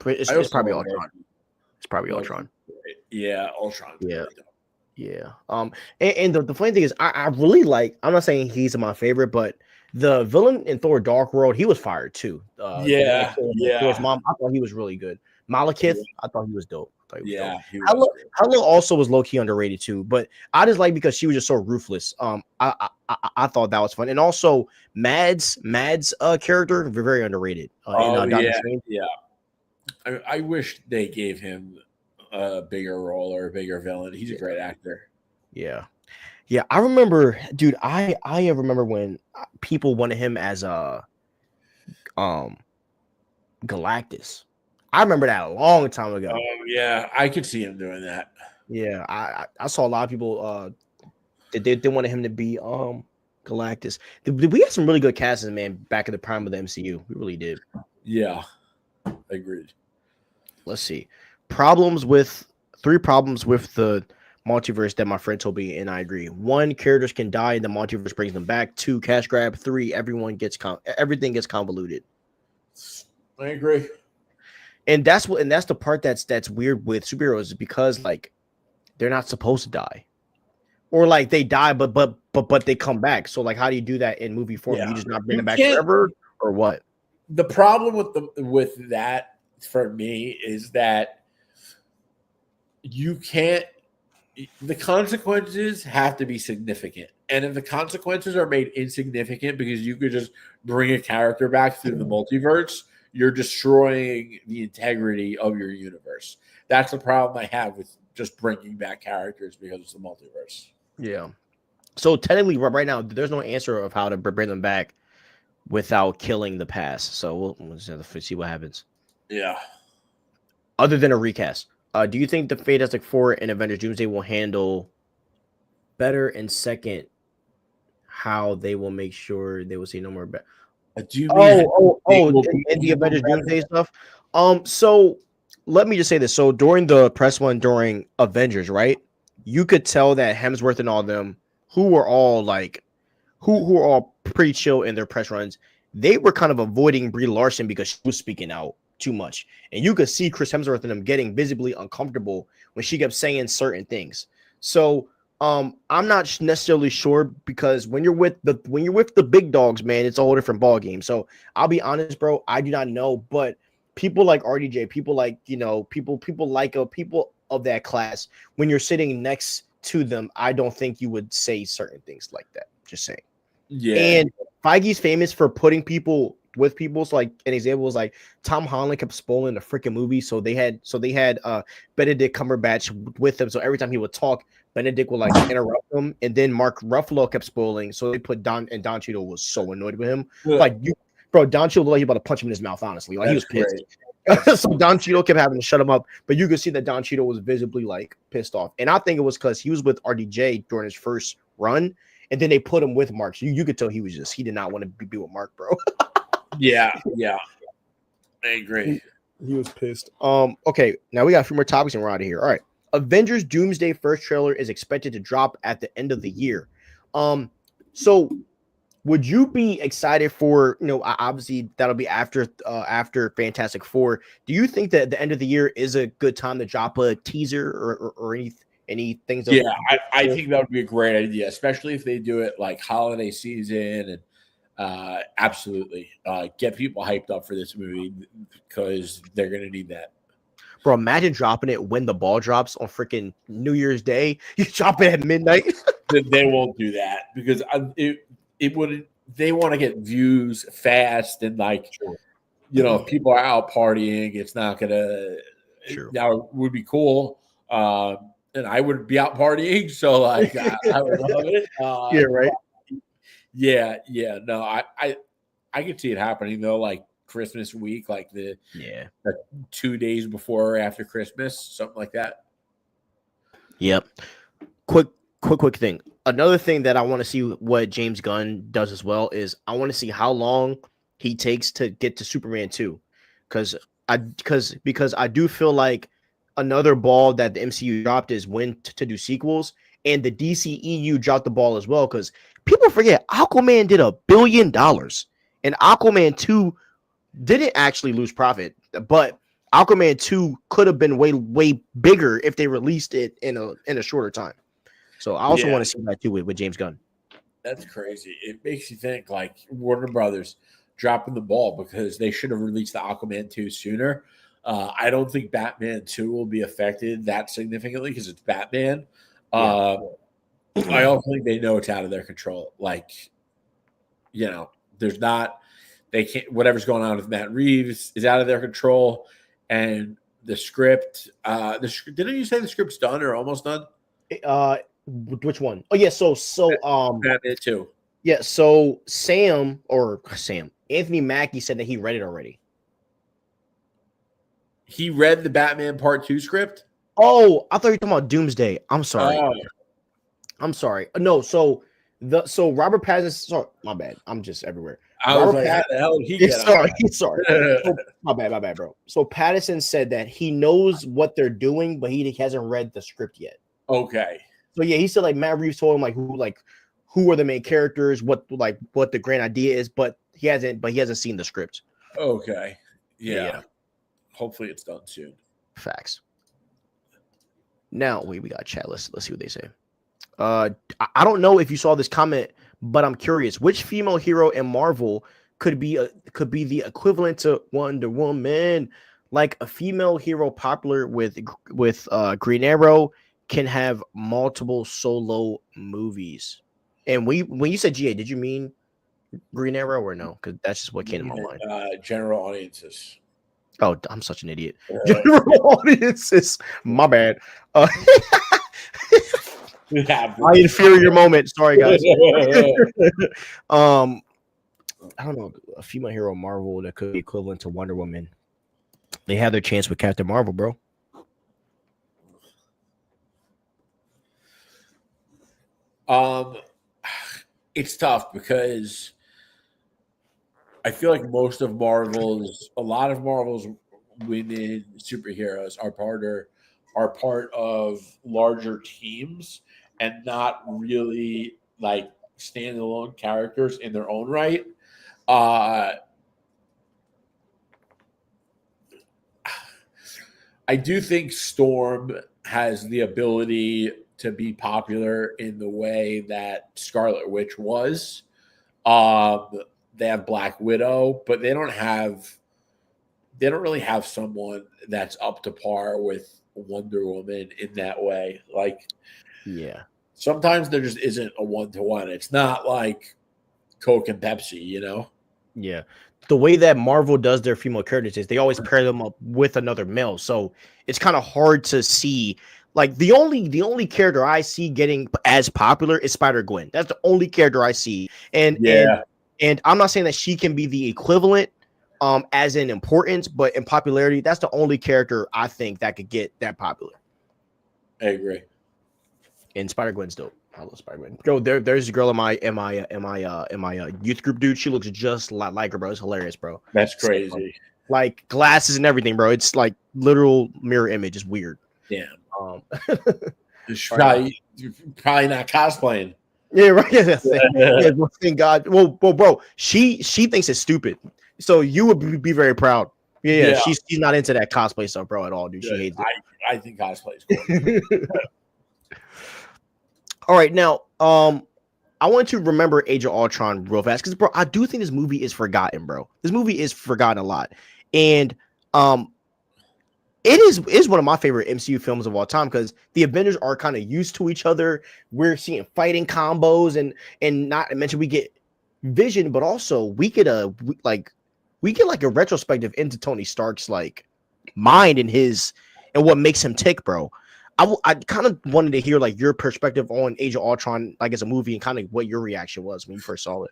It's probably Ultron. It's probably Ultron. Yeah, Ultron. Yeah. And the funny thing is, I really like. I'm not saying he's my favorite, but the villain in Thor: Dark World, he was fired too. Thor's mom, I thought he was really good. Malekith, I thought he was dope. Hela also was low key underrated too, but I just like because she was just so ruthless. I thought that was fun, and also Mads character very underrated. I wish they gave him a bigger role or a bigger villain. He's a great actor. Yeah. Yeah, I remember, dude. I remember when people wanted him as a um Galactus. I remember that a long time ago. Oh yeah, I could see him doing that. Yeah, I saw a lot of people they wanted him to be Galactus. We had some really good castings, man, back in the prime of the MCU. We really did. Yeah, agreed. Let's see. Problems with three problems with the multiverse that my friend told me, and I agree. One, characters can die and the multiverse brings them back. Two, cash grab. Three, everything gets convoluted. I agree. And that's the part that's weird with superheroes is because like they're not supposed to die. Or like they die, but they come back. So like, how do you do that in movie form? Yeah. You just not bring You them back can't- forever, or what? The problem with that for me is that you can't. The consequences have to be significant, and if the consequences are made insignificant because you could just bring a character back through the multiverse, you're destroying the integrity of your universe. That's the problem I have with just bringing back characters because it's the multiverse. Yeah. So technically, right now, there's no answer of how to bring them back without killing the past. So we'll just have to see what happens. Yeah. Other than a recast, do you think the Fantastic Four and Avengers Doomsday will handle better? And second, how they will make sure they will see no more. Do you mean In the Avengers Doomsday stuff. So let me just say this. So during the press one during Avengers, right? You could tell that Hemsworth and all them, who were all like, who are all pretty chill in their press runs, they were kind of avoiding Brie Larson because she was speaking out too much, and you could see Chris Hemsworth and them getting visibly uncomfortable when she kept saying certain things. So I'm not necessarily sure because when you're with the big dogs, man, it's a whole different ball game. So I'll be honest, bro, I do not know, but people like RDJ, people like people people of that class, when you're sitting next to them, I don't think you would say certain things like that. Just saying. Yeah. And Feige's famous for putting people with people. So like an example was like Tom Holland kept spoiling the freaking movie, so they had Benedict Cumberbatch with them. So every time he would talk, Benedict would like interrupt him, and then Mark Ruffalo kept spoiling. So they put Don Cheadle was so annoyed with him. Yeah. Like bro, Don Cheadle looked like he about to punch him in his mouth. Honestly, like he was pissed. So Don Cheadle kept having to shut him up, but you could see that Don Cheadle was visibly like pissed off, and I think it was because he was with RDJ during his first run. And then they put him with Mark. So you could tell he did not want to be with Mark, bro. Yeah. I agree. He was pissed. Okay, now we got a few more topics and we're out of here. All right. Avengers Doomsday first trailer is expected to drop at the end of the year. So would you be excited for, obviously that'll be after Fantastic Four. Do you think that the end of the year is a good time to drop a teaser or any things? Yeah, I think that would be a great idea, especially if they do it like holiday season and absolutely get people hyped up for this movie because they're going to need that. Bro, imagine dropping it when the ball drops on freaking New Year's Day. You drop it at midnight. They won't do that because it wouldn't. They want to get views fast and like, if people are out partying, it's not going to. Now it would be cool. And I would be out partying, so like I would love it. Yeah, right. Yeah. No, I could see it happening though, like Christmas week, like the 2 days before or after Christmas, something like that. Yep. Quick thing. Another thing that I want to see what James Gunn does as well is I want to see how long he takes to get to Superman 2, because I do feel like another ball that the MCU dropped is when to do sequels, and the DCEU dropped the ball as well because people forget Aquaman did $1 billion, and Aquaman 2 didn't actually lose profit, but Aquaman 2 could have been way bigger if they released it in a shorter time. So I also want to see that too with James Gunn. That's crazy. It makes you think like Warner Brothers dropping the ball because they should have released the Aquaman 2 sooner. I don't think Batman 2 will be affected that significantly because it's Batman. I also think they know it's out of their control. Like, there's not, they can't, whatever's going on with Matt Reeves is out of their control. And the script, didn't you say the script's done or almost done? Which one? Oh yeah, Batman 2. yeah, so Sam Anthony Mackie said that he read it already. He read the Batman Part 2 script? Oh, I thought you were talking about Doomsday. I'm sorry. Oh. I'm sorry. No, so Robert Pattinson. Sorry, my bad. I'm just everywhere. I was like, how the hell did he get Sorry, sorry. So, my bad, bro. So Pattinson said that he knows what they're doing, but he hasn't read the script yet. Okay. So yeah, he said like Matt Reeves told him who are the main characters, what the grand idea is, but he hasn't seen the script. Okay. Yeah. Yeah. Hopefully it's done soon. Facts. Now we got chat. Let's see what they say. I don't know if you saw this comment, but I'm curious. Which female hero in Marvel could be the equivalent to Wonder Woman? Like a female hero popular with Green Arrow can have multiple solo movies. And when you said GA, did you mean Green Arrow or no? Because that's just what came to my mind. General audiences. Oh, I'm such an idiot. General audiences. My bad. My inferior moment. Sorry, guys. I don't know. A female hero Marvel that could be equivalent to Wonder Woman. They had their chance with Captain Marvel, bro. It's tough because I feel like a lot of Marvel's women superheroes are part of larger teams and not really like standalone characters in their own right. I do think Storm has the ability to be popular in the way that Scarlet Witch was. They have Black Widow, but they don't really have someone that's up to par with Wonder Woman in that way. Like, yeah, sometimes there just isn't a 1-to-1. It's not like Coke and Pepsi, you know? Yeah. The way that Marvel does their female characters is they always pair them up with another male. So it's kind of hard to see. Like the only character I see getting as popular is Spider-Gwen. That's the only character I see. And I'm not saying that she can be the equivalent as in importance, but in popularity, that's the only character I think that could get that popular. I agree. And Spider-Gwen's dope. I love Spider-Gwen. Bro, there's a girl in my youth group, dude. She looks just like her, bro. It's hilarious, bro. That's crazy. Like glasses and everything, bro. It's like literal mirror image. It's weird. Yeah. Probably not cosplaying. Yeah, right. Yeah, thank God. Well, bro, she thinks it's stupid. So you would be very proud. Yeah. She's not into that cosplay stuff, bro, at all, dude. She hates it. I think cosplay is cool. All right, now, I want to remember Age of Ultron real fast because, bro, I do think this movie is forgotten, bro. This movie is forgotten a lot, and it is one of my favorite MCU films of all time because the Avengers are kind of used to each other. We're seeing fighting combos, and not to mention we get Vision, but also we get a retrospective into Tony Stark's like mind and what makes him tick, bro. I kind of wanted to hear like your perspective on Age of Ultron, like as a movie, and kind of what your reaction was when you first saw it.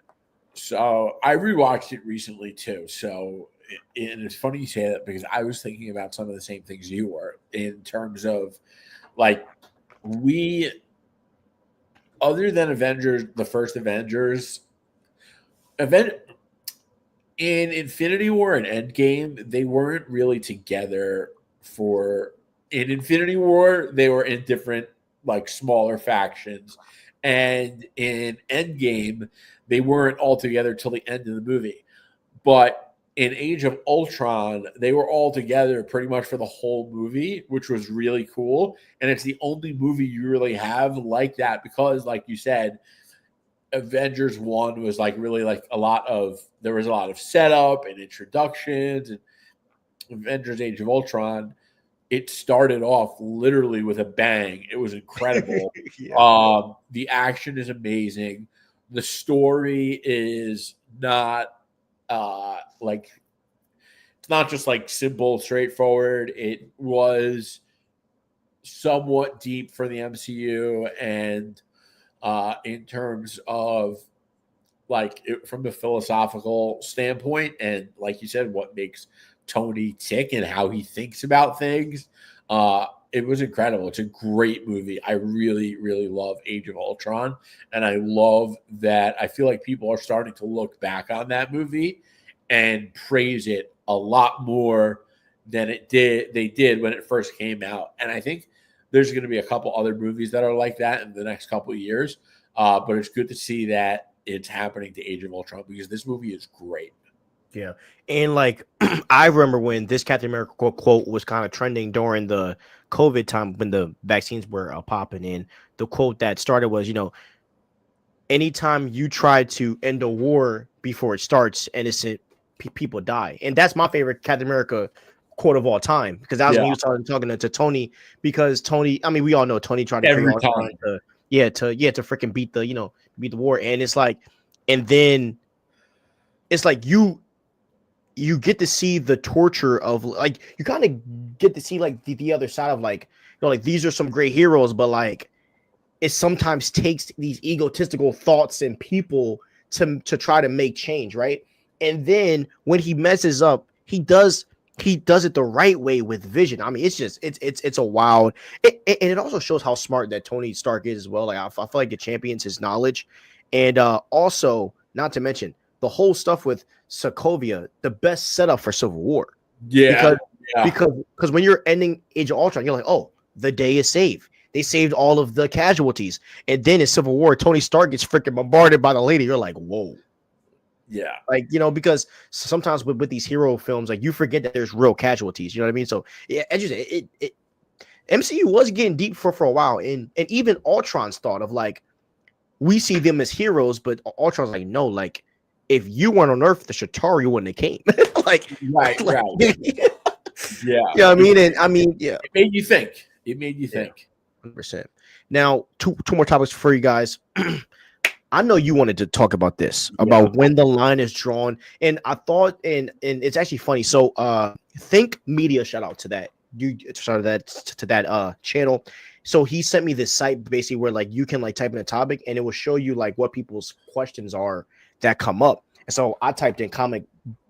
So I rewatched it recently too. So and it's funny you say that because I was thinking about some of the same things you were in terms of like other than Avengers, the first Avengers, in Infinity War and Endgame, they weren't really together in Infinity War, they were in different, like, smaller factions. And in Endgame, they weren't all together till the end of the movie. But in Age of Ultron, they were all together pretty much for the whole movie, which was really cool. And it's the only movie you really have like that because, like you said, Avengers 1 was like really like there was a lot of setup and introductions, and Avengers Age of Ultron, it started off literally with a bang. It was incredible. The action is amazing. The story is not it's not just like simple, straightforward. It was somewhat deep for the MCU, and in terms of from the philosophical standpoint, and like you said, what makes Tony tick and how he thinks about things. It was incredible. It's a great movie. I really, really love Age of Ultron. And I love that I feel like people are starting to look back on that movie and praise it a lot more than they did when it first came out. And I think there's going to be a couple other movies that are like that in the next couple of years. But it's good to see that it's happening to Age of Ultron because this movie is great. Yeah. And like I remember when this Captain America quote was kind of trending during the COVID time when the vaccines were popping in. The quote that started was, anytime you try to end a war before it starts, innocent people die. And that's my favorite Captain America quote of all time, because that was when he was talking to Tony, because Tony, I mean, we all know Tony tried to every time to freaking beat the war. And it's like, and then it's like you get to see the torture of, like, you kind of get to see like the other side of, like, like these are some great heroes, but like it sometimes takes these egotistical thoughts in people to try to make change, right? And then when he messes up, he does it the right way with Vision. I mean, it's a wild, and it also shows how smart that Tony Stark is as well. Like I feel like it champions his knowledge, and also not to mention the whole stuff with Sokovia, the best setup for Civil War. Yeah, because when you're ending Age of Ultron, you're like, oh, the day is saved. They saved all of the casualties, and then in Civil War, Tony Stark gets freaking bombarded by the lady. You're like, whoa. Yeah. Like, because sometimes with these hero films, like, you forget that there's real casualties. You know what I mean? So yeah, as you say, it MCU was getting deep for a while, and even Ultron's thought of, like, we see them as heroes, but Ultron's like, no, like, if you weren't on Earth, the Chitauri wouldn't have came. right. Yeah. Yeah, I mean, yeah. It made you think. 100%. Now, two more topics for you guys. I know you wanted to talk about this, about when the line is drawn, and I thought, and it's actually funny. So, Think Media, shout out to that. To that channel. So he sent me this site basically where, like, you can, like, type in a topic and it will show you, like, what people's questions are that come up. And so I typed in comic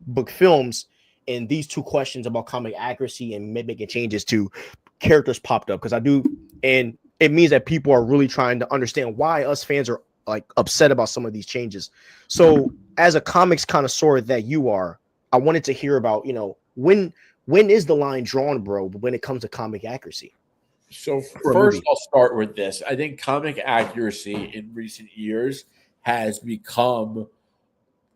book films, and these two questions about comic accuracy and making changes to characters popped up, because I do, and it means that people are really trying to understand why us fans are, like, upset about some of these changes. So as a comics connoisseur that you are, I wanted to hear about, when is the line drawn, bro, when it comes to comic accuracy? So first, I'll start with this. I think comic accuracy in recent years has become,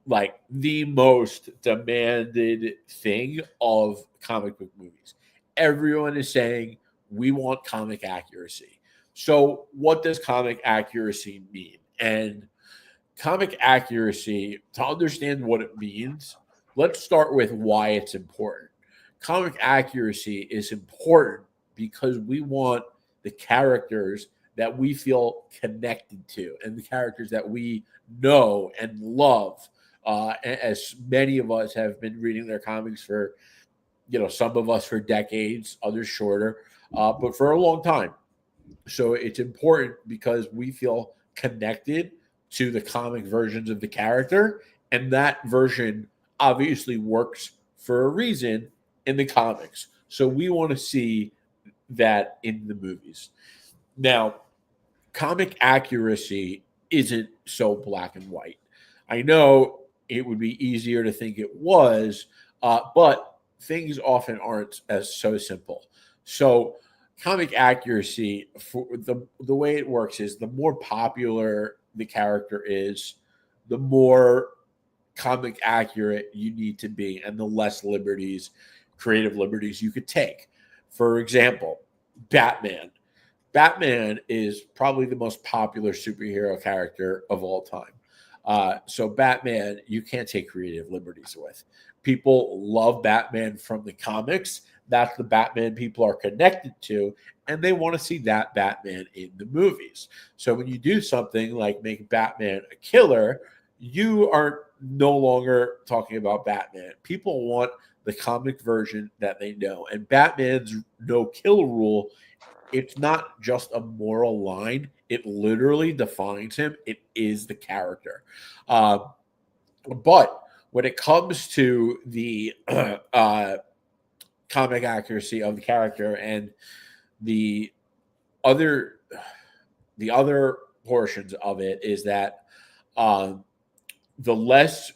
like, the most demanded thing of comic book movies. Everyone is saying we want comic accuracy. So what does comic accuracy mean? And comic accuracy, to understand what it means, let's start with why it's important. Comic accuracy is important because we want the characters that we feel connected to and the characters that we know and love. As many of us have been reading their comics for, some of us for decades, others shorter, but for a long time. So it's important because we feel connected to the comic versions of the character, and that version obviously works for a reason in the comics. So we want to see that in the movies. Now, comic accuracy isn't so black and white. I know it would be easier to think it was, but things often aren't as so simple. So comic accuracy, for the way it works, is the more popular the character is, the more comic accurate you need to be, and the less creative liberties you could take. For example, Batman. Batman is probably the most popular superhero character of all time. So Batman, you can't take creative liberties with. People love Batman from the comics. That's the Batman people are connected to, and they want to see that Batman in the movies. So when you do something like make Batman a killer, you are no longer talking about Batman. People want the comic version that they know. And Batman's no kill rule it's not just a moral line. It literally defines him. It is the character. But when it comes to the comic accuracy of the character and the other portions of it is that the less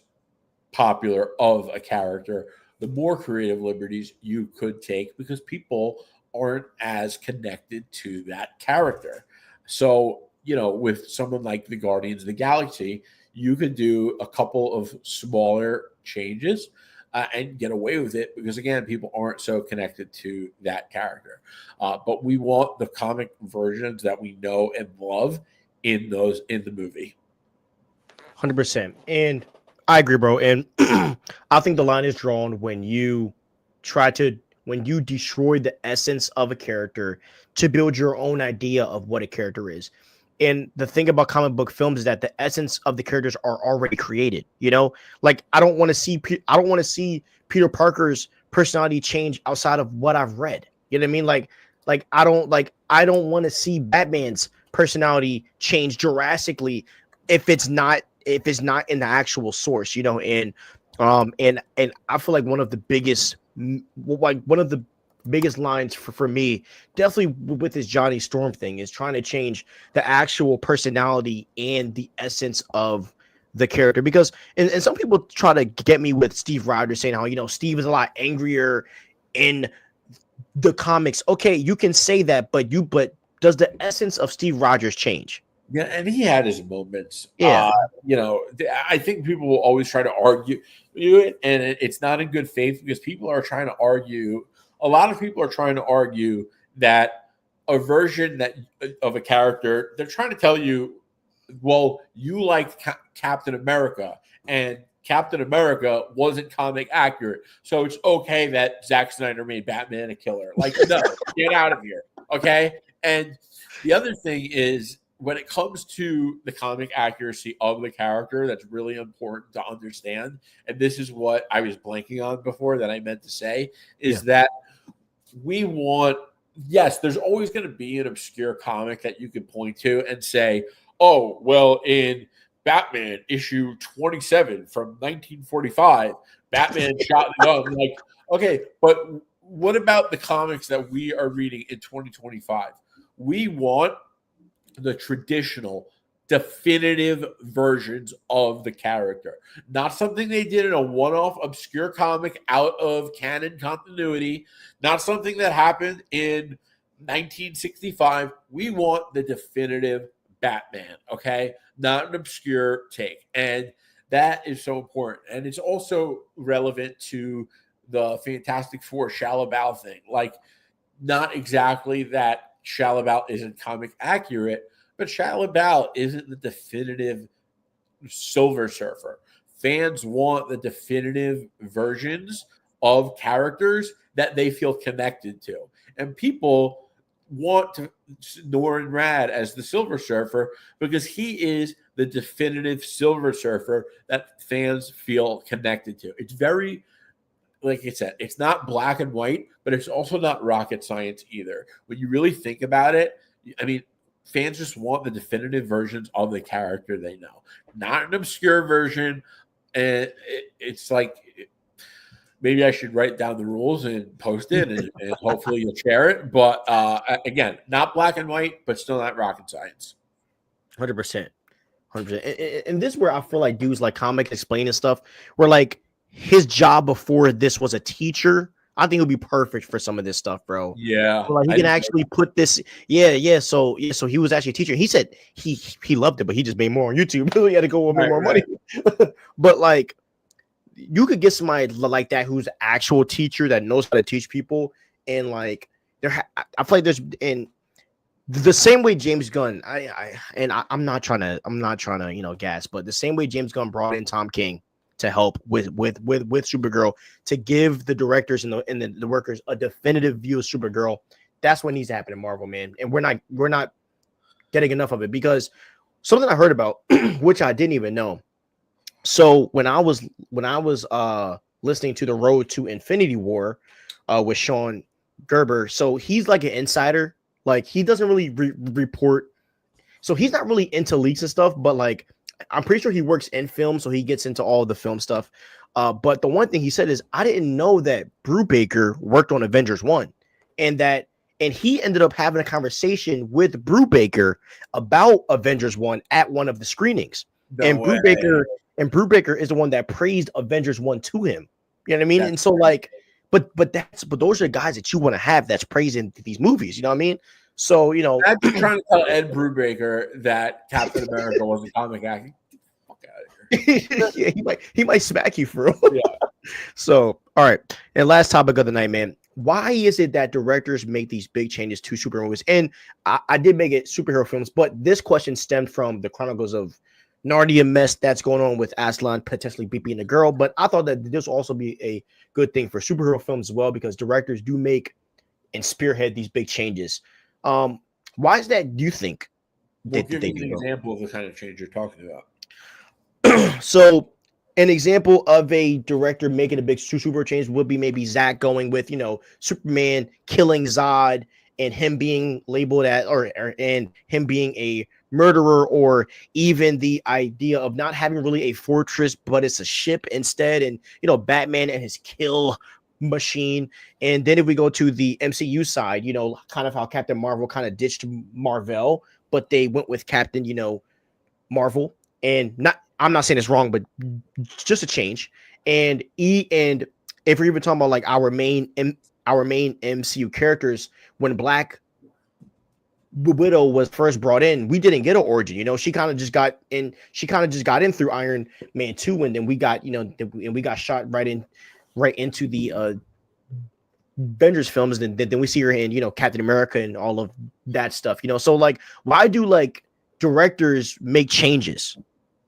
popular of a character, the more creative liberties you could take because people aren't as connected to that character. So, with someone like the Guardians of the Galaxy, you could do a couple of smaller changes and get away with it because, again, people aren't so connected to that character. But we want the comic versions that we know and love in the movie. 100%. And I agree, bro. And I think the line is drawn when you destroy the essence of a character to build your own idea of what a character is. And the thing about comic book films is that the essence of the characters are already created. Like I don't want to see Peter Parker's personality change outside of what I've read. You know what I mean? Like I don't want to see Batman's personality change drastically if it's not in the actual source. And I feel like one of the biggest lines for me, definitely with this Johnny Storm thing, is trying to change the actual personality and the essence of the character. Because and some people try to get me with Steve Rogers saying how Steve is a lot angrier in the comics. Okay, you can say that, but does the essence of Steve Rogers change? Yeah, and he had his moments. Yeah. I think people will always try to argue it, and it's not in good faith because people are trying to argue. A lot of people are trying to argue that a version of a character, they're trying to tell you, well, you liked Captain America, and Captain America wasn't comic accurate, so it's okay that Zack Snyder made Batman a killer. Like, no, get out of here, okay? And the other thing is, when it comes to the comic accuracy of the character, that's really important to understand. And this is what I was blanking on before that I meant to say, is that we want, yes, there's always going to be an obscure comic that you can point to and say, oh, well, in Batman issue 27 from 1945, Batman shot the gun. Like, okay, but what about the comics that we are reading in 2025? We want the traditional definitive versions of the character, not something they did in a one-off obscure comic out of canon continuity, not something that happened in 1965. We want the definitive Batman, okay? Not an obscure take. And that is so important. And it's also relevant to the Fantastic Four Shia LaBeouf thing. Like, not exactly that Shia LaBeouf isn't comic accurate, but Shia LaBeouf isn't the definitive Silver Surfer. Fans want the definitive versions of characters that they feel connected to. And people want to Norrin Rad as the Silver Surfer because he is the definitive Silver Surfer that fans feel connected to. It's very, like I said, it's not black and white, but it's also not rocket science either. When you really think about it, I mean, fans just want the definitive versions of the character they know, not an obscure version. And it's like, maybe I should write down the rules and post it, and hopefully you'll share it. But again, not black and white, but still not rocket science. 100%. 100%. And this is where I feel like dudes like comic explaining stuff, where like his job before this was a teacher. I think it would be perfect for some of this stuff, bro. Yeah, so, like, he can actually put this. So he was actually a teacher. He said he loved it, but he just made more on YouTube. He had to go make more money. But like, you could get somebody like that who's an actual teacher that knows how to teach people, and like I feel like there's in the same way James Gunn. I'm not trying to gas, but the same way James Gunn brought in Tom King to help with Supergirl, to give the directors and the workers a definitive view of Supergirl. That's what needs to happen in Marvel, man. And we're not getting enough of it, because something I heard about, which I didn't even know. So when I was listening to the Road to Infinity War with Sean Gerber, so he's like an insider Like he doesn't really report. So he's not really into leaks and stuff, but like I'm pretty sure he works in film, so he gets into all the film stuff. But the one thing he said is, I didn't know that Brubaker worked on Avengers 1, and he ended up having a conversation with Brubaker about Avengers 1 at one of the screenings. No and way. Brubaker is the one that praised Avengers 1 to him. You know what I mean? That's and so like, but those are the guys that you want to have that's praising these movies. You know what I mean? So, you know, That's trying to tell Ed Brubaker that Captain America wasn't comic acting. Fuck out of here. yeah, he might smack you for real. Yeah. So, all right. And last topic of the night, man. Why is it that directors make these big changes to superhero movies? And I did make it superhero films, but this question stemmed from the Chronicles of Narnia mess that's going on with Aslan potentially being a girl. But I thought that this will also be a good thing for superhero films as well, because directors do make and spearhead these big changes. Why is that, do you think? Well, give me an example of the kind of change you're talking about. So an example of a director making a big super change would be maybe Zach going with, you know, Superman killing Zod and him being labeled as, and him being a murderer, or even the idea of not having really a fortress, but it's a ship instead. And, you know, Batman and his kill machine. And then if we go to the MCU side, you know, kind of how Captain Marvel kind of ditched Marvel, but they went with Captain, you know, Marvel. And I'm not saying it's wrong, but just a change. And if we're even talking about like our main MCU characters, when Black Widow was first brought in, we didn't get an origin. You know, she kind of just got in through Iron Man 2, and then we got, you know, and we got shot right into the Avengers films. Then we see her in, you know, Captain America and all of that stuff. You know, so like, why do like directors make changes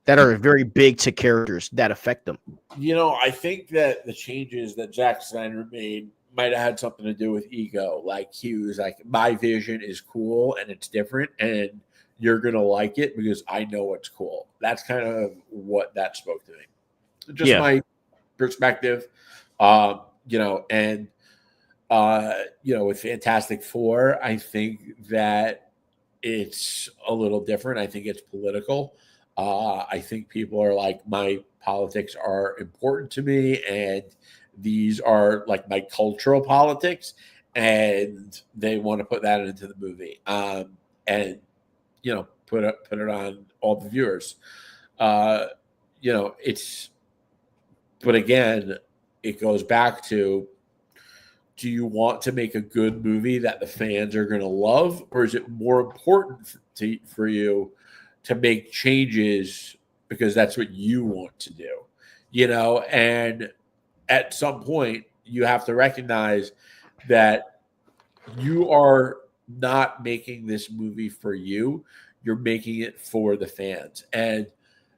that are very big to characters that affect them? You know, I think that the changes that Zack Snyder made might have had something to do with ego. Like he was like, my vision is cool and it's different, and you're gonna like it because I know it's cool. That's kind of what that spoke to me. Just my perspective. You know, and you know, with Fantastic Four, I think that it's a little different. I think it's political. I think people are like, my politics are important to me, and these are like my cultural politics, and they want to put that into the movie, and you know, put it on all the viewers. You know, but again, it goes back to, do you want to make a good movie that the fans are going to love, or is it more important for you to make changes because that's what you want to do? You know, and at some point you have to recognize that you are not making this movie for you, you're making it for the fans. And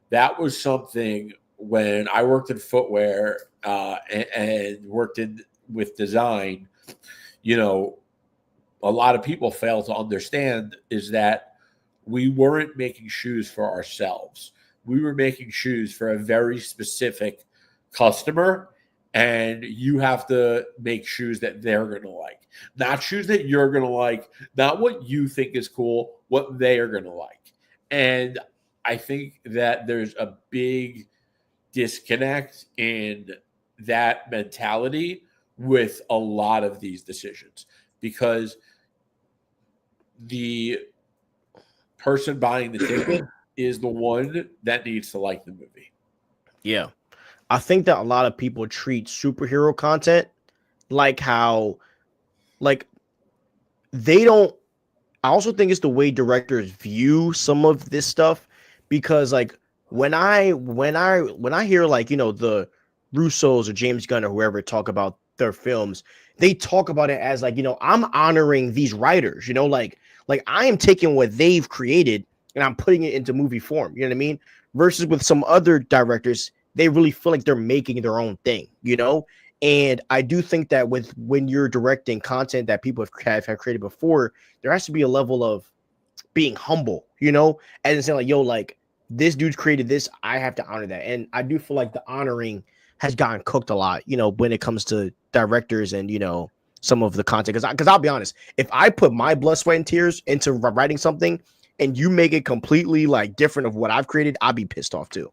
that was something when I worked in footwear and worked with design. You know, a lot of people fail to understand is that we weren't making shoes for ourselves. We were making shoes for a very specific customer, and you have to make shoes that they're going to like, not shoes that you're going to like, not what you think is cool, what they are going to like. And I think that there's a big disconnect in that mentality with a lot of these decisions, because the person buying the ticket is the one that needs to like the movie. Yeah. I think that a lot of people treat superhero content like how, like, they don't. I also think it's the way directors view some of this stuff, because like when I hear, like, you know, the Russos or James Gunn or whoever talk about their films, they talk about it as like, you know, I'm honoring these writers, you know, like I am taking what they've created and I'm putting it into movie form. You know what I mean? Versus with some other directors, they really feel like they're making their own thing, you know? And I do think that when you're directing content that people have created before, there has to be a level of being humble, you know, and saying like, yo, like, this dude's created this, I have to honor that. And I do feel like the honoring has gotten cooked a lot, you know, when it comes to directors and, you know, some of the content. Because I'll be honest, if I put my blood, sweat, and tears into writing something and you make it completely like different of what I've created, I'd be pissed off too.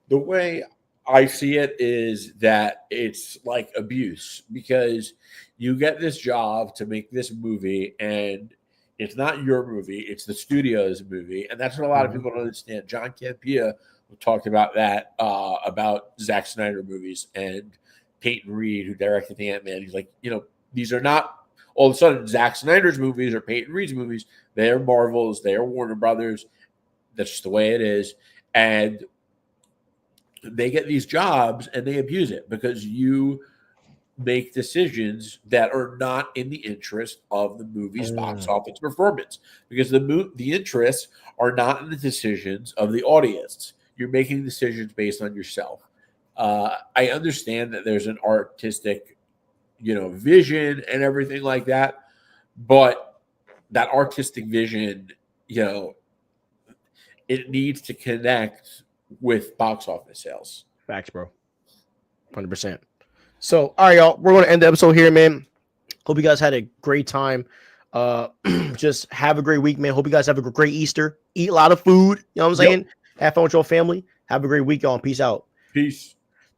The way I see it is that it's like abuse, because you get this job to make this movie and it's not your movie, it's the studio's movie. And that's what a lot of people don't understand. John Campea talked about that, about Zack Snyder movies, and Peyton Reed, who directed the Ant-Man. He's like, these are not all of a sudden Zack Snyder's movies or Peyton Reed's movies. They are Marvel's, they are Warner Brothers. That's just the way it is. And they get these jobs and they abuse it because you make decisions that are not in the interest of the movie's box office performance, because the interests are not in the decisions of the audience. You're making decisions based on yourself. I understand that there's an artistic, vision and everything like that, but that artistic vision, it needs to connect with box office sales. Facts, bro. 100%. So, all right, y'all, we're going to end the episode here, man. Hope you guys had a great time. Just have a great week, man. Hope you guys have a great Easter. Eat a lot of food. You know what I'm saying? Have fun with your family. Have a great week, y'all. Peace out. Peace.